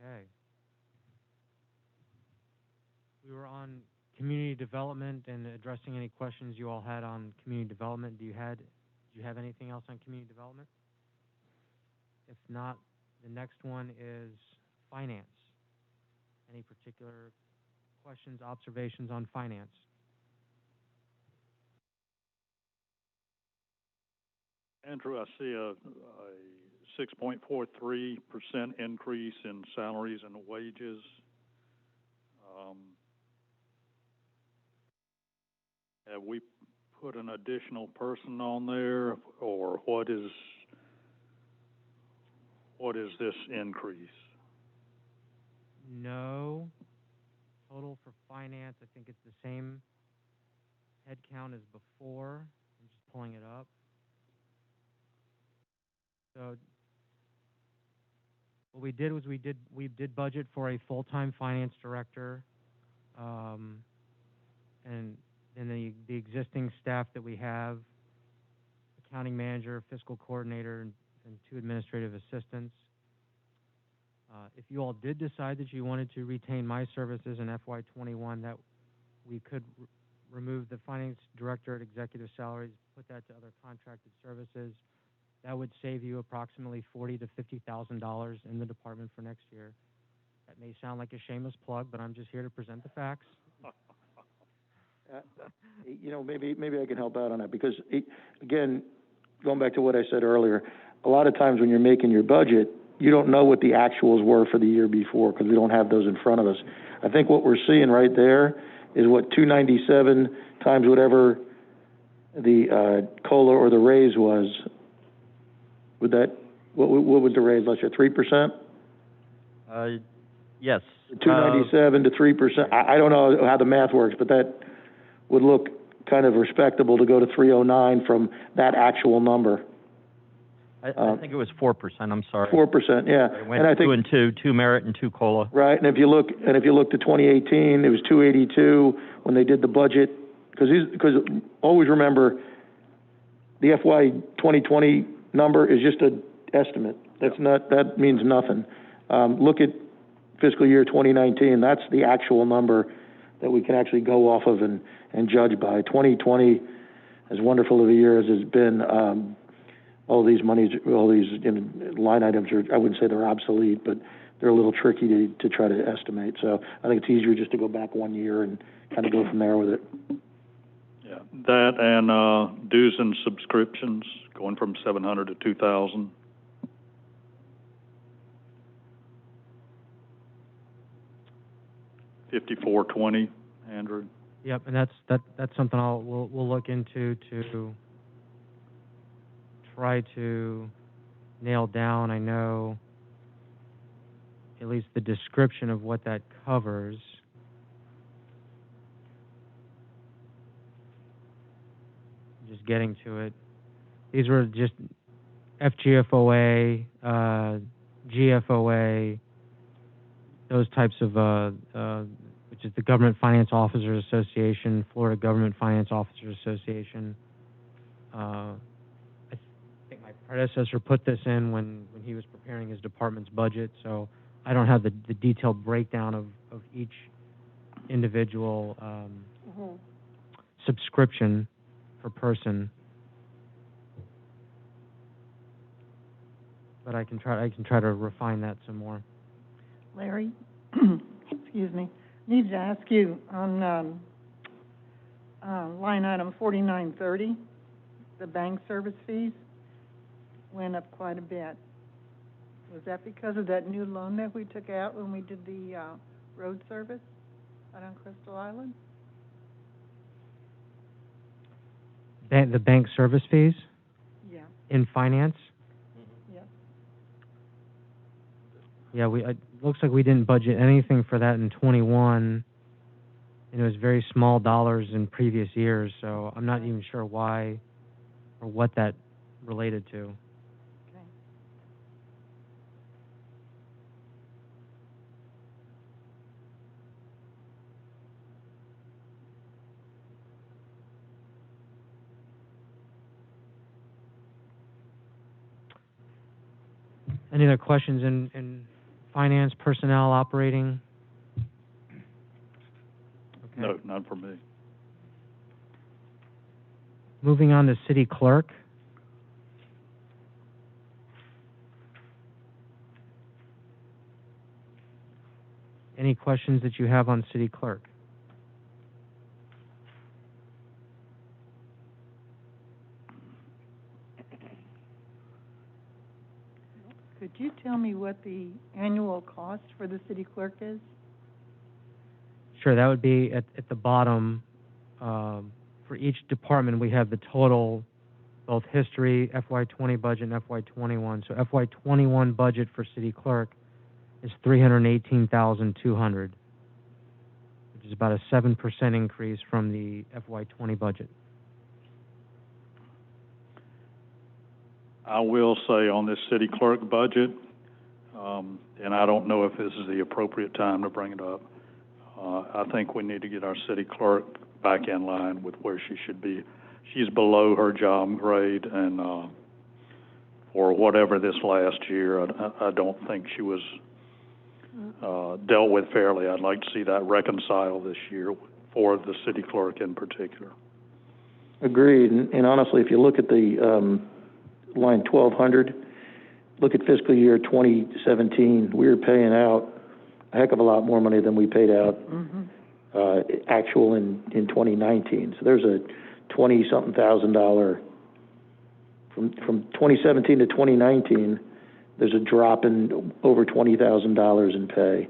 Okay. We were on community development and addressing any questions you all had on community development. Do you have anything else on community development? If not, the next one is finance. Any particular questions, observations on finance? Andrew, I see a 6.43% increase in salaries and wages. Have we put an additional person on there, or what is this increase? No. Total for finance, I think it's the same head count as before. I'm just pulling it up. So what we did was we did budget for a full-time finance director, and the existing staff that we have, accounting manager, fiscal coordinator, and 2 administrative assistants. If you all did decide that you wanted to retain my services in FY21, that we could remove the finance director at executive salaries, put that to other contracted services. That would save you approximately $40,000 to $50,000 in the department for next year. That may sound like a shameless plug, but I'm just here to present the facts. Maybe I can help out on that, because, again, going back to what I said earlier, a lot of times when you're making your budget, you don't know what the actuals were for the year before, because we don't have those in front of us. I think what we're seeing right there is what 297 times whatever the COLA or the raise was. What was the raise last year, 3%? Yes. 297 to 3%. I don't know how the math works, but that would look kind of respectable to go to 309 from that actual number. I think it was 4%. I'm sorry. 4%, yeah. It went 2 and 2 merit and 2 COLA. Right, and if you look to 2018, it was 282 when they did the budget. Because always remember, the FY 2020 number is just an estimate. That means nothing. Look at fiscal year 2019. That's the actual number that we can actually go off of and judge by. 2020, as wonderful of a year as it's been, all these line items I wouldn't say they're obsolete, but they're a little tricky to try to estimate. So I think it's easier just to go back 1 year and kind of go from there with it. Yeah, that and dues and subscriptions going from 700 to 2,000. $54.20, Andrew. Yep, and that's something we'll look into to try to nail down. I know at least the description of what that covers. Just getting to it. These were just FGFOA, GFOA, those types of, which is the Government Finance Officers Association, Florida Government Finance Officers Association. I think my predecessor put this in when he was preparing his department's budget, so I don't have the detailed breakdown of each individual subscription per person. But I can try to refine that some more. Larry, excuse me, need to ask you on line item 4930, the bank service fees went up quite a bit. Was that because of that new loan that we took out when we did the road service out on Crystal Island? The bank service fees? Yeah. In finance? Yeah. Yeah, it looks like we didn't budget anything for that in 21, and it was very small dollars in previous years, so I'm not even sure why or what that related to. Okay. Any other questions in finance, personnel, operating? Okay. No, none for me. Moving on to city clerk. Any questions that you have on city clerk? Could you tell me what the annual cost for the city clerk is? Sure, that would be at the bottom. For each department, we have the total, both history, FY20 budget, and FY21. So FY21 budget for city clerk is $318,200, which is about a 7% increase from the FY20 budget. I will say on this city clerk budget, and I don't know if this is the appropriate time to bring it up, I think we need to get our city clerk back in line with where she should be. She's below her job grade, and for whatever this last year, I don't think she was dealt with fairly. I'd like to see that reconciled this year for the city clerk in particular. Agreed. And honestly, if you look at the line 1200, look at fiscal year 2017, we were paying out a heck of a lot more money than we paid out actual in 2019. So there's a $20-something thousand from 2017 to 2019. There's a drop in over $20,000 in pay.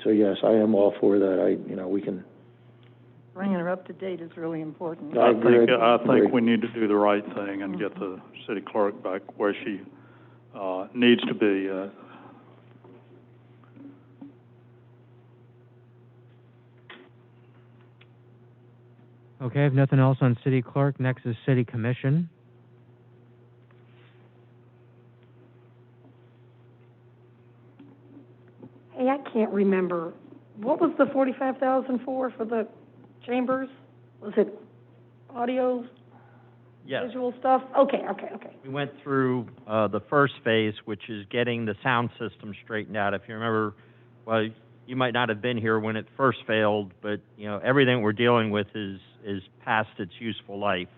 So yes, I am all for that. We can. Bringing her up to date is really important. I think we need to do the right thing and get the city clerk back where she needs to be. Okay, I have nothing else on city clerk. Next is city commission. Hey, I can't remember. What was the $45,000 for the chambers? Was it audio, Yes. visual stuff? Okay. We went through the first phase, which is getting the sound system straightened out. If you remember, well, you might not have been here when it first failed, but everything we're dealing with is past its useful life.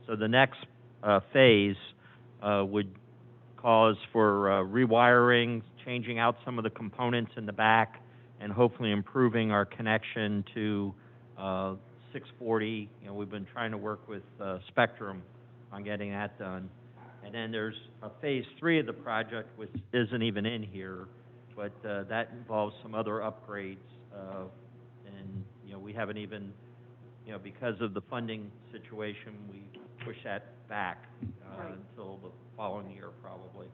So the next phase would cause for rewiring, changing out some of the components in the back, and hopefully improving our connection to 640. We've been trying to work with Spectrum on getting that done. And then there's a phase 3 of the project, which isn't even in here, but that involves some other upgrades. And we haven't even, because of the funding situation, we push that back until the following year, probably.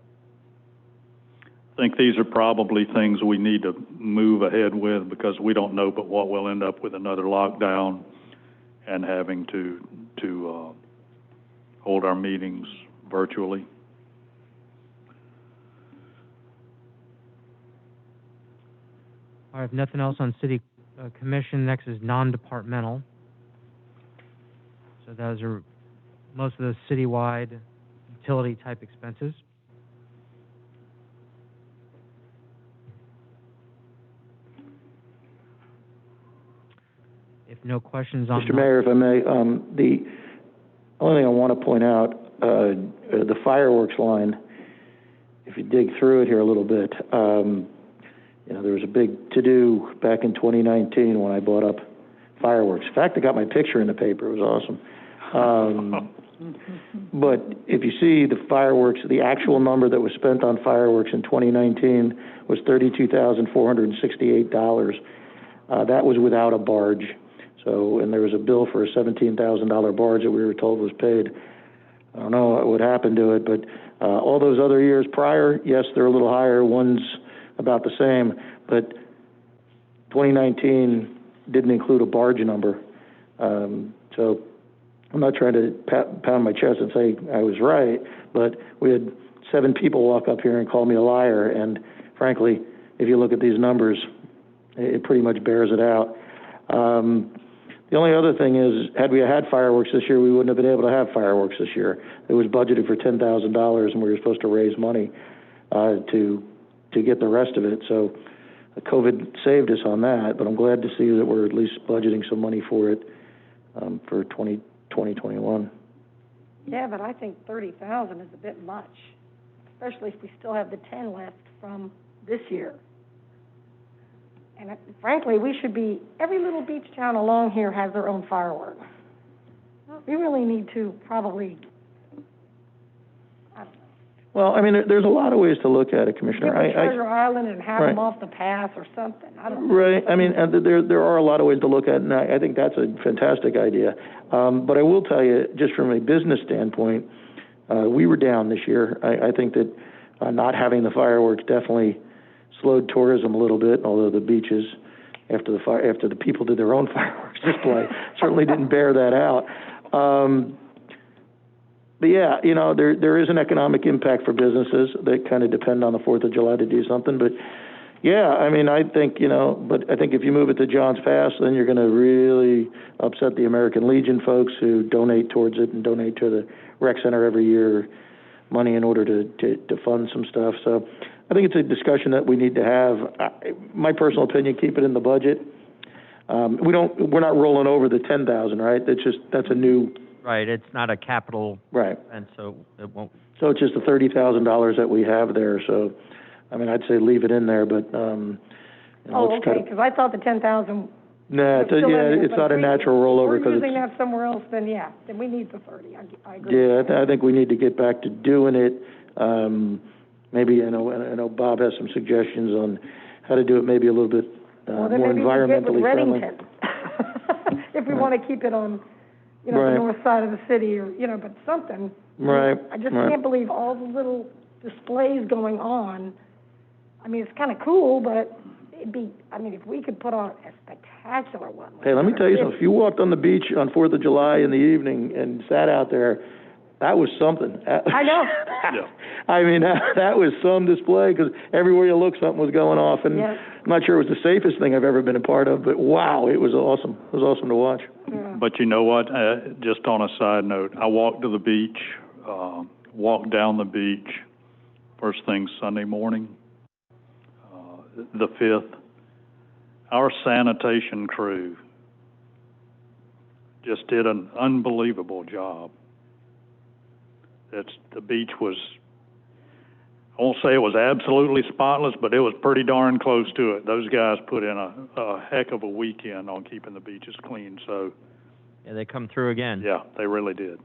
I think these are probably things we need to move ahead with because we don't know but what we'll end up with another lockdown and having to hold our meetings virtually. I have nothing else on city commission. Next is non-departmental. So those are most of the citywide utility type expenses. If no questions on Mr. Mayor, if I may, the only thing I want to point out, the fireworks line, if you dig through it here a little bit, there was a big to-do back in 2019 when I bought up fireworks. In fact, I got my picture in the paper. It was awesome. But if you see the fireworks, the actual number that was spent on fireworks in 2019 was $32,468. That was without a barge. So, and there was a bill for a $17,000 barge that we were told was paid. I don't know what happened to it, but all those other years prior, yes, they're a little higher. One's about the same, but 2019 didn't include a barge number. So I'm not trying to pound my chest and say I was right, but we had 7 people walk up here and call me a liar, and frankly, if you look at these numbers, it pretty much bears it out. The only other thing is, had we had fireworks this year, we wouldn't have been able to have fireworks this year. It was budgeted for $10,000, and we were supposed to raise money. to get the rest of it. So COVID saved us on that, but I'm glad to see that we're at least budgeting some money for it for 2021. Yeah, but I think 30,000 is a bit much, especially if we still have the 10 left from this year. And frankly, we should be, every little beach town along here has their own fireworks. We really need to probably, I don't know. Well, I mean, there's a lot of ways to look at it, Commissioner. Give them Treasure Island and have them off the pass or something. I don't know. Right. I mean, and there are a lot of ways to look at it, and I think that's a fantastic idea. But I will tell you, just from a business standpoint, we were down this year. I think that not having the fireworks definitely slowed tourism a little bit, although the beaches, after the people did their own fireworks display, certainly didn't bear that out. But yeah, you know, there is an economic impact for businesses that kind of depend on the 4th of July to do something. But yeah, I mean, I think, you know, but I think if you move it to John's Pass, then you're going to really upset the American Legion folks who donate towards it and donate to the rec center every year money in order to fund some stuff. So I think it's a discussion that we need to have. My personal opinion, keep it in the budget. We're not rolling over the 10,000, right? That's a new. Right, it's not a capital. Right. And so it won't. So it's just the $30,000 that we have there. So, I mean, I'd say leave it in there, but, you know, okay, because I thought the 10,000. Nah, it's not a natural rollover. If we're using that somewhere else, then we need the 30. I agree. Yeah, I think we need to get back to doing it. Maybe, I know Bob has some suggestions on how to do it maybe a little bit more environmentally friendly. If we want to keep it on, you know, the north side of the city, or, you know, but something. Right. I just can't believe all the little displays going on. I mean, it's kind of cool, but it'd be, I mean, if we could put on a spectacular one. Hey, let me tell you something. If you walked on the beach on 4th of July in the evening and sat out there, that was something. I know. I mean, that was some display, because everywhere you look, something was going off, and I'm not sure it was the safest thing I've ever been a part of, but wow, it was awesome. It was awesome to watch. Yeah. But you know what? Just on a side note, I walked to the beach, walked down the beach first thing Sunday morning, the 5th. Our sanitation crew just did an unbelievable job. The beach was, I won't say it was absolutely spotless, but it was pretty darn close to it. Those guys put in a heck of a weekend on keeping the beaches clean. So, yeah, they come through again. Yeah, they really did.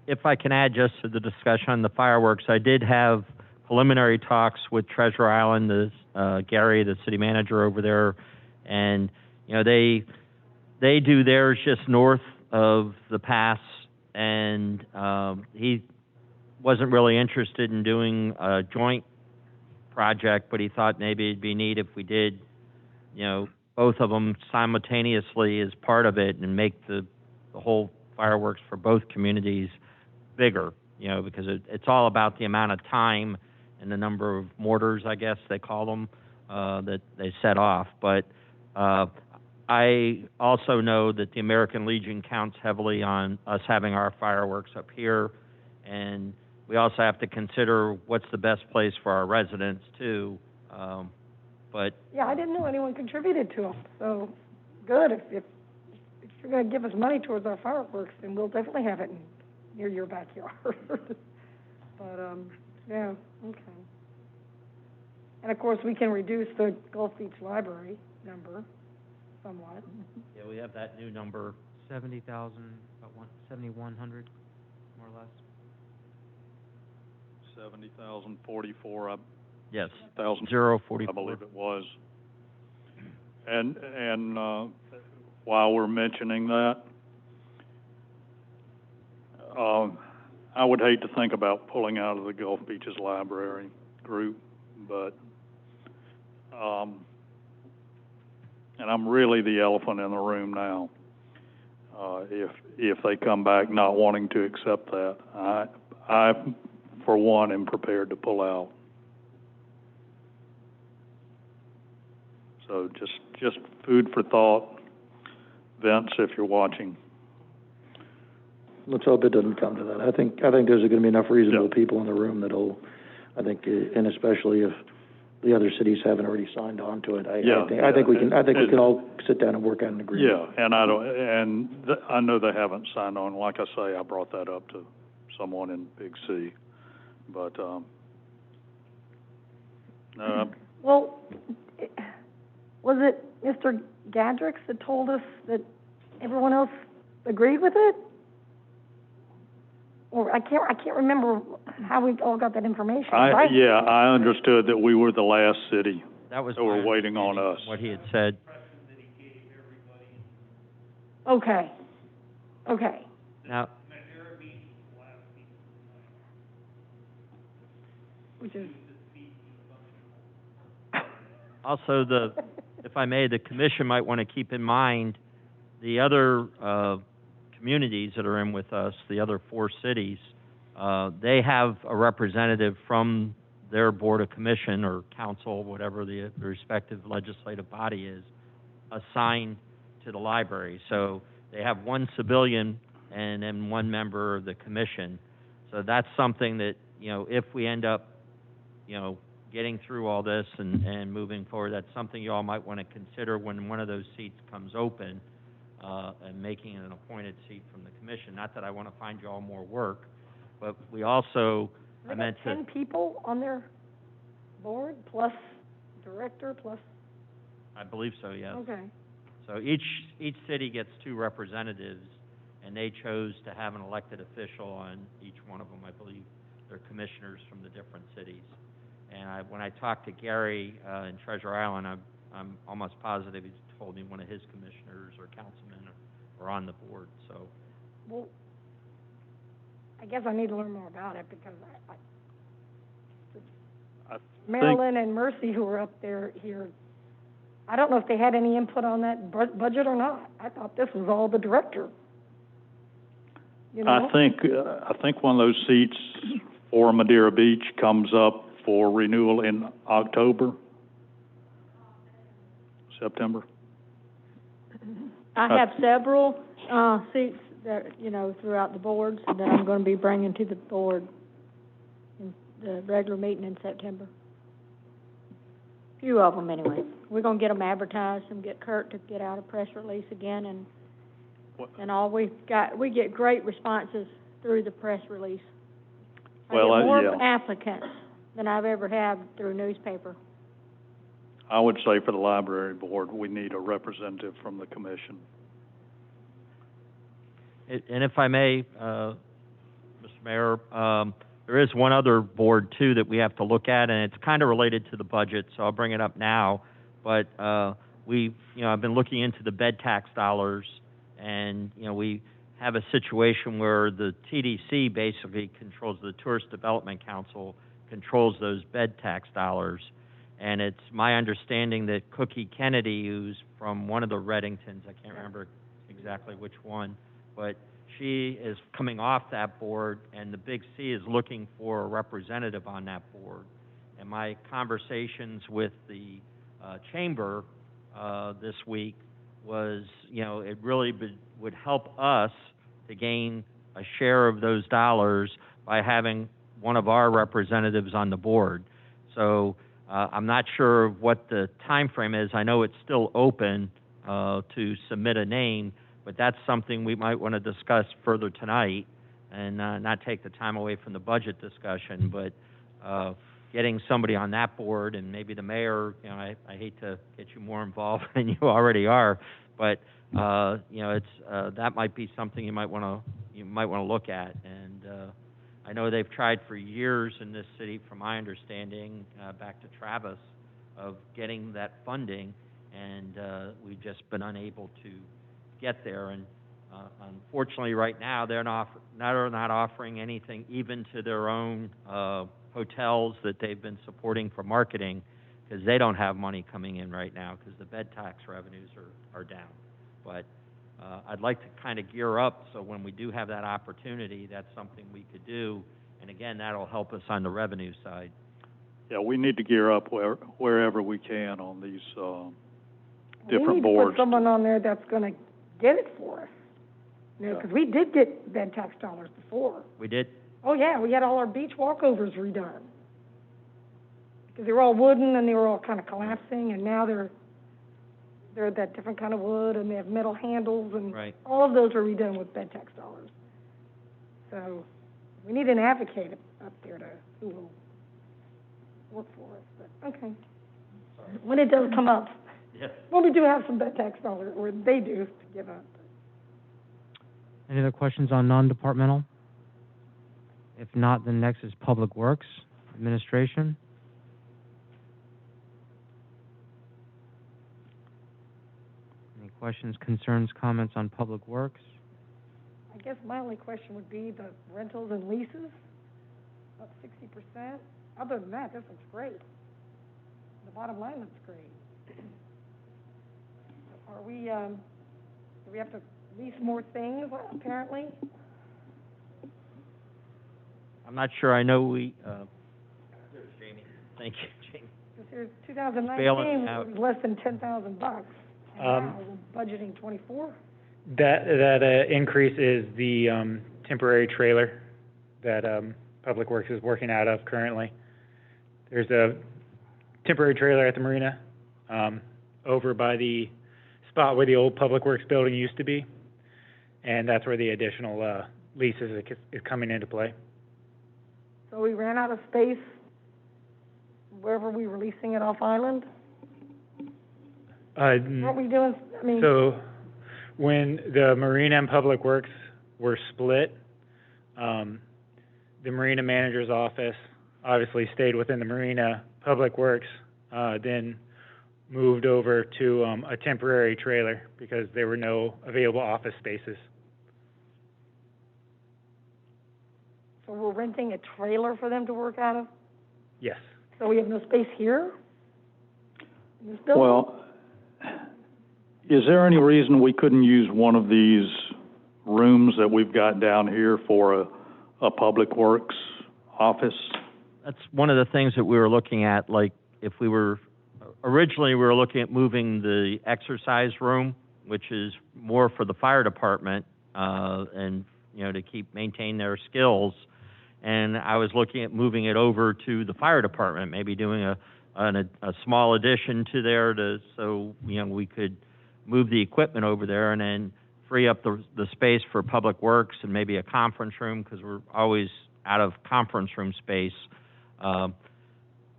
If I can add just to the discussion on the fireworks, I did have preliminary talks with Treasure Island, Gary, the city manager over there, and you know they do theirs just north of the pass, and he wasn't really interested in doing a joint project, but he thought maybe it'd be neat if we did, you know, both of them simultaneously as part of it and make the whole fireworks for both communities bigger, you know, because it's all about the amount of time and the number of mortars, I guess they call them, that they set off. But I also know that the American Legion counts heavily on us having our fireworks up here, and we also have to consider what's the best place for our residents too. But yeah, I didn't know anyone contributed to them. So good. If you're going to give us money towards our fireworks, then we'll definitely have it near your backyard. But yeah, okay. And of course, we can reduce the Gulf Beach Library number somewhat. Yeah, we have that new number. 70,000, about 7,100, more or less. 70,044. Yes. 044, I believe it was. And while we're mentioning that, I would hate to think about pulling out of the Gulf Beaches Library group, but and I'm really the elephant in the room now. If they come back not wanting to accept that, I for one am prepared to pull out. So just food for thought, Vince, if you're watching. Let's hope it doesn't come to that. I think there's going to be enough reasonable people in the room that'll I think, and especially if the other cities haven't already signed on to it. I think we can all sit down and work out an agreement. Yeah, and I know they haven't signed on. Like I say, I brought that up to someone in Big C, but, Well, was it Mr. Gadrix that told us that everyone else agreed with it? Or I can't remember how we all got that information. I understood that we were the last city. That was So we're waiting on us. what he had said. Okay. Now, Which is. also, if I may, the commission might want to keep in mind the other communities that are in with us, the other 4 cities. They have a representative from their board of commission or council, whatever the respective legislative body is, assigned to the library. So they have 1 civilian and then 1 member of the commission. So that's something that, if we end up, getting through all this and moving forward, that's something you all might want to consider when one of those seats comes open, and making it an appointed seat from the commission. Not that I want to find you all more work, but we also, I meant to... 10 people on their board, plus director, plus... I believe so, yes. Okay. So each city gets 2 representatives, and they chose to have an elected official on each one of them. I believe they're commissioners from the different cities. And when I talked to Gary in Treasure Island, I'm almost positive he told me one of his commissioners or councilmen are on the board. So, well, I guess I need to learn more about it because Marilyn and Mercy, who were up here, I don't know if they had any input on that budget or not. I thought this was all the director. I think one of those seats for Madeira Beach comes up for renewal in September. I have several, seats that, throughout the boards that I'm going to be bringing to the board in the regular meeting in September. Few of them anyway. We're going to get them advertised and get Clerk to get out a press release again and all we get great responses through the press release. I get more applicants than I've ever had through a newspaper. I would say for the library board, we need a representative from the commission. and if I may, Mr. Mayor, there is one other board too that we have to look at, and it's kind of related to the budget, so I'll bring it up now. But I've been looking into the bed tax dollars, and we have a situation where the TDC basically controls, the Tourist Development Council controls those bed tax dollars. And it's my understanding that Cookie Kennedy, who's from one of the Reddingtons, I can't remember exactly which one, but she is coming off that board, and the Big C is looking for a representative on that board. And my conversations with the chamber this week was, it really would help us to gain a share of those dollars by having one of our representatives on the board. So I'm not sure what the time frame is. I know it's still open to submit a name, but that's something we might want to discuss further tonight and not take the time away from the budget discussion, but getting somebody on that board, and maybe the mayor, I hate to get you more involved than you already are, but it's that might be something you might want to look at. And I know they've tried for years in this city, from my understanding, back to Travis, of getting that funding, and we've just been unable to get there. And unfortunately, right now, they're not offering anything even to their own hotels that they've been supporting for marketing, because they don't have money coming in right now because the bed tax revenues are down. But I'd like to kind of gear up so when we do have that opportunity, that's something we could do. And again, that'll help us on the revenue side. Yeah, we need to gear up wherever we can on these different boards. We need to put someone on there that's going to get it for us. Because we did get bed tax dollars before. We did? Oh, yeah, we had all our beach walkovers redone. because they were all wooden and they were all kind of collapsing, and now they're that different kind of wood, and they have metal handles, and Right. all of those are redone with bed tax dollars. So we need an advocate up there who will work for us, but, okay. When it does come up, Yes. when we do have some bed tax dollars, or they do, to give up. Any other questions on non-departmental? If not, then next is Public Works Administration. Any questions, concerns, comments on Public Works? I guess my only question would be the rentals and leases, up 60%. Other than that, this looks great. The bottom line looks great. Are we, do we have to lease more things, apparently? I'm not sure, I know we, there's Jamie. Thank you, Jamie. Because here's 2019, Bailing it out. was less than $10,000, and now we're budgeting 24. That increase is the temporary trailer that Public Works is working out of currently. There's a temporary trailer at the Marina over by the spot where the old Public Works building used to be, and that's where the additional leases is coming into play. So we ran out of space wherever we were leasing it off island? What we doing, I mean... So, when the Marina and Public Works were split, the Marina manager's office obviously stayed within the Marina. Public Works then moved over to a temporary trailer because there were no available office spaces. So we're renting a trailer for them to work out of? Yes. So we have no space here? In this building? Well, is there any reason we couldn't use one of these rooms that we've got down here for a Public Works office? That's one of the things that we were looking at, like, if we were, originally we were looking at moving the exercise room, which is more for the fire department, and, you know, to maintain their skills. And I was looking at moving it over to the fire department, maybe doing a small addition to there so, you know, we could move the equipment over there and then free up the space for Public Works and maybe a conference room, because we're always out of conference room space.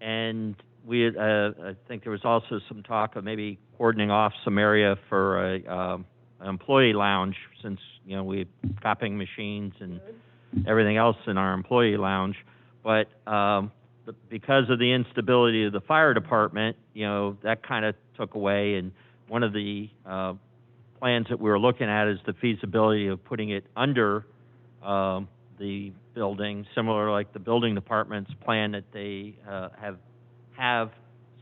And we had, I think there was also some talk of maybe cordoning off some area for an employee lounge, since, you know, we have copying machines and everything else in our employee lounge. But because of the instability of the fire department, you know, that kind of took away. And one of the plans that we were looking at is the feasibility of putting it under the building, similar like the building department's plan that they have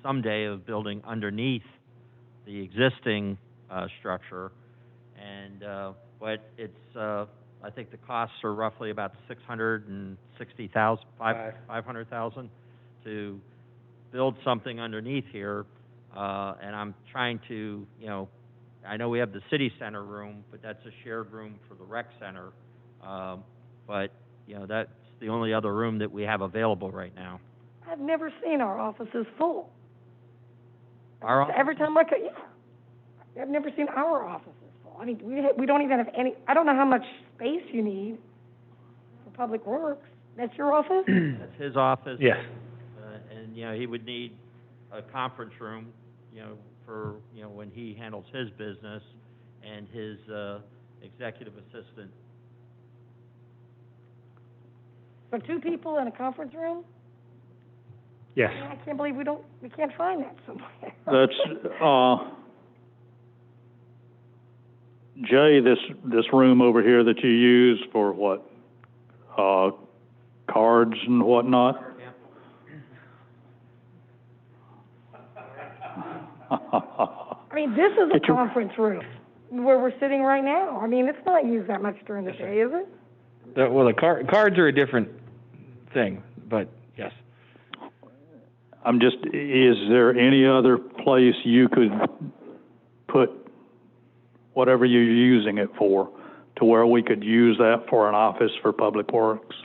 someday of building underneath the existing structure. And but it's I think the costs are roughly about $500,000 to build something underneath here. And I'm trying to, you know, I know we have the city center room, but that's a shared room for the rec center. But, you know, that's the only other room that we have available right now. I've never seen our offices full. Our office? Every time I go, yeah. I've never seen our offices full. I mean, we don't even have any, I don't know how much space you need for Public Works. That's your office? That's his office. Yes. And, you know, he would need a conference room, you know, for, you know, when he handles his business, and his executive assistant. For two people in a conference room? Yes. I can't believe we can't find that somewhere. That's, Jay, this room over here that you use for what? Cards and whatnot? I mean, this is a conference room where we're sitting right now. I mean, it's not used that much during the day, is it? Well, the cards are a different thing, but yes. I'm just, is there any other place you could put whatever you're using it for, to where we could use that for an office for Public Works?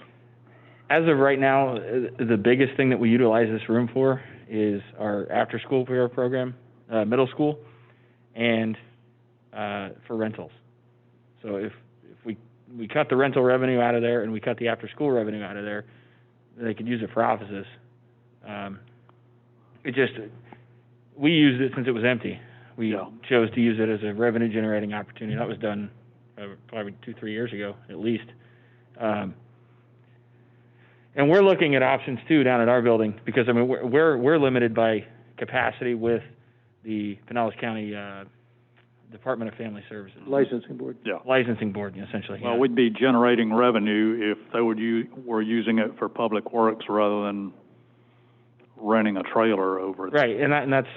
As of right now, the biggest thing that we utilize this room for is our after-school program, middle school, and for rentals. So if we cut the rental revenue out of there and we cut the after-school revenue out of there, they could use it for offices. We used it since it was empty. We chose to use it as a revenue-generating opportunity. That was done probably 2-3 years ago, at least. And we're looking at options too down at our building because I mean we're limited by capacity with the Pinellas County Department of Family Services. Licensing board. Yeah. Licensing board, essentially. Well, we'd be generating revenue if they were using it for public works rather than renting a trailer over it. Right, and that's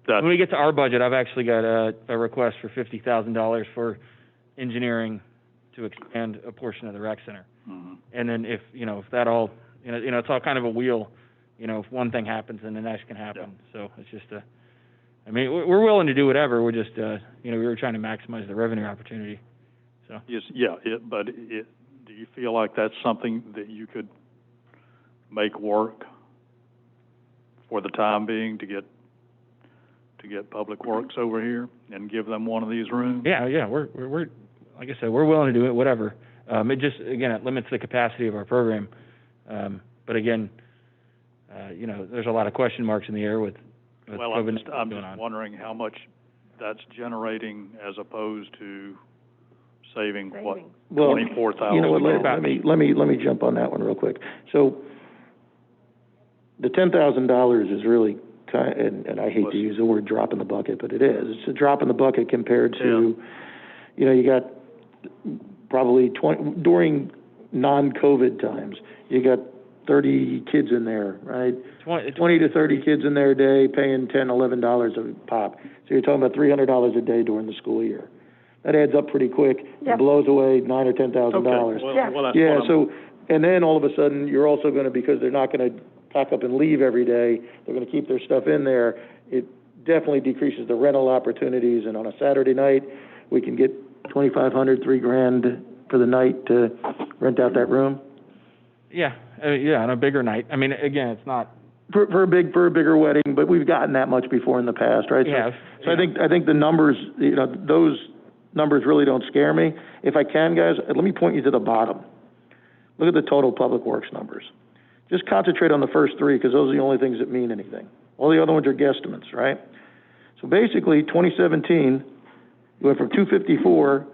when we get to our budget, I've actually got a request for $50,000 for engineering to expand a portion of the rec center. Mm-hmm. And then if that all, it's all kind of a wheel. If one thing happens, then the next can happen. Yeah. So it's just we're willing to do whatever. We're just, we were trying to maximize the revenue opportunity. So. Yes, but do you feel like that's something that you could make work for the time being to get Public Works over here and give them one of these rooms? Yeah, we're like I said, we're willing to do it, whatever. It limits the capacity of our program. But again, there's a lot of question marks in the air with COVID. I'm just wondering how much that's generating as opposed to saving what, $24,000. You know what? Let me jump on that one real quick. So the $10,000 is really and I hate to use the word drop in the bucket, but it is. It's a drop in the bucket compared to, you got probably 20 during non-COVID times. You got 30 kids in there, right? 20 to 30 kids in there a day, paying $10, $11 a pop. So you're talking about $300 a day during the school year. That adds up pretty quick. Yep. It blows away $9,000 or $10,000. Okay. So and then all of a sudden you're also going to, because they're not going to pack up and leave every day, they're going to keep their stuff in there. It definitely decreases the rental opportunities. And on a Saturday night, we can get $2,500, $3,000 for the night to rent out that room. Yeah, on a bigger night. I mean, again, it's not for a bigger wedding, but we've gotten that much before in the past, right? So I think the numbers, those numbers really don't scare me. If I can, guys, let me point you to the bottom. Look at the total public works numbers. Just concentrate on the first three because those are the only things that mean anything. All the other ones are guesstimates, right? So basically, 2017, we went from 254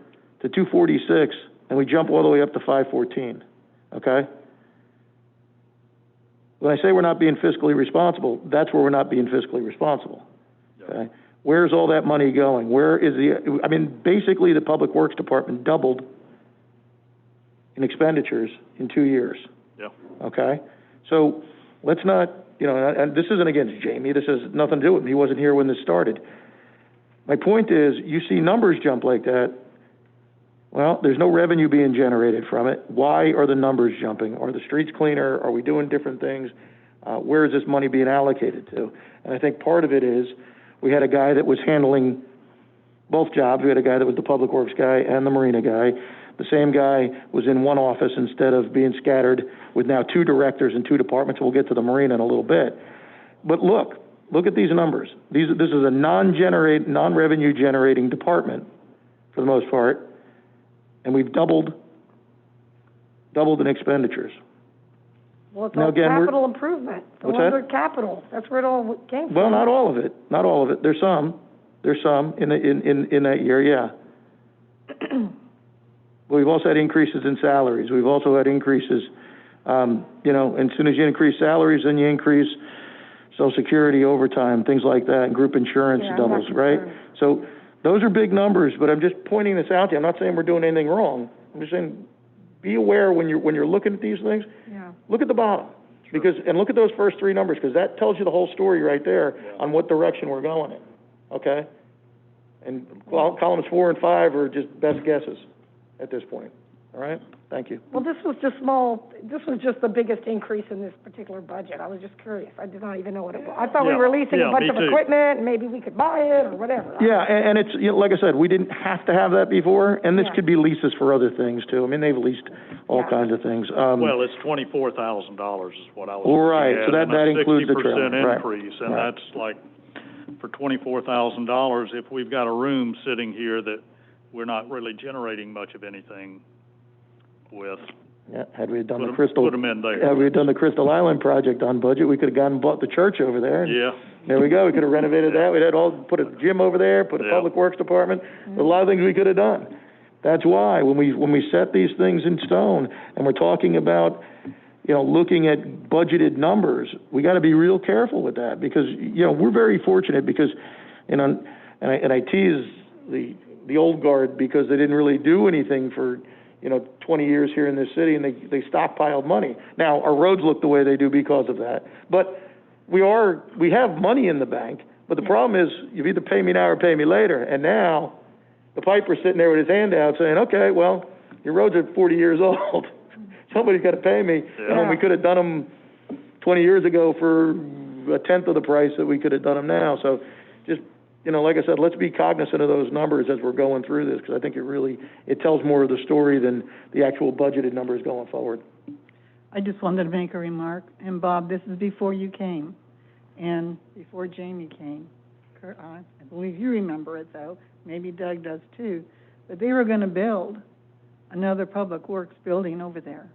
to 246, and we jump all the way up to 514, okay? When I say we're not being fiscally responsible, that's where we're not being fiscally responsible, okay? Where's all that money going? Where is basically the Public Works Department doubled in expenditures in 2 years. Yeah. Okay? So let's not, and this isn't against Jamie. This has nothing to do with him. He wasn't here when this started. My point is, you see numbers jump like that. Well, there's no revenue being generated from it. Why are the numbers jumping? Are the streets cleaner? Are we doing different things? Where is this money being allocated to? And I think part of it is we had a guy that was handling both jobs. We had a guy that was the Public Works guy and the Marina guy. The same guy was in one office instead of being scattered with now 2 directors and 2 departments. We'll get to the Marina in a little bit. But look at these numbers. This is a non-revenue generating department for the most part, and we've doubled in expenditures. Well, it's all capital improvement. What's that? Under capital. That's where it all came from. Well, not all of it. Not all of it. There's some in that year, yeah. We've also had increases in salaries. We've also had increases, and as soon as you increase salaries, then you increase Social Security, overtime, things like that, and group insurance doubles, right? So those are big numbers, but I'm just pointing this out to you. I'm not saying we're doing anything wrong. I'm just saying be aware when you're looking at these things. Yeah. Look at the bottom, and look at those first 3 numbers, because that tells you the whole story right there on what direction we're going in. Okay? And columns 4 and 5 are just best guesses at this point. All right, thank you. Well, this was just the biggest increase in this particular budget. I was just curious. I did not even know what it was. I thought we were leasing a bunch of equipment, and maybe we could buy it, or whatever. Yeah, and it's, like I said, we didn't have to have that before, and this could be leases for other things, too. I mean, they've leased all kinds of things. Well, it's $24,000 is what I was Right, so looking at, that includes the trailer. and a 60% increase, and that's like, for $24,000, if we've got a room sitting here that we're not really generating much of anything with. Yeah, had we done put them in there. Had we done the Crystal Island project on budget, we could have gone and bought the church over there. And there we go, we could have renovated that, we'd had put a gym over there, put a public works department, a lot of things we could have done. That's why, when we set these things in stone, and we're talking about, looking at budgeted numbers, we gotta be real careful with that, because, we're very fortunate because, and I tease the old guard because they didn't really do anything for, 20 years here in this city, and they stockpiled money. Now, our roads look the way they do because of that. But we have money in the bank, but the problem is you either pay me now or pay me later. And now the piper's sitting there with his hand out saying, okay, well, your roads are 40 years old. Somebody's got to pay me. And when we could have done them 20 years ago for a tenth of the price that we could have done them now. So just, like I said, let's be cognizant of those numbers as we're going through this, because I think it tells more of the story than the actual budgeted numbers going forward. I just wanted to make a remark, and Bob, this is before you came, and before Jamie came. I believe you remember it, though. Maybe Doug does, too. But they were going to build another public works building over there.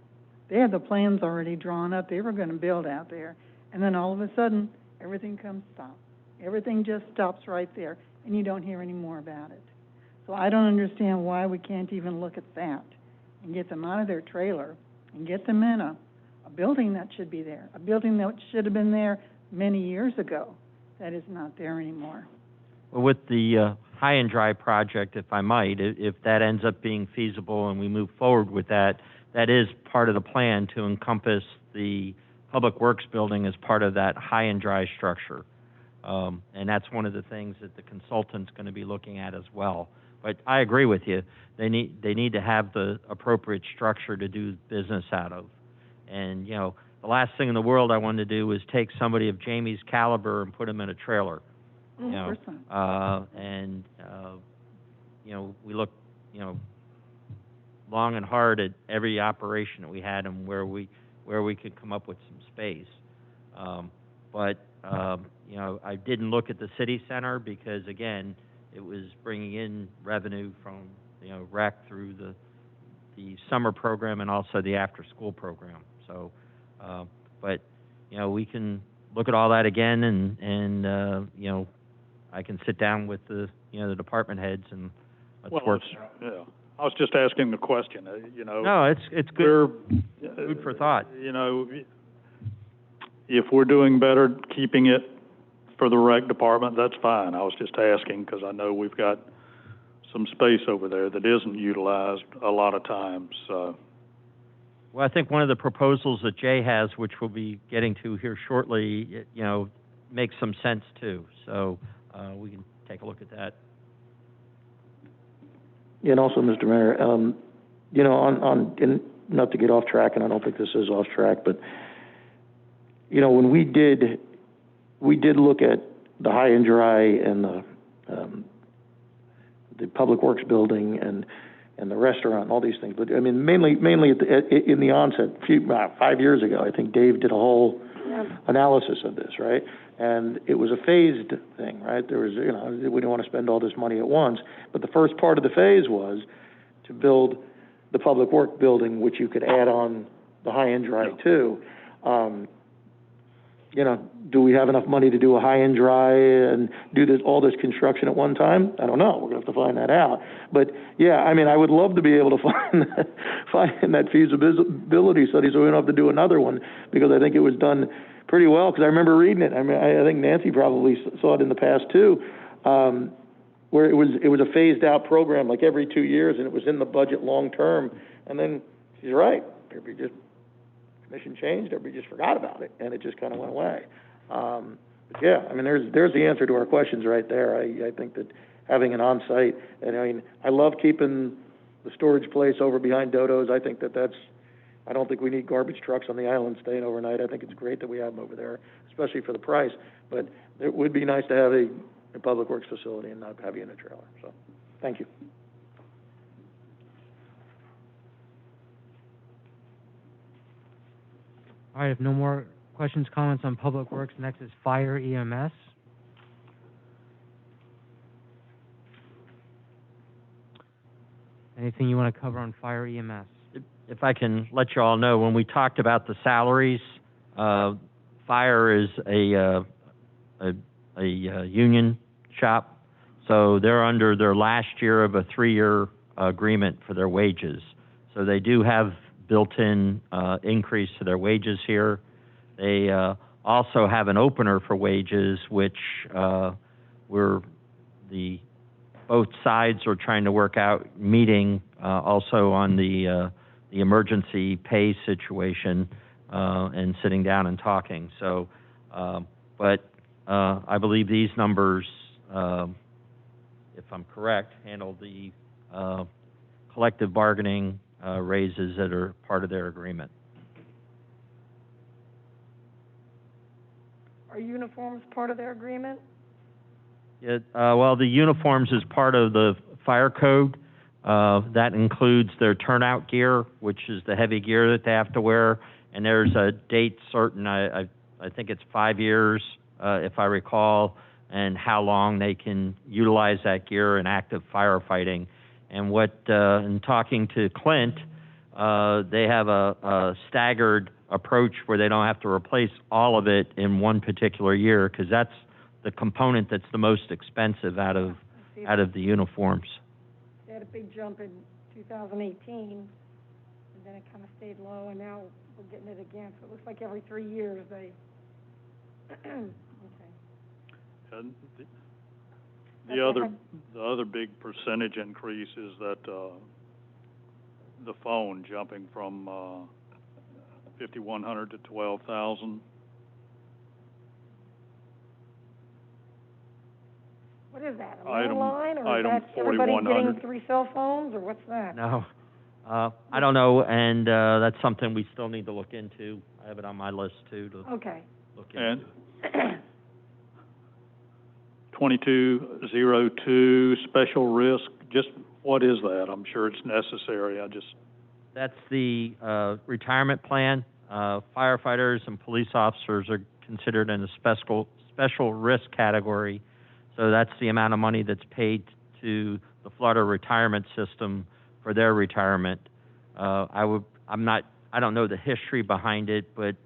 They had the plans already drawn up. They were going to build out there. And then all of a sudden, everything comes stop. Everything just stops right there, and you don't hear any more about it. So I don't understand why we can't even look at that and get them out of their trailer and get them in a building that should be there, a building that should have been there many years ago that is not there anymore. Well, with the high and dry project, if I might, if that ends up being feasible and we move forward with that, that is part of the plan to encompass the Public Works building as part of that high and dry structure. And that's one of the things that the consultant's going to be looking at as well. But I agree with you. They need to have the appropriate structure to do business out of. And, the last thing in the world I wanted to do was take somebody of Jamie's caliber and put him in a trailer. We look, long and hard at every operation that we had and where we could come up with some space. I didn't look at the city center because, again, it was bringing in revenue from, rec through the summer program and also the after-school program. So, we can look at all that again and I can sit down with the department heads and let's work. Yeah, I was just asking the question, No, it's good. Food for thought. If we're doing better keeping it for the rec department, that's fine. I was just asking because I know we've got some space over there that isn't utilized a lot of times. Well, I think one of the proposals that Jay has, which we'll be getting to here shortly, makes some sense too. So we can take a look at that. Yeah, and also, Mr. Mayor, and not to get off track, and I don't think this is off track, but when we did look at the high and dry and the Public Works building and the restaurant and all these things, but I mean mainly in the onset, 5 years ago, I think Dave did a whole analysis of this, right? And it was a phased thing, right? There was, we didn't want to spend all this money at once, but the first part of the phase was to build the Public Work building, which you could add on the high and dry too. Do we have enough money to do a high and dry and do all this construction at one time? I don't know. We're going to have to find that out. But yeah, I mean, I would love to be able to find that feasibility study so we don't have to do another one, because I think it was done pretty well, because I remember reading it. I mean, I think Nancy probably saw it in the past too, where it was a phased out program, like every 2 years, and it was in the budget long term. And then she's right. Commission changed, everybody just forgot about it, and it just kind of went away. But yeah, I mean, there's the answer to our questions right there. I think that having an on-site, and I mean, I love keeping the storage place over behind Dodo's, I think I don't think we need garbage trucks on the island staying overnight. I think it's great that we have them over there, especially for the price, but it would be nice to have a public works facility and not have you in a trailer, so, thank you. All right, if no more questions, comments on Public Works, next is Fire EMS. Anything you want to cover on Fire EMS? If I can let you all know, when we talked about the salaries, fire is a union shop, so they're under their last year of a 3-year agreement for their wages. So they do have built-in increase to their wages here. They also have an opener for wages, which both sides are trying to work out, meeting also on the emergency pay situation and sitting down and talking. So, but I believe these numbers, if I'm correct, handle the collective bargaining raises that are part of their agreement. Are uniforms part of their agreement? Yeah, well, the uniforms is part of the fire code. That includes their turnout gear, which is the heavy gear that they have to wear, and there's a date certain, I think it's 5 years, if I recall, and how long they can utilize that gear in active firefighting. And in talking to Clint, they have a staggered approach where they don't have to replace all of it in one particular year, because that's the component that's the most expensive out of the uniforms. They had a big jump in 2018, and then it kind of stayed low, and now we're getting it again. So it looks like every 3 years they. Okay. And the other big percentage increase is that the phone jumping from 5,100 to 12,000. What is that, a Item landline, or is that everybody getting 3 cell phones, or what's that? No, I don't know, and that's something we still need to look into. I have it on my list too to look into. And 2202 special risk. Just what is that? I'm sure it's necessary. That's the retirement plan. Firefighters and police officers are considered in a special risk category. So that's the amount of money that's paid to the Florida retirement system for their retirement. I don't know the history behind it, but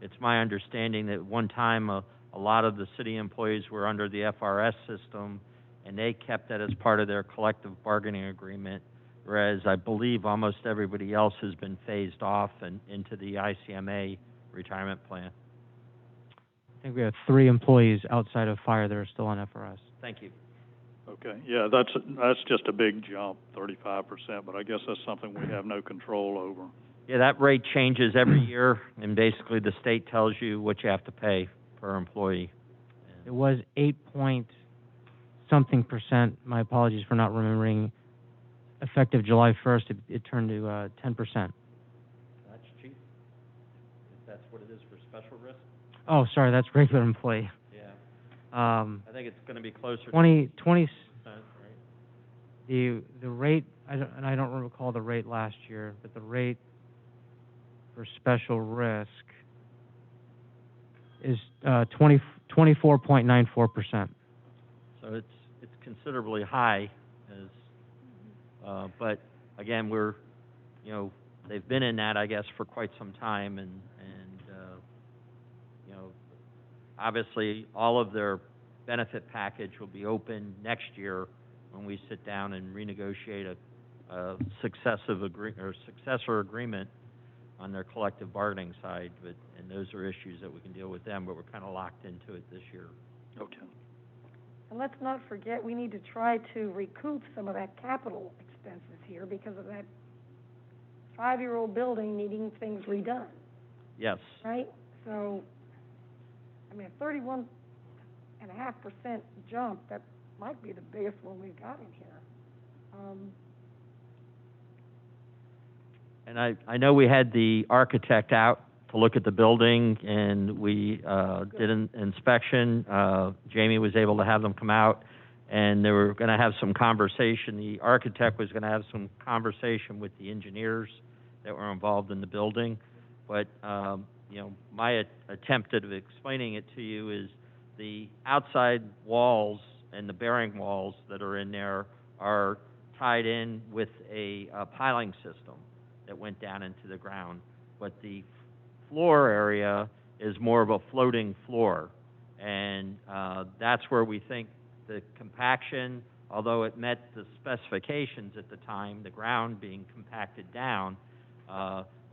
it's my understanding that at one time a lot of the city employees were under the FRS system, and they kept that as part of their collective bargaining agreement, whereas I believe almost everybody else has been phased off and into the ICMA retirement plan. I think we have 3 employees outside of fire that are still on FRS. Thank you. Okay, yeah, that's just a big jump, 35%, but I guess that's something we have no control over. Yeah, that rate changes every year, and basically the state tells you what you have to pay per employee. It was 8-point-something%. My apologies for not remembering. Effective July 1st, it turned to 10%. That's cheap. If that's what it is for special risk. Oh, sorry, that's regular employee. Yeah. I think it's going to be closer to 20, right? The rate, I don't recall the rate last year, but the rate for special risk is 24.94%. So it's considerably high, but again, they've been in that, I guess, for quite some time, and obviously all of their benefit package will be open next year when we sit down and renegotiate a successor agreement on their collective bargaining side, and those are issues that we can deal with them, but we're kind of locked into it this year. Okay. And let's not forget, we need to try to recoup some of that capital expenses here because of that 5-year-old building needing things redone. Yes. Right? So, I mean, a 31.5% jump, that might be the biggest one we've got in here. And I know we had the architect out to look at the building, and we did an inspection. Jamie was able to have them come out, and they were going to have some conversation. The architect was going to have some conversation with the engineers that were involved in the building. But, you know, my attempt at explaining it to you is the outside walls and the bearing walls that are in there are tied in with a piling system that went down into the ground. But the floor area is more of a floating floor. And that's where we think the compaction, although it met the specifications at the time, the ground being compacted down,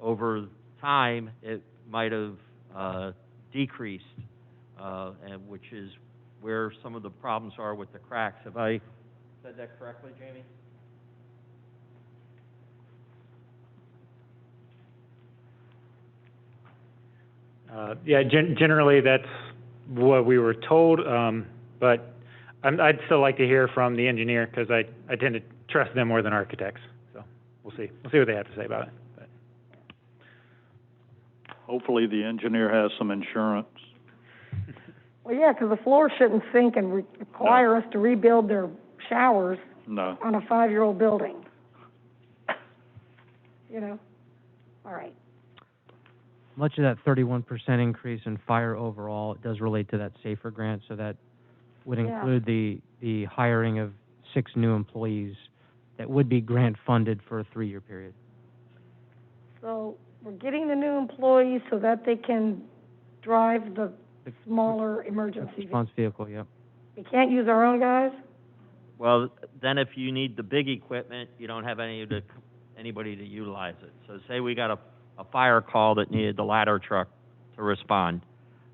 over time it might have decreased, and which is where some of the problems are with the cracks. Have I said that correctly, Jamie? Yeah, generally that's what we were told, but I'd still like to hear from the engineer because I tend to trust them more than architects. So we'll see. We'll see what they have to say about it. But Hopefully the engineer has some insurance. Well, yeah, because the floor shouldn't sink and require us to rebuild their showers No. on a 5-year-old building. You know? All right. Much of that 31% increase in fire overall, it does relate to that SAFER grant, so that would include the hiring of 6 new employees that would be grant funded for a 3-year period. So we're getting the new employees so that they can drive the smaller emergency Response vehicle, yep. We can't use our own guys? Well, then if you need the big equipment, you don't have anybody to utilize it. So say we got a fire call that needed the ladder truck to respond.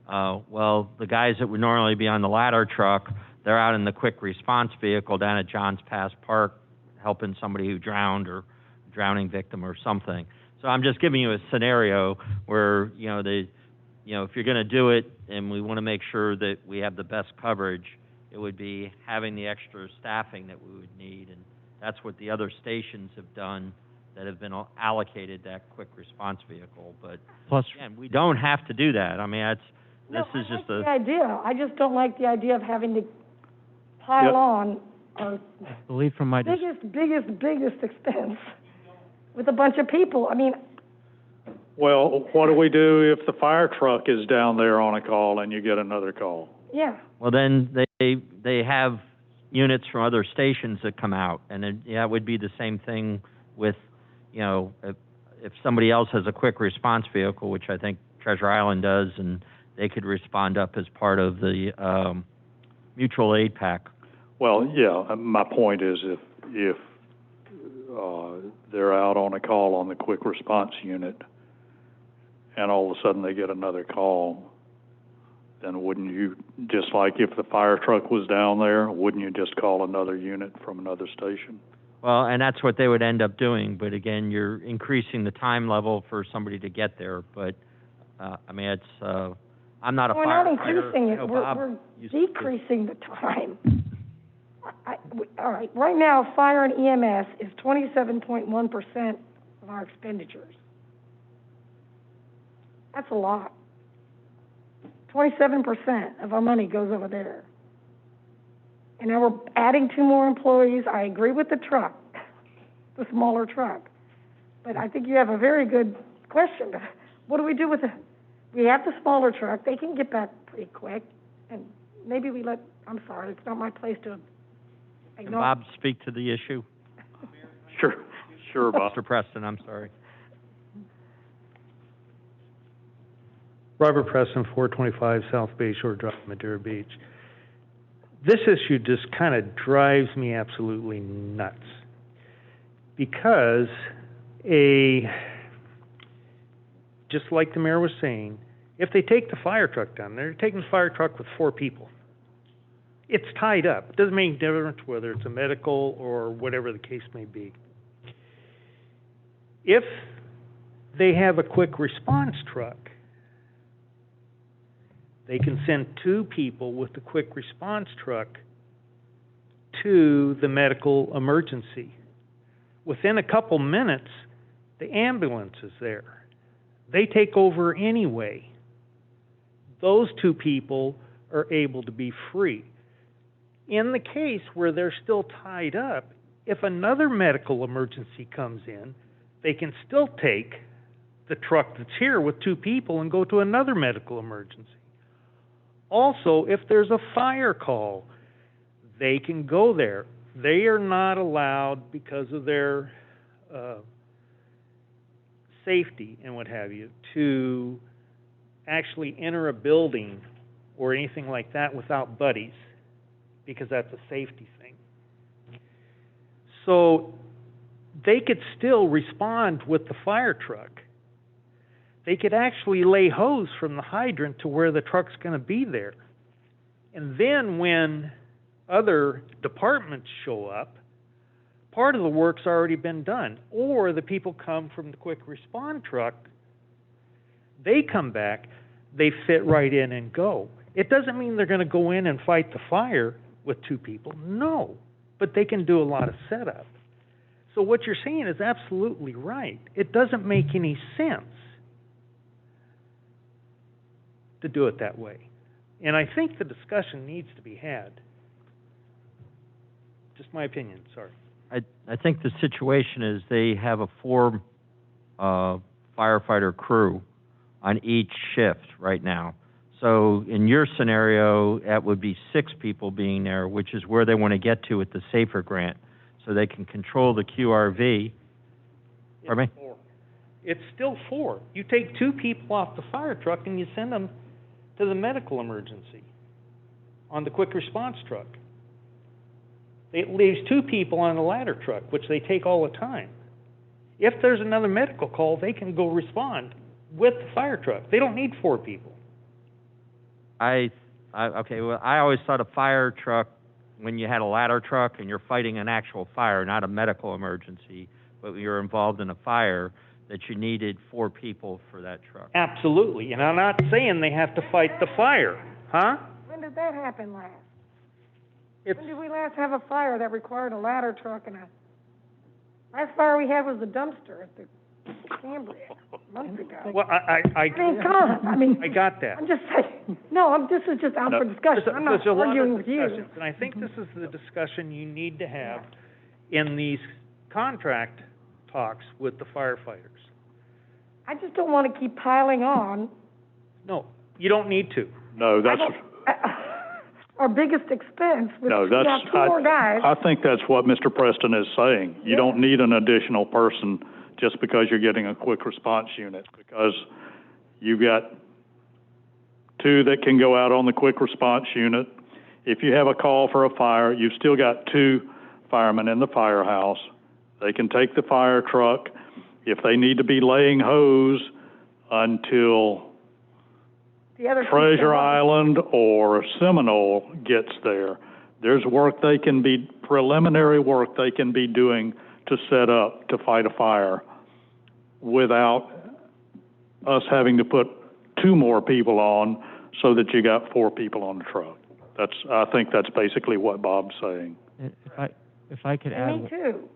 Well, the guys that would normally be on the ladder truck, they're out in the quick response vehicle down at Johns Pass Park helping somebody who drowned or drowning victim or something. So I'm just giving you a scenario where, you know, if you're going to do it and we want to make sure that we have the best coverage, it would be having the extra staffing that we would need. And that's what the other stations have done that have been allocated that quick response vehicle. But plus, again, we don't have to do that. I mean, this is just the idea. I just don't like the idea of having to pile on our I believe from my biggest expense with a bunch of people. I mean, Well, what do we do if the fire truck is down there on a call and you get another call? yeah. Well, then they have units from other stations that come out, and it would be the same thing with, you know, if somebody else has a quick response vehicle, which I think Treasure Island does, and they could respond up as part of the mutual aid pack. Well, yeah, my point is if they're out on a call on the quick response unit and all of a sudden they get another call, then wouldn't you, just like if the fire truck was down there, wouldn't you just call another unit from another station? Well, and that's what they would end up doing, but again, you're increasing the time level for somebody to get there, but, I mean, it's, I'm not a firefighter. We're not increasing it, Bob, we're decreasing the time. All right, right now, fire and EMS is 27.1% of our expenditures. That's a lot. 27% of our money goes over there. And now we're adding 2 more employees. I agree with the truck, the smaller truck. But I think you have a very good question. What do we do with we have the smaller truck. They can get back pretty quick. And maybe I'm sorry, it's not my place to ignore. Can Bob speak to the issue? Sure, Bob. Mr. Preston, I'm sorry. Robert Preston, 425 South Bay Shore Drive, Madeira Beach. This issue just kind of drives me absolutely nuts because just like the mayor was saying, if they take the fire truck down, they're taking the fire truck with 4 people. It's tied up. It doesn't make a difference whether it's a medical or whatever the case may be. If they have a quick response truck, they can send 2 people with the quick response truck to the medical emergency. Within a couple minutes, The ambulance is there. They take over anyway. Those two people are able to be free. In the case where they're still tied up, if another medical emergency comes in, they can still take the truck that's here with two people and go to another medical emergency. Also, if there's a fire call, they can go there. They are not allowed, because of their safety and what have you, to actually enter a building or anything like that without buddies, because that's a safety thing. So they could still respond with the fire truck. They could actually lay hose from the hydrant to where the truck's going to be there. And then when other departments show up, part of the work's already been done. Or the people come from the quick response truck, they come back, they fit right in and go. It doesn't mean they're going to go in and fight the fire with two people, no, but they can do a lot of setup. So what you're saying is absolutely right. It doesn't make any sense to do it that way. And I think the discussion needs to be had. Just my opinion, sorry. I think the situation is they have a 4 firefighter crew on each shift right now. So in your scenario, that would be 6 people being there, which is where they want to get to with the SAFER grant, so they can control the QRV. Pardon me? 4. It's still 4. You take 2 people off the fire truck and you send them to the medical emergency on the quick response truck. It leaves 2 people on the ladder truck, which they take all the time. If there's another medical call, they can go respond with the fire truck. They don't need 4 people. Okay, well, I always thought a fire truck, when you had a ladder truck and you're fighting an actual fire, not a medical emergency, but you're involved in a fire, that you needed 4 people for that truck. Absolutely, and I'm not saying they have to fight the fire, huh? When did that happen last? When did we last have a fire that required a ladder truck and last fire we had was the dumpster at the Cambria, months ago. Well, I mean, come on, I mean. I got that. I'm just saying, this is just out for discussion. I'm not There's a lot arguing of with you. discussions, and I think this is the discussion you need to have in these contract talks with the firefighters. I just don't want to keep piling on. No, you don't need to. No, that's, our biggest expense, which no, we that's, got 2 more guys. I think that's what Mr. Preston is saying. You don't need an additional person just because you're getting a quick response unit, because you've got 2 that can go out on the quick response unit. If you have a call for a fire, you've still got 2 firemen in the firehouse. They can take the fire truck. If they need to be laying hose until Treasure Island or Seminole gets there, there's work they can be, preliminary work they can be doing to set up to fight a fire without us having to put 2 more people on so that you got 4 people on the truck. I think that's basically what Bob's saying. If I could add. Me too.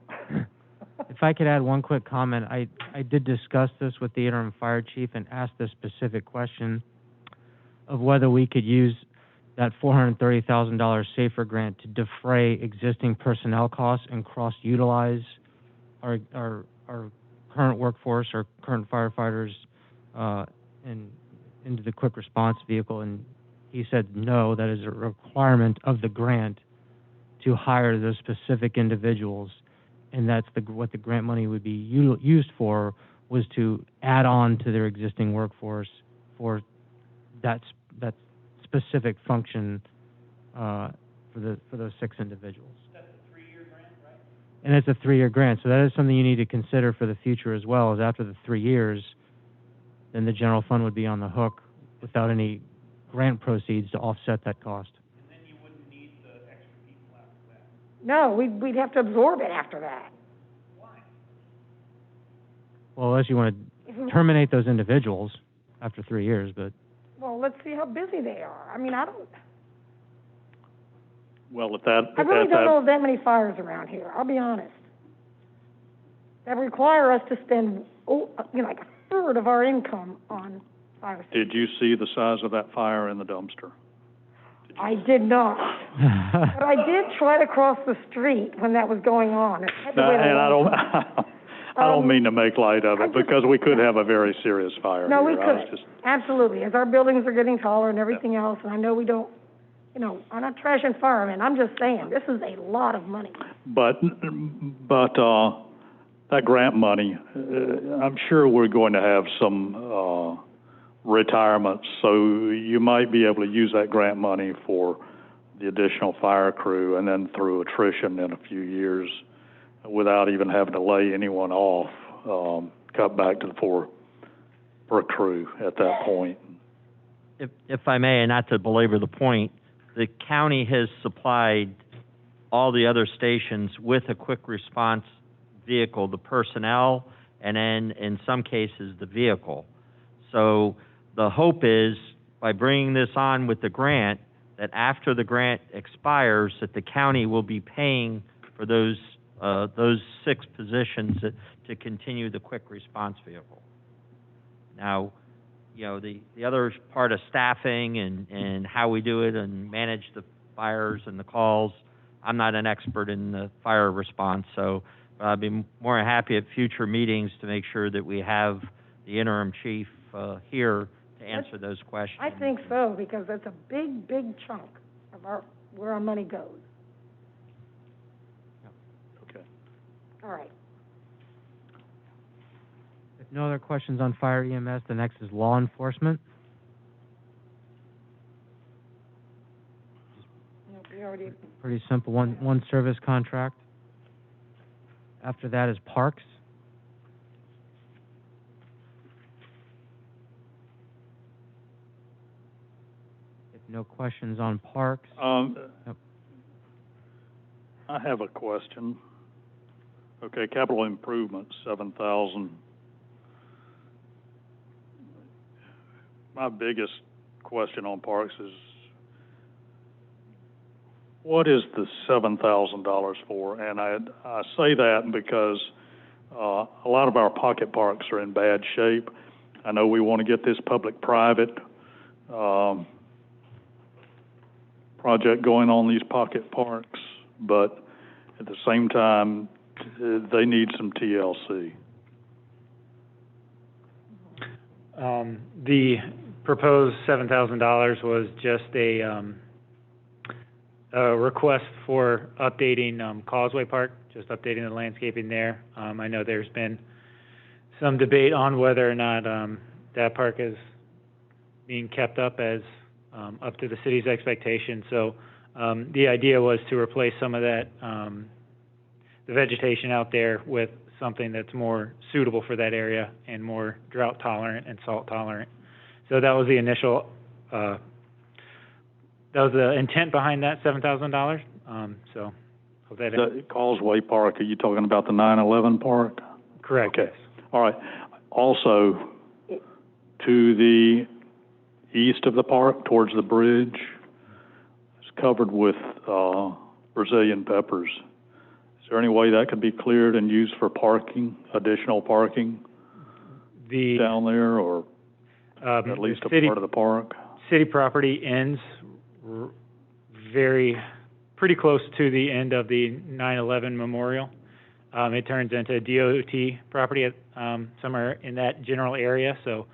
If I could add one quick comment, I did discuss this with the interim fire chief and asked the specific question of whether we could use that $430,000 SAFER grant to defray existing personnel costs and cross-utilize our current workforce, our current firefighters, into the quick response vehicle. And he said, no, that is a requirement of the grant to hire those specific individuals. And that's what the grant money would be used for, was to add on to their existing workforce for that specific function for those 6 individuals. That's a 3-year grant, right? And it's a 3-year grant, so that is something you need to consider for the future as well. Is after the 3 years, then the general fund would be on the hook without any grant proceeds to offset that cost. And then you wouldn't need the extra people after that. No, we'd have to absorb it after that. Why? Well, unless you want to terminate those individuals after 3 years, but. Well, let's see how busy they are. I mean, I really don't know of that many fires around here, I'll be honest, that require us to spend like a third of our income on fire safety. Did you see the size of that fire in the dumpster? I did not, but I did try to cross the street when that was going on. And I don't mean to make light of it, because we could have a very serious fire No, here. we could, absolutely, as our buildings are getting taller and everything else, and I know we don't, I'm not trashing firemen, I'm just saying, this is a lot of money. But that grant money, I'm sure we're going to have some retirements, so you might be able to use that grant money for the additional fire crew, and then through attrition in a few years, without even having to lay anyone off, cut back to the four per crew at that point. If I may, and not to belabor the point, the county has supplied all the other stations with a quick response vehicle, the personnel, and then in some cases the vehicle. So the hope is, by bringing this on with the grant, that after the grant expires, that the county will be paying for those 6 positions to continue the quick response vehicle. Now, the other part of staffing and how we do it and manage the fires and the calls, I'm not an expert in the fire response, so I'd be more than happy at future meetings to make sure that we have the interim chief here to answer those questions. I think so, because that's a big, big chunk of where our money goes. Okay. All right. If no other questions on fire EMS, the next is law enforcement. We already. Pretty simple, one service contract. After that is parks. If no questions on parks. Yep. I have a question. Okay, capital improvements, 7,000. My biggest question on parks is, what is the $7,000 for? And I say that because a lot of our pocket parks are in bad shape. I know we want to get this public-private project going on these pocket parks, but at the same time, they need some TLC. The proposed $7,000 was just a request for updating Causeway Park, just updating the landscaping there. I know there's been some debate on whether or not that park is being kept up as up to the city's expectations. So the idea was to replace some of that, the vegetation out there, with something that's more suitable for that area and more drought tolerant and salt tolerant. So that was the initial, that was the intent behind that $7,000. So hope that. The Causeway Park, are you talking about the 9/11 park? Correct. Okay. All right. Also, to the east of the park, towards the bridge, it's covered with Brazilian peppers. Is there any way that could be cleared and used for parking, additional parking down there, or at least a part of the park? City property ends pretty close to the end of the 9/11 memorial. It turns into DOT property at, somewhere in that general area. So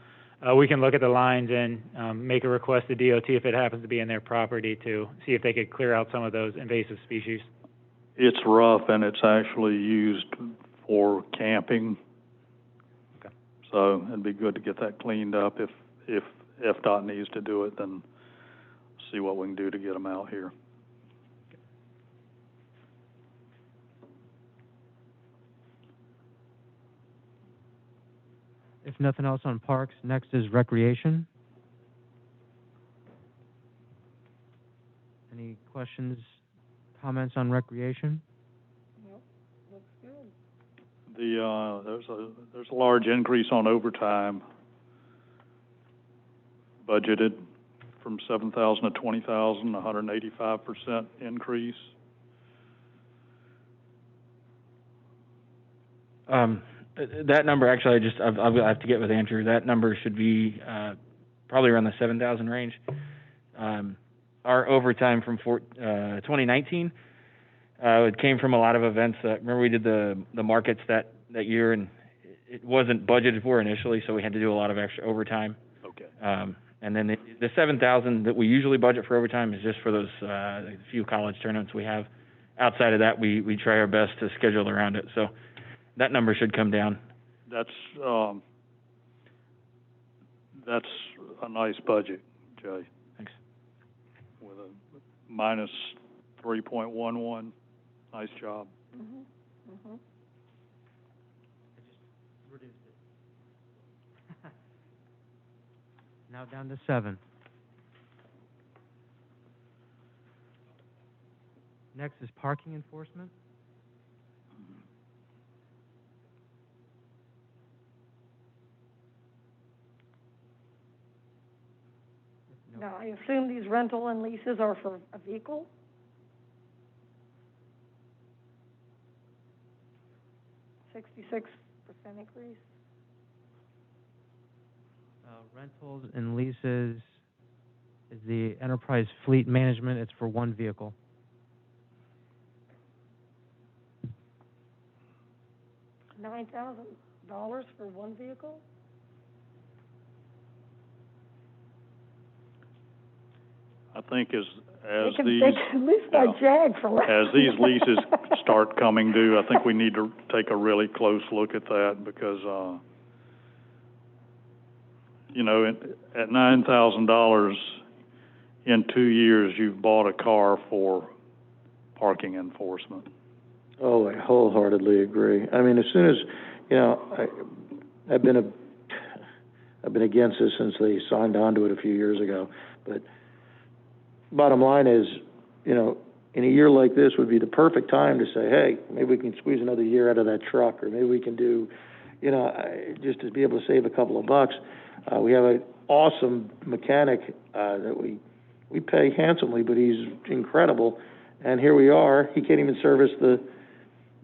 we can look at the lines and make a request to DOT if it happens to be in their property to see if they could clear out some of those invasive species. It's rough, and it's actually used for camping. Okay. So it'd be good to get that cleaned up. If FDOT needs to do it, then see what we can do to get them out here. If nothing else on parks, next is recreation. Any questions, comments on recreation? Nope, looks good. There's a large increase on overtime budgeted from 7,000 to 20,000, 185% increase. that number, actually, I'll have to get with Andrew. That number should be, probably around the 7,000 range. Our overtime from 2019, it came from a lot of events. Remember we did the markets that year, and it wasn't budgeted for initially, so we had to do a lot of extra overtime. Okay. And then the 7,000 that we usually budget for overtime is just for those few college tournaments we have. Outside of that, we try our best to schedule around it. So that number should come down. That's a nice budget, Jay. Thanks. With a minus 3.11, nice job. Mhm. Mhm. Now down to 7. Next is parking enforcement. Now, I assume these rental and leases are for a vehicle? $66% increase? Rentals and leases is the enterprise fleet management. It's for one vehicle. $9,000 for one vehicle? I think as They can these at least buy Jag for less. as these leases start coming due, I think we need to take a really close look at that because you know, at $9,000 in 2 years, you've bought a car for parking enforcement. Oh, I wholeheartedly agree. I mean, as soon as, you know, I've been against this since they signed on to it a few years ago. But bottom line is, you know, in a year like this would be the perfect time to say, hey, maybe we can squeeze another year out of that truck, or maybe we can do, you know, just to be able to save a couple of bucks. We have an awesome mechanic that we pay handsomely, but he's incredible. And here we are. He can't even service the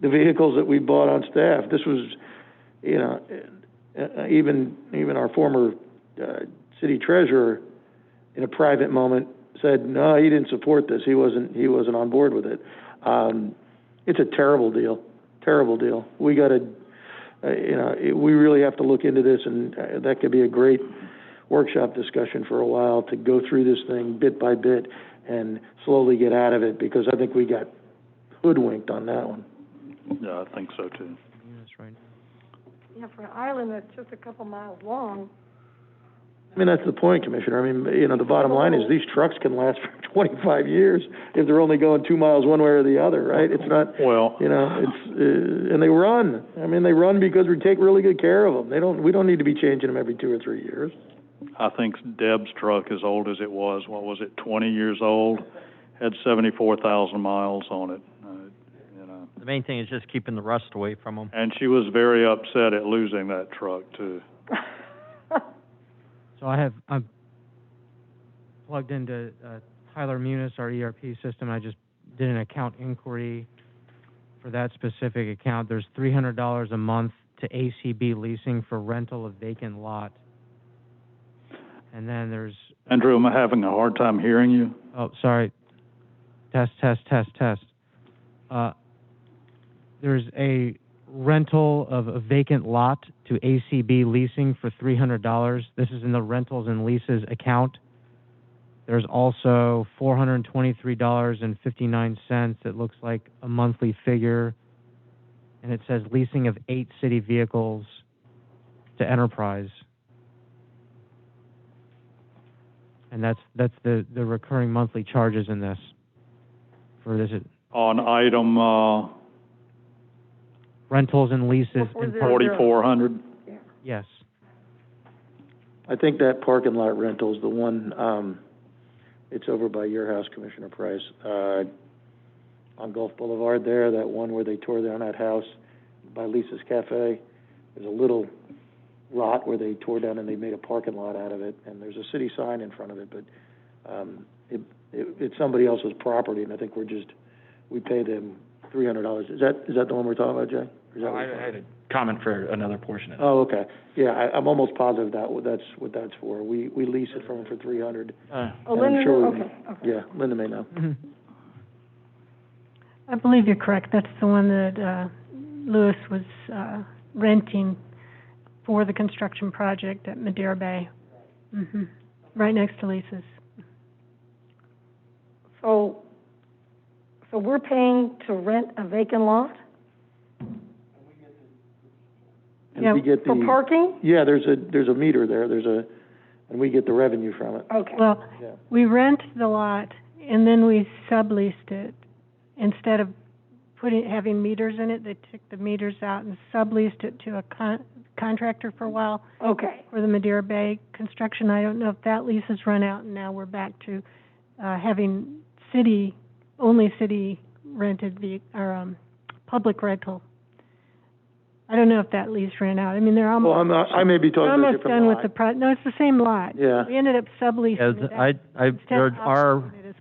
vehicles that we bought on staff. This was, you know, even our former city treasurer, in a private moment, said no, he didn't support this. He wasn't on board with it. It's a terrible deal. Terrible deal. We got to, you know, we really have to look into this, and that could be a great workshop discussion for a while to go through this thing bit by bit and slowly get out of it, because I think we got hoodwinked on that one. Yeah, I think so too. That's right. Yeah, for an island that's just a couple miles long. I mean, that's the point, Commissioner. I mean, you know, the bottom line is these trucks can last for 25 years if they're only going 2 miles one way or the other, right? It's not, well, you know, it's, and they run. I mean, they run because we take really good care of them. We don't need to be changing them every 2 or 3 years. I think Deb's truck, as old as it was, what was it, 20 years old, had 74,000 miles on it. You know. The main thing is just keeping the rust away from them. And she was very upset at losing that truck too. So I'm plugged into Tyler Munis, our ERP system. I just did an account inquiry for that specific account. There's $300 a month to ACB leasing for rental of vacant lot. And then there's... Andrew, am I having a hard time hearing you? Oh, sorry. Test. There's a rental of a vacant lot to ACB leasing for $300. This is in the rentals and leases account. There's also $423.59. It looks like a monthly figure, and it says leasing of 8 city vehicles to Enterprise. And that's the recurring monthly charges in this. For this on item rentals and leases. 4,400. Yes. I think that parking lot rental is the one. It's over by your house, Commissioner Price, on Gulf Boulevard. There, that one where they tore down that house by Lisa's Cafe. There's a little lot where they tore down and they made a parking lot out of it, and there's a city sign in front of it, but it's somebody else's property, and I think we pay them $300. Is that the one we're talking about, Jay? I had a comment for another portion of it. Oh, okay. Yeah, I'm almost positive that's what that's for. We lease it from them for 300. Oh, and Linda, I'm sure okay. Yeah, Linda may know. I believe you're correct. That's the one that, Lewis was, renting for the construction project at Madeira Bay. Right next to Lisa's. So we're paying to rent a vacant lot? And Yeah, we get For parking? Yeah, there's a meter there, and we get the revenue from it. Okay. Well, Yeah. we rent the lot and then we subleased it. Instead of having meters in it, they took the meters out and subleased it to a contractor for a while Okay. for the Madeira Bay construction. I don't know if that lease has run out and now we're back to, having only city rented public rental. I don't know if that lease ran out. I mean, they're almost. Well, I may be talking about a almost different done lot. with the no, it's the same lot. Yeah. We ended up subleasing it out.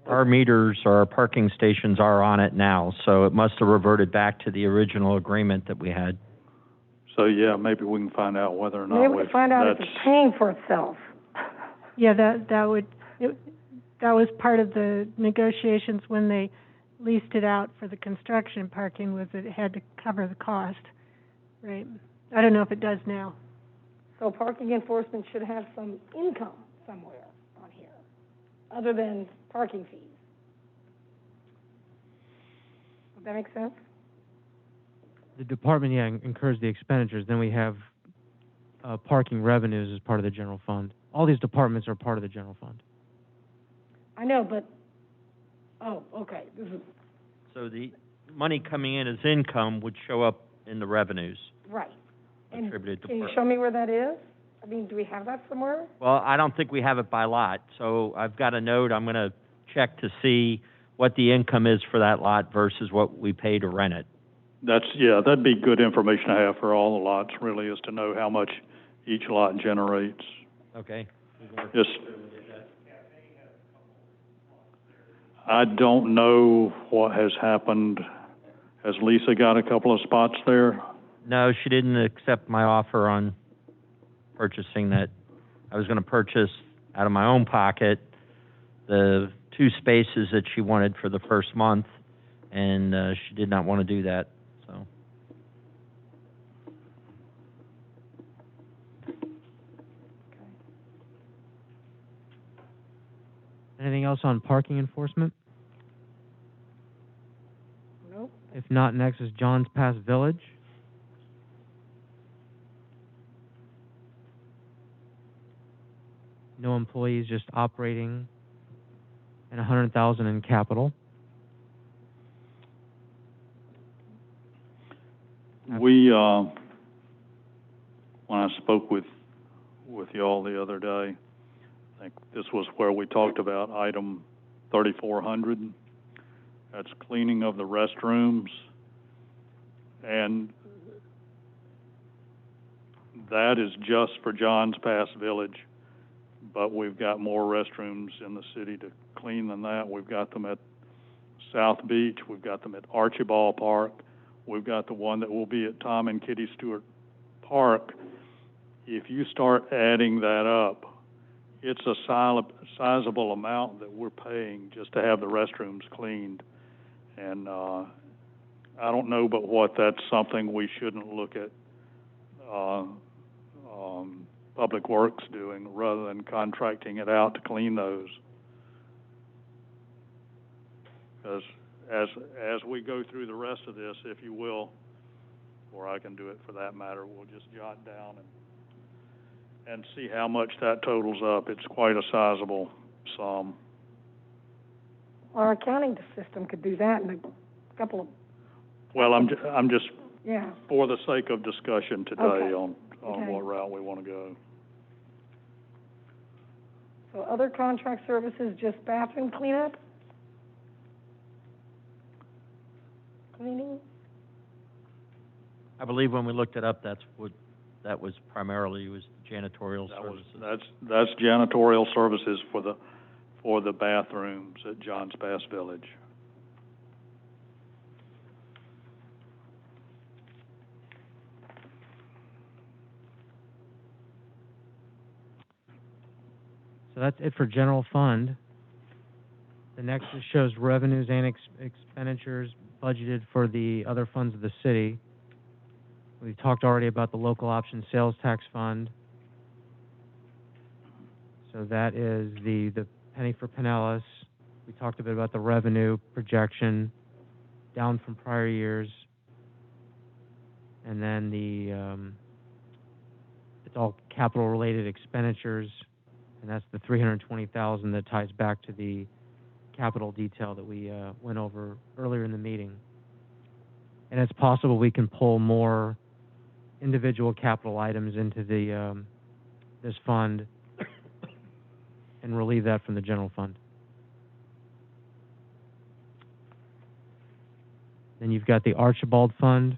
Our meters, our parking stations are on it now, so it must have reverted back to the original agreement that we had. So, yeah, maybe we can find out whether or not Maybe we can find out if it's paying for itself. Yeah, that was part of the negotiations when they leased it out for the construction parking, was that it had to cover the cost, right? I don't know if it does now. So parking enforcement should have some income somewhere on here, other than parking fees. Does that make sense? The department, incurs the expenditures, then we have, parking revenues as part of the general fund. All these departments are part of the general fund. I know, but, okay, this is, So the money coming in as income would show up in the revenues right. And attributed to can you park. show me where that is? I mean, do we have that somewhere? Well, I don't think we have it by lot, so I've got a note, I'm gonna check to see what the income is for that lot versus what we pay to rent it. That'd be good information to have for all the lots, really, is to know how much each lot generates. Okay. Just, I don't know what has happened. Has Lisa got a couple of spots there? No, she didn't accept my offer on purchasing that. I was gonna purchase out of my own pocket the 2 spaces that she wanted for the first month, and she did not want to do that, so. Anything else on parking enforcement? Nope. If not, next is John's Pass Village. No employees, just operating, and $100,000 in capital. We, when I spoke with y'all the other day, I think this was where we talked about item 3400. That's cleaning of the restrooms. And that is just for John's Pass Village, but we've got more restrooms in the city to clean than that. We've got them at South Beach, we've got them at Archibald Park, we've got the one that will be at Tom and Kitty Stewart Park. If you start adding that up, it's a sizable amount that we're paying just to have the restrooms cleaned. And I don't know but what that's something we shouldn't look at Public Works doing rather than contracting it out to clean those. Because as we go through the rest of this, if you will, or I can do it for that matter, we'll just jot down and see how much that totals up. It's quite a sizable sum. Our accounting system could do that in a couple of. Well, I'm just Yeah. for the sake of discussion today Okay. on Okay. what route we want to go. So other contract services, just bathroom cleanup? Cleaning? I believe when we looked it up, that was primarily was janitorial services. That's janitorial services for the bathrooms at John's Pass Village. So that's it for general fund. The next just shows revenues and expenditures budgeted for the other funds of the city. We talked already about the local option sales tax fund. So that is the penny for Pinellas. We talked a bit about the revenue projection down from prior years. And then it's all capital related expenditures, and that's the $320,000 that ties back to the capital detail that we went over earlier in the meeting. And it's possible we can pull more individual capital items into this fund and relieve that from the general fund. Then you've got the Archibald Fund.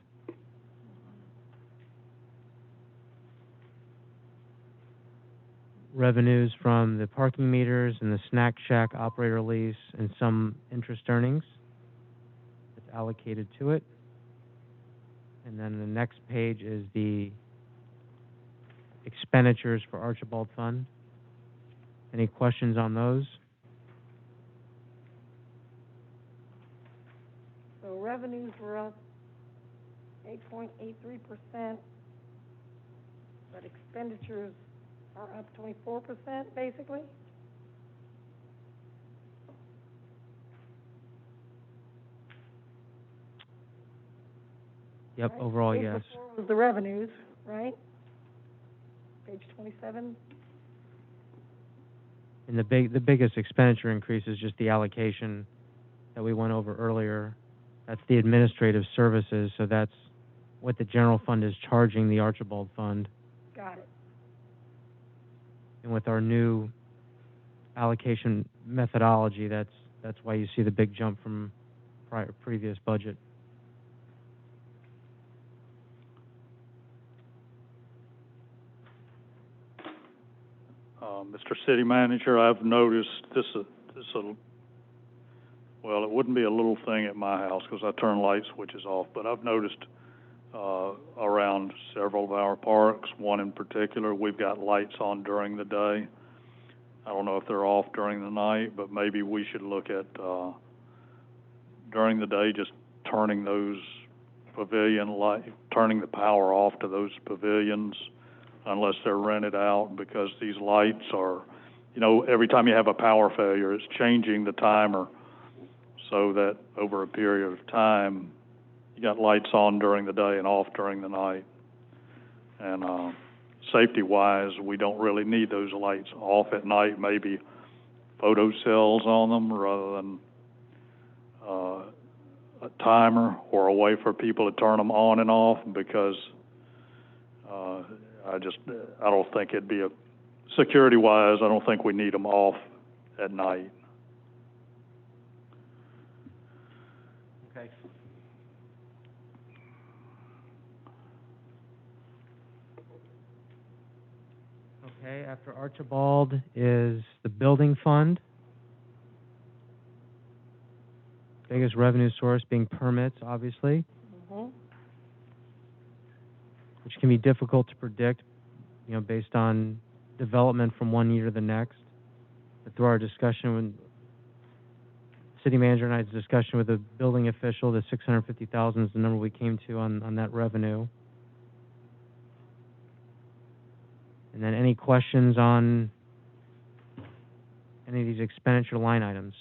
Revenues from the parking meters and the snack shack operator lease and some interest earnings that's allocated to it. And then the next page is the expenditures for Archibald Fund. Any questions on those? So revenues were up 8.83%, but expenditures are up 24%, basically? Yep, Right? overall, Page yes. before was the revenues, right? Page 27. And the biggest expenditure increase is just the allocation that we went over earlier. That's the administrative services, so that's what the general fund is charging the Archibald Fund. Got it. And with our new allocation methodology, that's why you see the big jump from previous budget. Mr. City Manager, I've noticed well, it wouldn't be a little thing at my house because I turn light switches off, but I've noticed around several of our parks, one in particular, we've got lights on during the day. I don't know if they're off during the night, but maybe we should look at during the day just turning those turning the power off to those pavilions unless they're rented out, because these lights are, every time you have a power failure, it's changing the timer so that over a period of time, you got lights on during the day and off during the night. And safety-wise, we don't really need those lights off at night, maybe photo cells on them rather than a timer or a way for people to turn them on and off, because I don't think it'd be security-wise, I don't think we need them off at night. Okay. Okay, after Archibald is the building fund. Biggest revenue source being permits, obviously. Mm-hmm. Which can be difficult to predict, based on development from one year to the next. But through our discussion with city manager and I's discussion with the building official, the $650,000 is the number we came to on that revenue. And then any questions on any of these expenditure line items?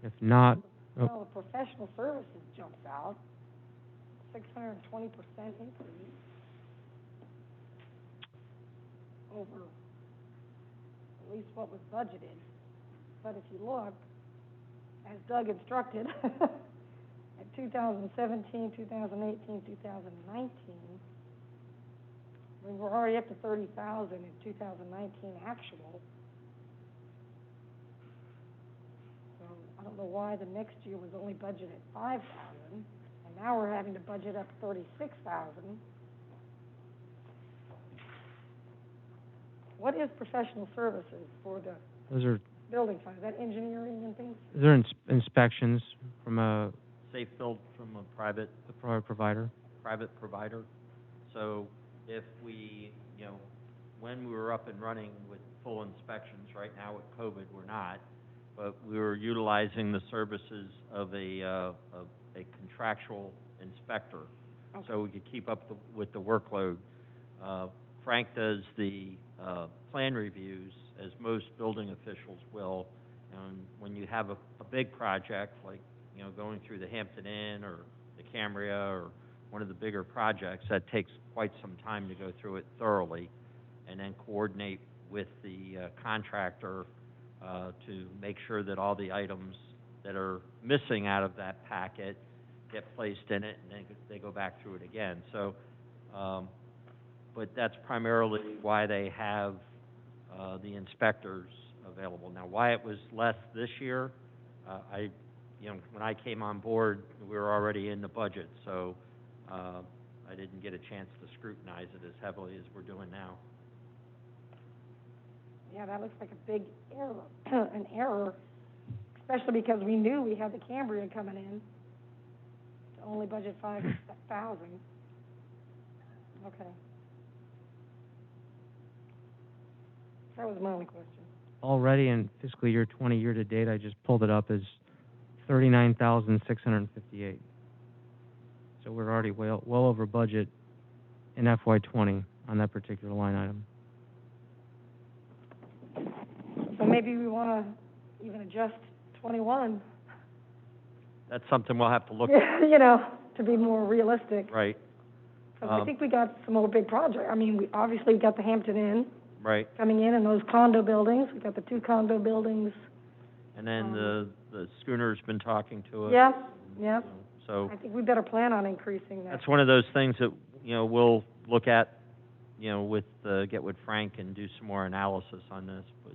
If not, Well, the professional services jumps out, 620% increase over at least what was budgeted. But if you look, as Doug instructed, at 2017, 2018, 2019, we're already up to 30,000 in 2019 actual. I don't know why the next year was only budgeted at 5,000, and now we're having to budget up 36,000. What is professional services for the those are building fund? Is that engineering and things? Those are inspections from a safe build from a private provider. provider. So if we, you know, when we were up and running with full inspections, right now with COVID, we're not, but we were utilizing the services of a contractual inspector, so we could keep up with the workload. Frank does the plan reviews, as most building officials will, and when you have a big project, like, you know, going through the Hampton Inn or the Cambria or one of the bigger projects, that takes quite some time to go through it thoroughly, and then coordinate with the contractor to make sure that all the items that are missing out of that packet get placed in it, and then they go back through it again. So, but that's primarily why they have the inspectors available. Now, why it was less this year, you know, when I came on board, we were already in the budget, so I didn't get a chance to scrutinize it as heavily as we're doing now. Yeah, that looks like a big error, an error, especially because we knew we had the Cambria coming in to only budget 5,000. Okay. That was my only question. Already in fiscal year 20 year to date, I just pulled it up, as 39,658. So we're already well over budget in FY20 on that particular line item. So maybe we want to even adjust 21. That's something we'll have to look at. You know, to be more realistic. Right. Because I think we got some more big projects. I mean, we obviously got the Hampton Inn. Right. Coming in, and those condo buildings. We got the 2 condo buildings. And then the schooner's been talking to us. Yeah, yeah. So I think we better plan on increasing that. that's one of those things that, you know, we'll look at, you know, with get with Frank and do some more analysis on this. But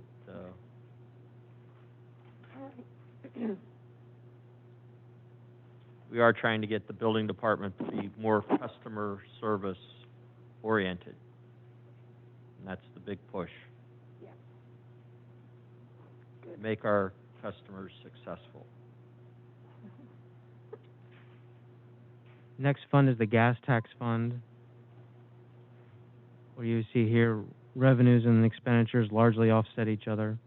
we are trying to get the building department to be more customer service oriented. And that's the big push. Yeah. Good. Make our customers successful. Next fund is the gas tax fund. What you see here, revenues and expenditures largely offset each other,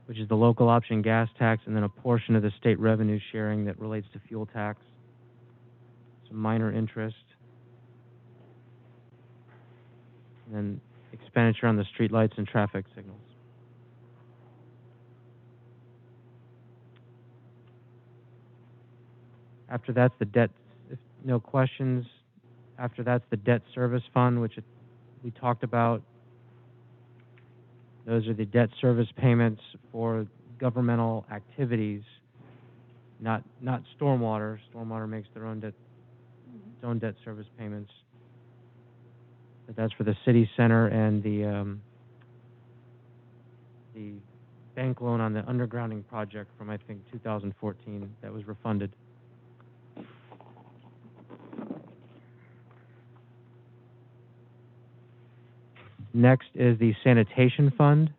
which is the local option gas tax and then a portion of the state revenue sharing that relates to fuel tax. Some minor interest. And then expenditure on the streetlights and traffic signals. After that's the debt, if no questions, after that's the debt service fund, which we talked about. Those are the debt service payments for governmental activities, not stormwater. Stormwater makes their own debt service payments. But that's for the city center and the bank loan on the undergrounding project from, I think, 2014 that was refunded. Next is the sanitation fund.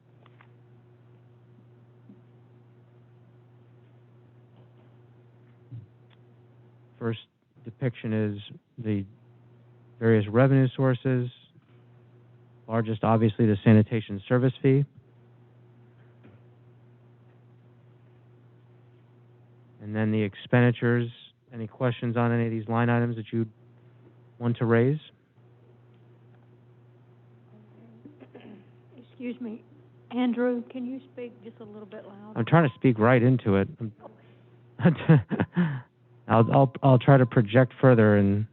First depiction is the various revenue sources. Largest, obviously, the sanitation service fee. And then the expenditures. Any questions on any of these line items that you want to raise? Excuse me, Andrew, can you speak just a little bit louder? I'm trying to speak right into it. I'll try to project further and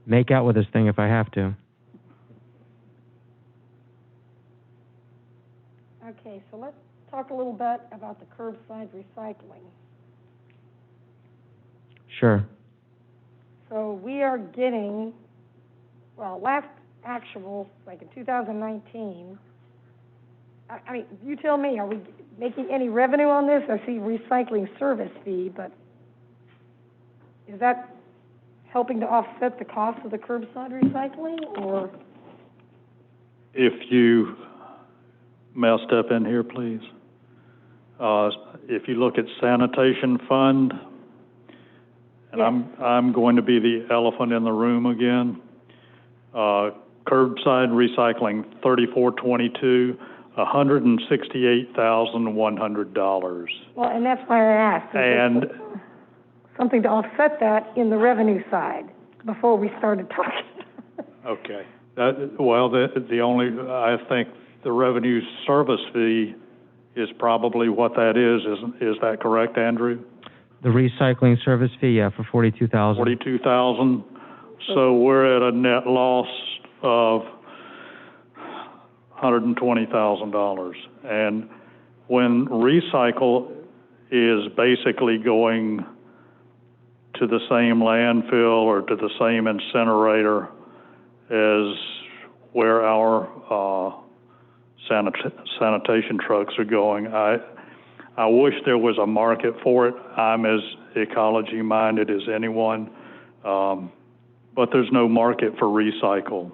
make out with this thing if I have to. Okay, so let's talk a little bit about the curbside recycling. Sure. So we are getting, well, last actual, like in 2019, I mean, you tell me, are we making any revenue on this? I see recycling service fee, but is that helping to offset the cost of the curbside recycling, or? If you, may I step in here, please? If you look at sanitation fund, And I'm going to be the elephant in the room again. Curbside recycling, 3422, $168,100. Well, and that's why I asked. And something to offset that in the revenue side before we started talking. okay. The only, I think the revenue service fee is probably what that is that correct, Andrew? The recycling service fee, yeah, for $42,000. $42,000. So we're at a net loss of $120,000. And when recycle is basically going to the same landfill or to the same incinerator as where our sanitation trucks are going, I wish there was a market for it. I'm as ecology-minded as anyone, but there's no market for recycle.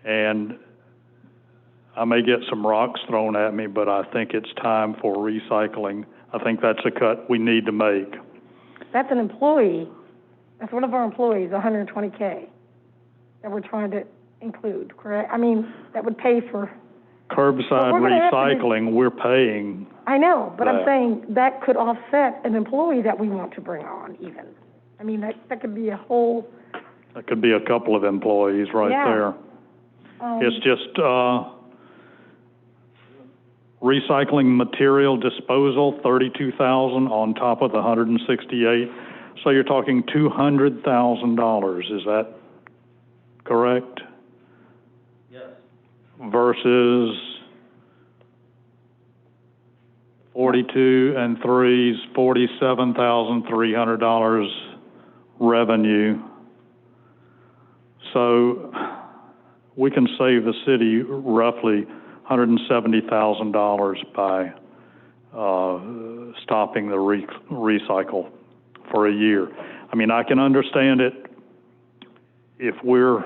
And I may get some rocks thrown at me, but I think it's time for recycling. I think that's a cut we need to make. That's an employee. That's one of our employees, $120K, that we're trying to include, correct? I mean, that would pay for... Curbside recycling, we're paying. I know, but I'm saying that could offset an employee that we want to bring on even. I mean, that could be a whole... That could be a couple of employees right there. It's just recycling material disposal, $32,000 on top of the $168,000. So you're talking $200,000. Is that correct? Yes. Versus 42 and 3's $47,300 revenue. So we can save the city roughly $170,000 by stopping the recycle for a year. I mean, I can understand it if we're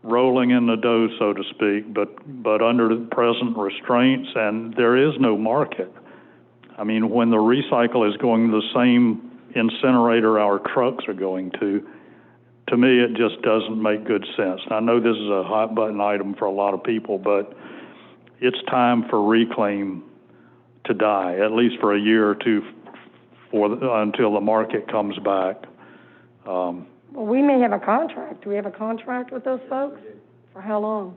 rolling in the dough, so to speak, but under the present restraints, and there is no market. I mean, when the recycle is going to the same incinerator our trucks are going to me, it just doesn't make good sense. I know this is a hot button item for a lot of people, but it's time for reclaim to die, at least for a year or two until the market comes back. Well, we may have a contract. Do we have a contract with those folks? For how long?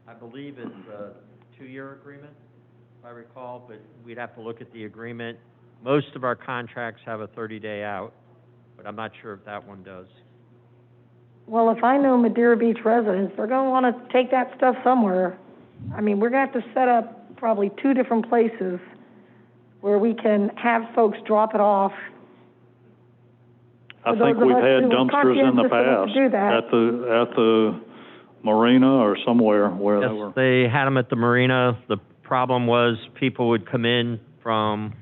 I believe it's a 2-year agreement, if I recall, but we'd have to look at the agreement. Most of our contracts have a 30-day out, but I'm not sure if that one does. Well, if I know Madeira Beach residents, they're going to want to take that stuff somewhere. I mean, we're going to have to set up probably 2 different places where we can have folks drop it off. I think we've had dumpsters in the past at the Marina or somewhere where they were. They had them at the Marina. The problem was people would come in from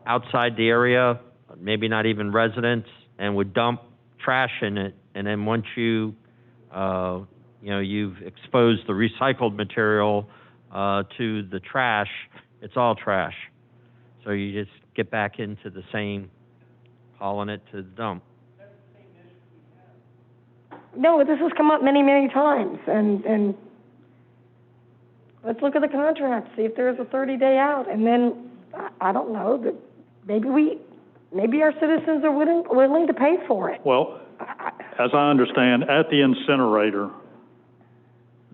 outside the area, maybe not even residents, and would dump trash in it. And then once you've exposed the recycled material to the trash, it's all trash. So you just get back into the same, hauling it to the dump. No, this has come up many, many times, and let's look at the contract, see if there's a 30-day out, and then, I don't know, that maybe our citizens are willing to pay for it. Well, as I understand, at the incinerator,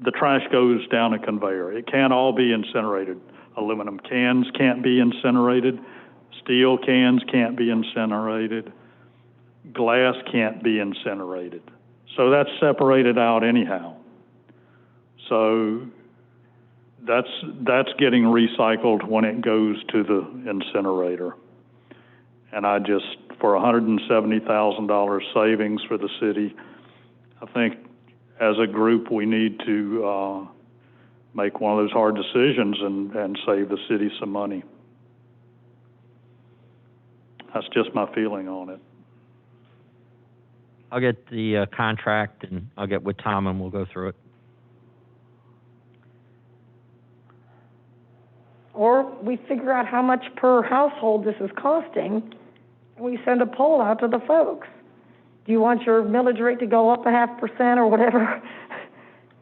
the trash goes down a conveyor. It can't all be incinerated. Aluminum cans can't be incinerated. Steel cans can't be incinerated. Glass can't be incinerated. So that's separated out anyhow. So that's getting recycled when it goes to the incinerator. And for $170,000 savings for the city, I think as a group we need to make one of those hard decisions and save the city some money. That's just my feeling on it. I'll get the contract, and I'll get with Tom, and we'll go through it. Or we figure out how much per household this is costing, and we send a poll out to the folks. Do you want your millage rate to go up 0.5% or whatever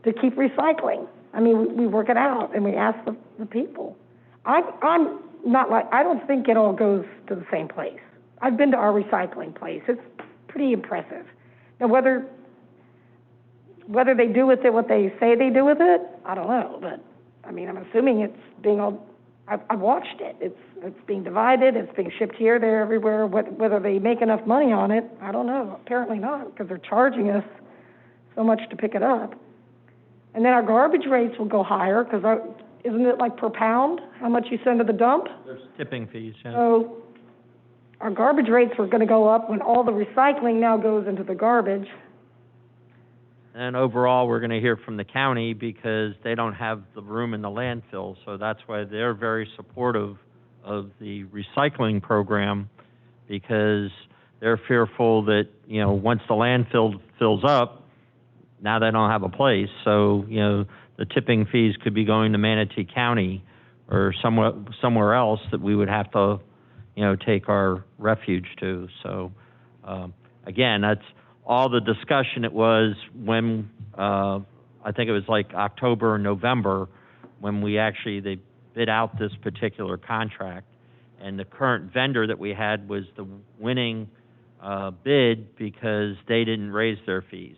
to keep recycling? I mean, we work it out and we ask the people. I'm not like, I don't think it all goes to the same place. I've been to our recycling place. It's pretty impressive. Now, whether they do with it what they say they do with it, I don't know. But, I mean, I'm assuming it's being all, I've watched it. It's being divided. It's being shipped here, there, everywhere. Whether they make enough money on it, I don't know. Apparently not, because they're charging us so much to pick it up. And then our garbage rates will go higher, because isn't it like per pound, how much you send to the dump? There's tipping fees, yeah. So our garbage rates are going to go up when all the recycling now goes into the garbage. And overall, we're going to hear from the county because they don't have the room in the landfill, so that's why they're very supportive of the recycling program, because they're fearful that, you know, once the landfill fills up, now they don't have a place. So, you know, the tipping fees could be going to Manatee County or somewhere else that we would have to, you know, take our refuge to. So, again, that's all the discussion it was when, I think it was like October or November, when they bid out this particular contract. And the current vendor that we had was the winning bid because they didn't raise their fees.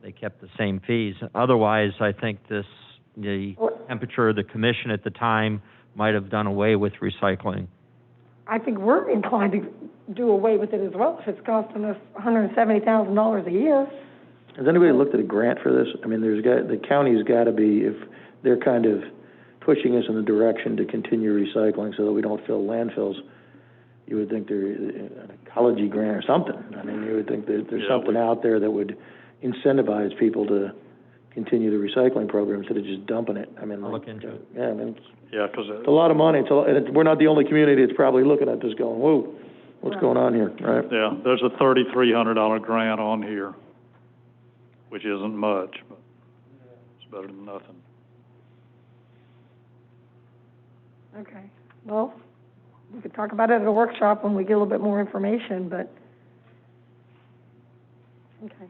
They kept the same fees. Otherwise, I think the temperature of the commission at the time might have done away with recycling. I think we're inclined to do away with it as well if it's costing us $170,000 a year. Has anybody looked at a grant for this? I mean, the county's got to be, if they're kind of pushing us in the direction to continue recycling so that we don't fill landfills, you would think there's an ecology grant or something. I mean, you would think that there's something out there that would incentivize people to continue the recycling program instead of just dumping it. I mean, I'll look into it. Yeah, I mean, because it's a lot of money. We're not the only community that's probably looking at this going, whoa, what's going on here, right? yeah, there's a $3,300 grant on here, which isn't much, but it's better than nothing. Okay. Well, we could talk about it at a workshop when we get a little bit more information, but, okay.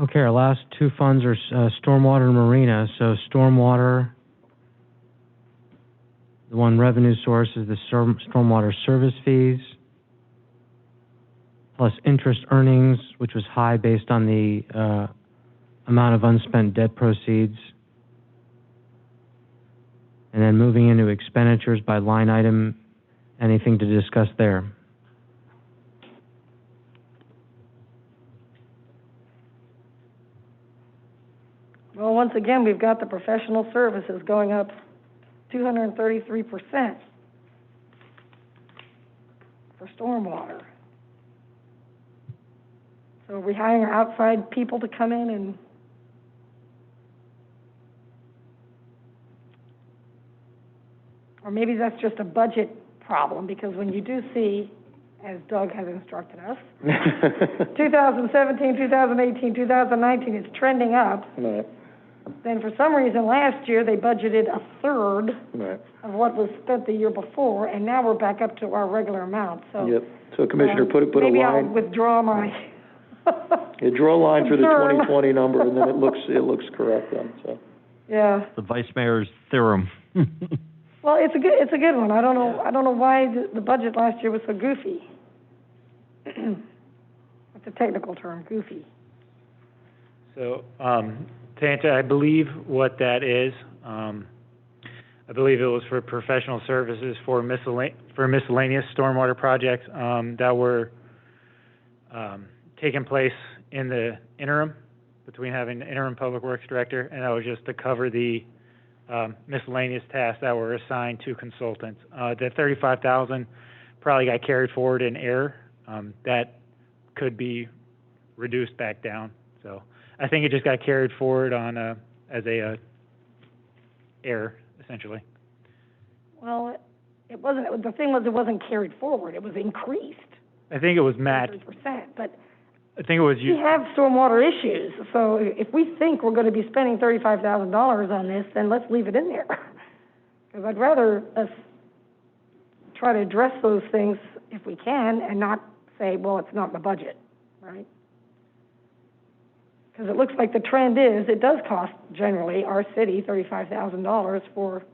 Okay, our last two funds are stormwater and marina. So stormwater, the one revenue source is the stormwater service fees, plus interest earnings, which was high based on the amount of unspent debt proceeds. And then moving into expenditures by line item, anything to discuss there? Well, once again, we've got the professional services going up 233% for stormwater. So are we hiring outside people to come in and or maybe that's just a budget problem, because when you do see, as Doug has instructed us, 2017, 2018, 2019, it's trending up. Right. Then for some reason last year they budgeted a third Right. of what was spent the year before, and now we're back up to our regular amount. So Yep. So Commissioner, put a maybe line. I'll withdraw my. Yeah, draw a line through the concern. 2020 number, and then it looks correct then. So. Yeah. The Vice Mayor's theorem. Well, it's a good one. I don't know why the budget last year was so goofy. It's a technical term, goofy. So, to answer, I believe what that is, I believe it was for professional services for miscellaneous stormwater projects, that were, taking place in the interim, between having the interim public works director, and that was just to cover the, miscellaneous tasks that were assigned to consultants. The $35,000 probably got carried forward in error. That could be reduced back down. So I think it just got carried forward on as a error, essentially. Well, it wasn't. The thing was, it wasn't carried forward. It was increased. I think it was matched. 3%, but I think it was We you, have stormwater issues, so if we think we're gonna be spending $35,000 on this, then let's leave it in there. Because I'd rather us try to address those things if we can, and not say, well, it's not in the budget, right? Because it looks like the trend is, it does cost generally our city $35,000 for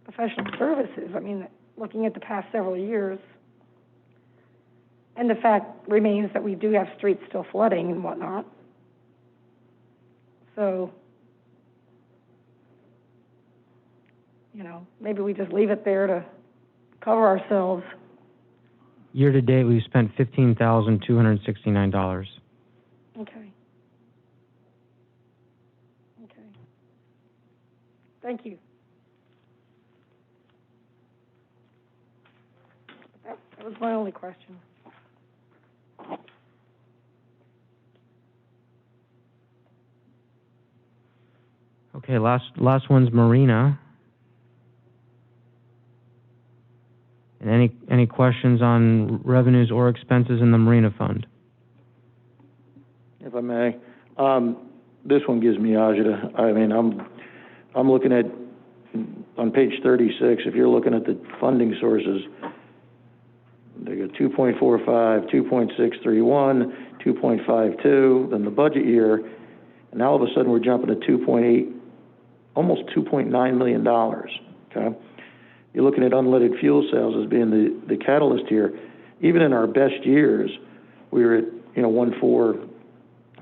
professional services. I mean, looking at the past several years. And the fact remains that we do have streets still flooding and whatnot. So, you know, maybe we just leave it there to cover ourselves. Year-to-date, we've spent $15,269. Okay. Okay. Thank you. That was my only question. Okay, last one's Marina. And any questions on revenues or expenses in the Marina Fund? If I may, this one gives me agita. I mean, I'm looking at, on page 36, if you're looking at the funding sources, they got 2.45, 2.631, 2.52, then the budget year, and now all of a sudden we're jumping to 2.8, almost $2.9 million, okay? You're looking at unleaded fuel sales as being the catalyst here. Even in our best years, we were at, 1.4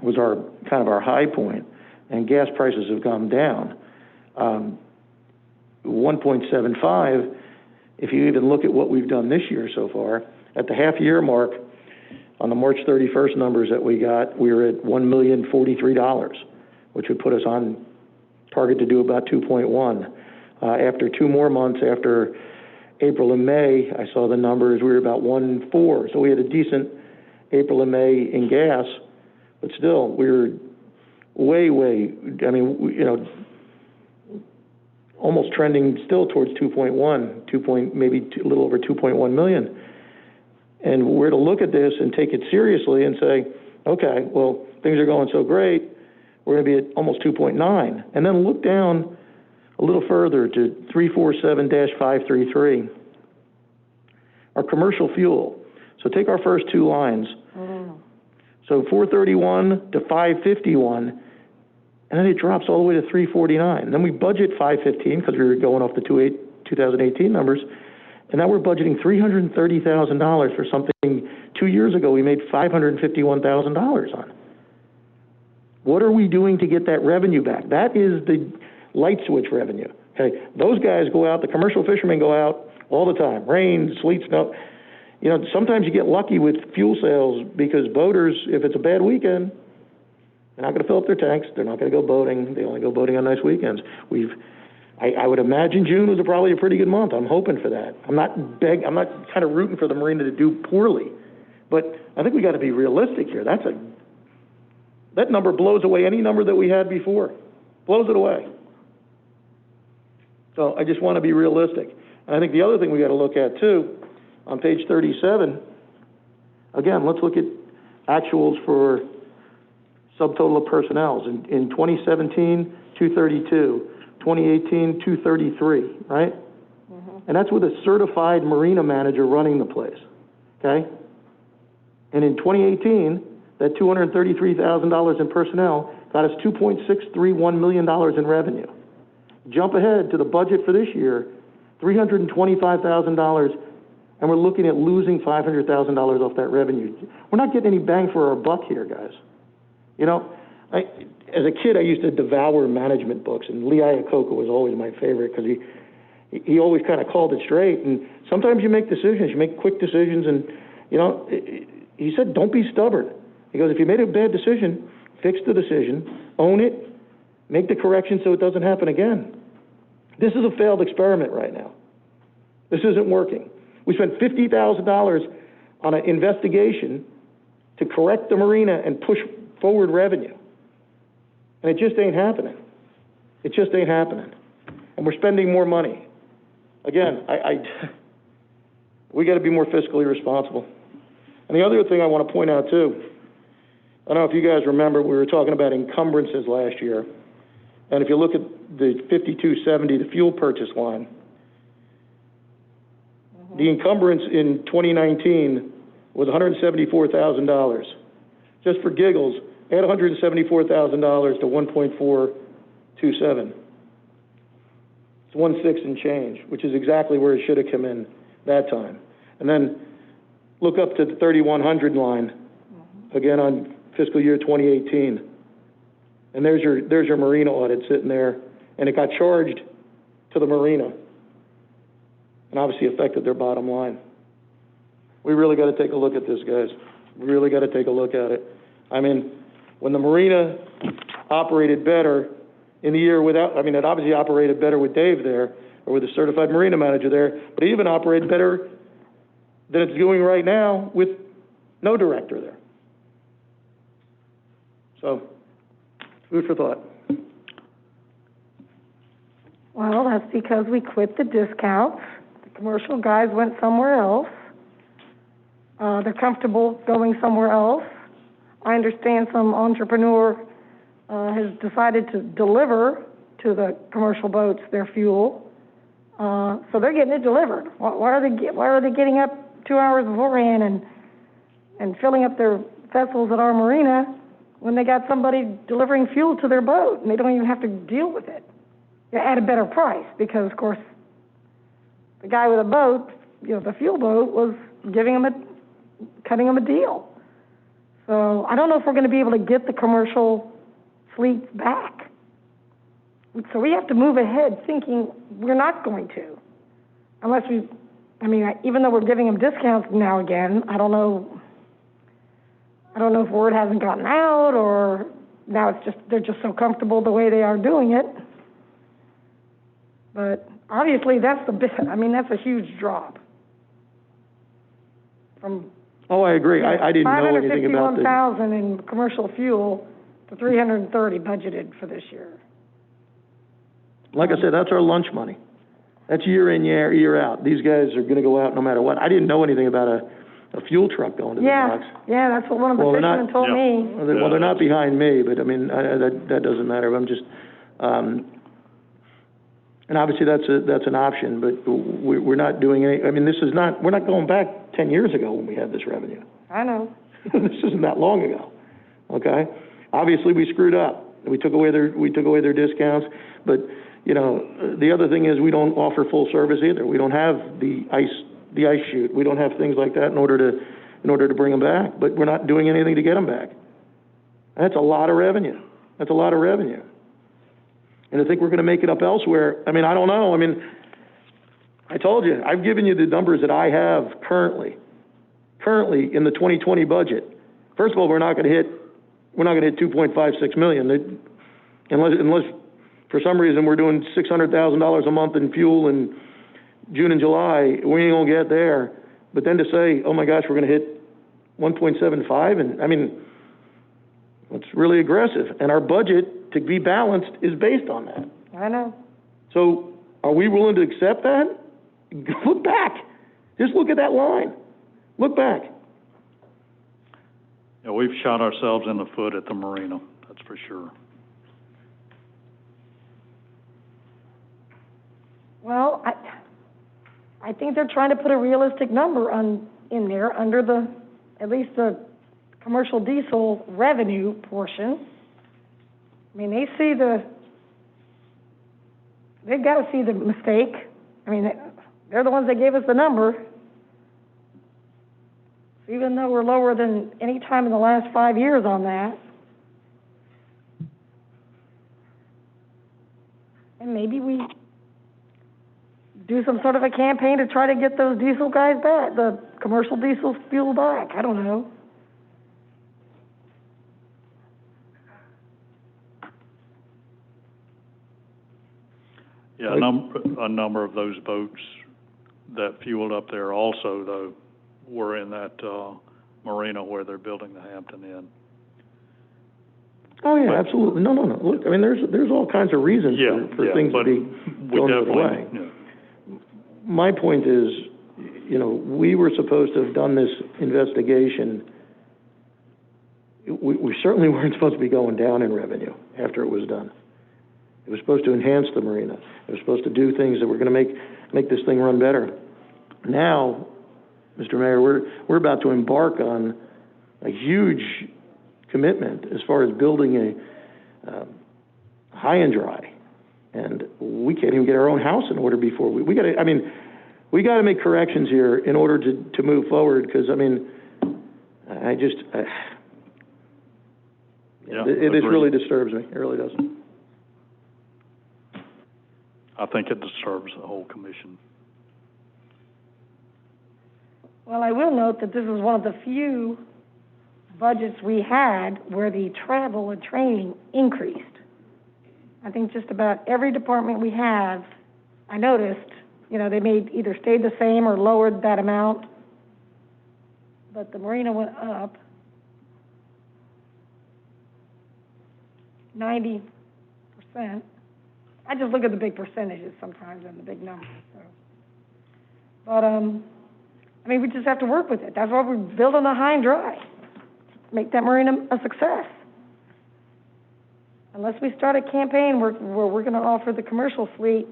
was our kind of our high point, and gas prices have gone down. 1.75, if you even look at what we've done this year so far, at the half-year mark, on the March 31st numbers that we got, we were at $1,043,000, which would put us on target to do about 2.1. After 2 more months, after April and May, I saw the numbers, we were about 1.4. So we had a decent April and May in gas, but still, we were way, I mean, almost trending still towards 2.1, maybe a little over 2.1 million. And we're to look at this and take it seriously and say, okay, well, things are going so great, we're going to be at almost 2.9. And then look down a little further to 347-533, our commercial fuel. So take our first 2 lines. So 431 to 551, and then it drops all the way to 349. Then we budget 515 because we were going off the 2018 numbers, and now we're budgeting $330,000 for something 2 years ago we made $551,000 on. What are we doing to get that revenue back? That is the light switch revenue. Okay, those guys go out, the commercial fishermen go out all the time, rain, sleet, snow. Sometimes you get lucky with fuel sales because boaters, if it's a bad weekend, they're not going to fill up their tanks. They're not going to go boating. They only go boating on nice weekends. I would imagine June was probably a pretty good month. I'm hoping for that. I'm not kind of rooting for the Marina to do poorly, but I think we got to be realistic here. That number blows away any number that we had before. Blows it away. So I just want to be realistic. And I think the other thing we got to look at too, on page 37, again, let's look at actuals for subtotal of personnel. In 2017, 232, 2018, 233, right? And that's with a certified Marina manager running the place, okay? And in 2018, that $233,000 in personnel got us $2.631 million in revenue. Jump ahead to the budget for this year, $325,000, and we're looking at losing $500,000 off that revenue. We're not getting any bang for our buck here, guys. As a kid, I used to devour management books, and Lee Iacocca was always my favorite because he always kind of called it straight. And sometimes you make decisions, you make quick decisions, and, he said, don't be stubborn. He goes, if you made a bad decision, fix the decision, own it, make the correction so it doesn't happen again. This is a failed experiment right now. This isn't working. We spent $50,000 on an investigation to correct the Marina and push forward revenue. And it just ain't happening. It just ain't happening. And we're spending more money. Again, we got to be more fiscally responsible. And the other thing I want to point out too, I don't know if you guys remember, we were talking about encumbrances last year. And if you look at the 5270, the fuel purchase line, the encumbrance in 2019 was $174,000. Just for giggles, add $174,000 to 1.427. It's 1.6 and change, which is exactly where it should have come in that time. And then look up to the 3100 line, again on fiscal year 2018. And there's your Marina audit sitting there, and it got charged to the Marina, and obviously affected their bottom line. We really got to take a look at this, guys. We really got to take a look at it. I mean, when the Marina operated better in the year without, I mean, it obviously operated better with Dave there, or with the certified Marina manager there, but it even operated better than it's doing right now with no director there. So, food for thought. Well, that's because we quit the discounts. The commercial guys went somewhere else. They're comfortable going somewhere else. I understand some entrepreneur has decided to deliver to the commercial boats their fuel. So they're getting it delivered. Why are they getting up 2 hours beforehand and filling up their vessels at our marina when they got somebody delivering fuel to their boat and they don't even have to deal with it? At a better price, because of course the guy with a boat, the fuel boat, was cutting them a deal. So I don't know if we're going to be able to get the commercial fleets back. So we have to move ahead thinking we're not going to, unless even though we're giving them discounts now again, I don't know if word hasn't gotten out, or now they're just so comfortable the way they are doing it. But obviously that's a huge drop from. Oh, I agree. I didn't know anything about the. 551,000 in commercial fuel to 330 budgeted for this year. Like I said, that's our lunch money. That's year in, year out. These guys are going to go out no matter what. I didn't know anything about a fuel truck going to the docks. Yeah, that's what one of the fishermen told me. Well, they're not behind me, but I mean, that doesn't matter. I'm just, and obviously that's an option, but we're not doing any, I mean, we're not going back 10 years ago when we had this revenue. I know. This isn't that long ago, okay? Obviously, we screwed up. We took away their discounts, but, the other thing is we don't offer full service either. We don't have the ice chute. We don't have things like that in order to bring them back, but we're not doing anything to get them back. That's a lot of revenue. That's a lot of revenue. And I think we're going to make it up elsewhere. I mean, I don't know. I mean, I told you, I've given you the numbers that I have currently in the 2020 budget. First of all, we're not going to hit 2.56 million, unless for some reason we're doing $600,000 a month in fuel in June and July. We ain't gonna get there. But then to say, oh my gosh, we're going to hit 1.75, and I mean, it's really aggressive. And our budget, to be balanced, is based on that. I know. So are we willing to accept that? Look back. Just look at that line. Look back. Yeah, we've shot ourselves in the foot at the Marina, that's for sure. Well, I think they're trying to put a realistic number in there under at least the commercial diesel revenue portion. I mean, they've got to see the mistake. I mean, they're the ones that gave us the number. So even though we're lower than any time in the last 5 years on that, and maybe we do some sort of a campaign to try to get those diesel guys back, the commercial diesel fuel back. I don't know. Yeah, a number of those boats that fueled up there also, though, were in that marina where they're building the Hampton Inn. Oh yeah, absolutely. No. Look, I mean, there's all kinds of reasons for things to be going the other way. Yeah. My point is, we were supposed to have done this investigation, we certainly weren't supposed to be going down in revenue after it was done. It was supposed to enhance the marina. It was supposed to do things that were gonna make this thing run better. Now, Mr. Mayor, we're about to embark on a huge commitment as far as building a high and dry. And we can't even get our own house in order before we gotta make corrections here in order to move forward, because, this really disturbs me. It really does. I think it disturbs the whole commission. Well, I will note that this is one of the few budgets we had where the travel and training increased. I think just about every department we have, I noticed, they may either stayed the same or lowered that amount, but the marina went up 90%. I just look at the big percentages sometimes and the big numbers, so. But, we just have to work with it. That's why we're building a high and dry. Make that marina a success. Unless we start a campaign where we're going to offer the commercial fleet,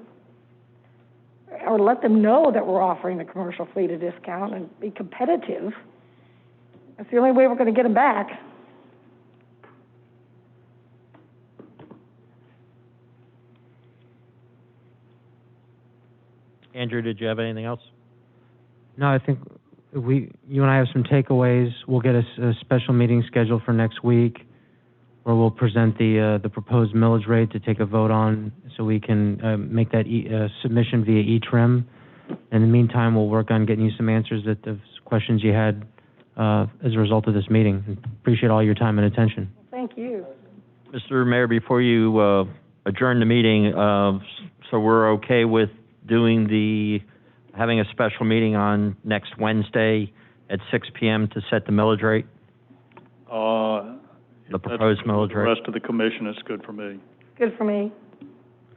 or let them know that we're offering the commercial fleet a discount and be competitive, that's the only way we're going to get them back. Andrew, did you have anything else? No, I think you and I have some takeaways. We'll get a special meeting scheduled for next week where we'll present the proposed millage rate to take a vote on, so we can make that submission via e-trim. In the meantime, we'll work on getting you some answers to the questions you had as a result of this meeting. Appreciate all your time and attention. Thank you. Mr. Mayor, before you adjourn the meeting, so we're okay with having a special meeting on next Wednesday at 6 p.m. to set the millage rate? The proposed millage rate? The rest of the commission is good for me. Good for me.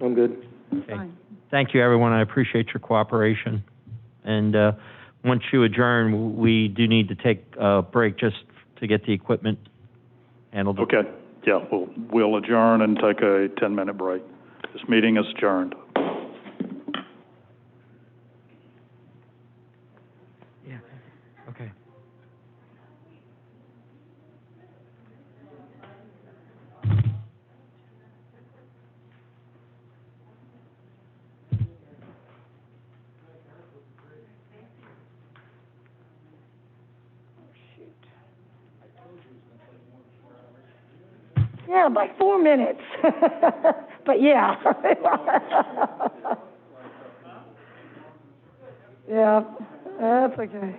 I'm good. Okay. Thank you, everyone. I appreciate your cooperation. And once you adjourn, we do need to take a break just to get the equipment handled. Okay. Yeah, we'll adjourn and take a 10-minute break. This meeting is adjourned. Okay. Yeah, like 4 minutes. But yeah. Yeah, that's okay.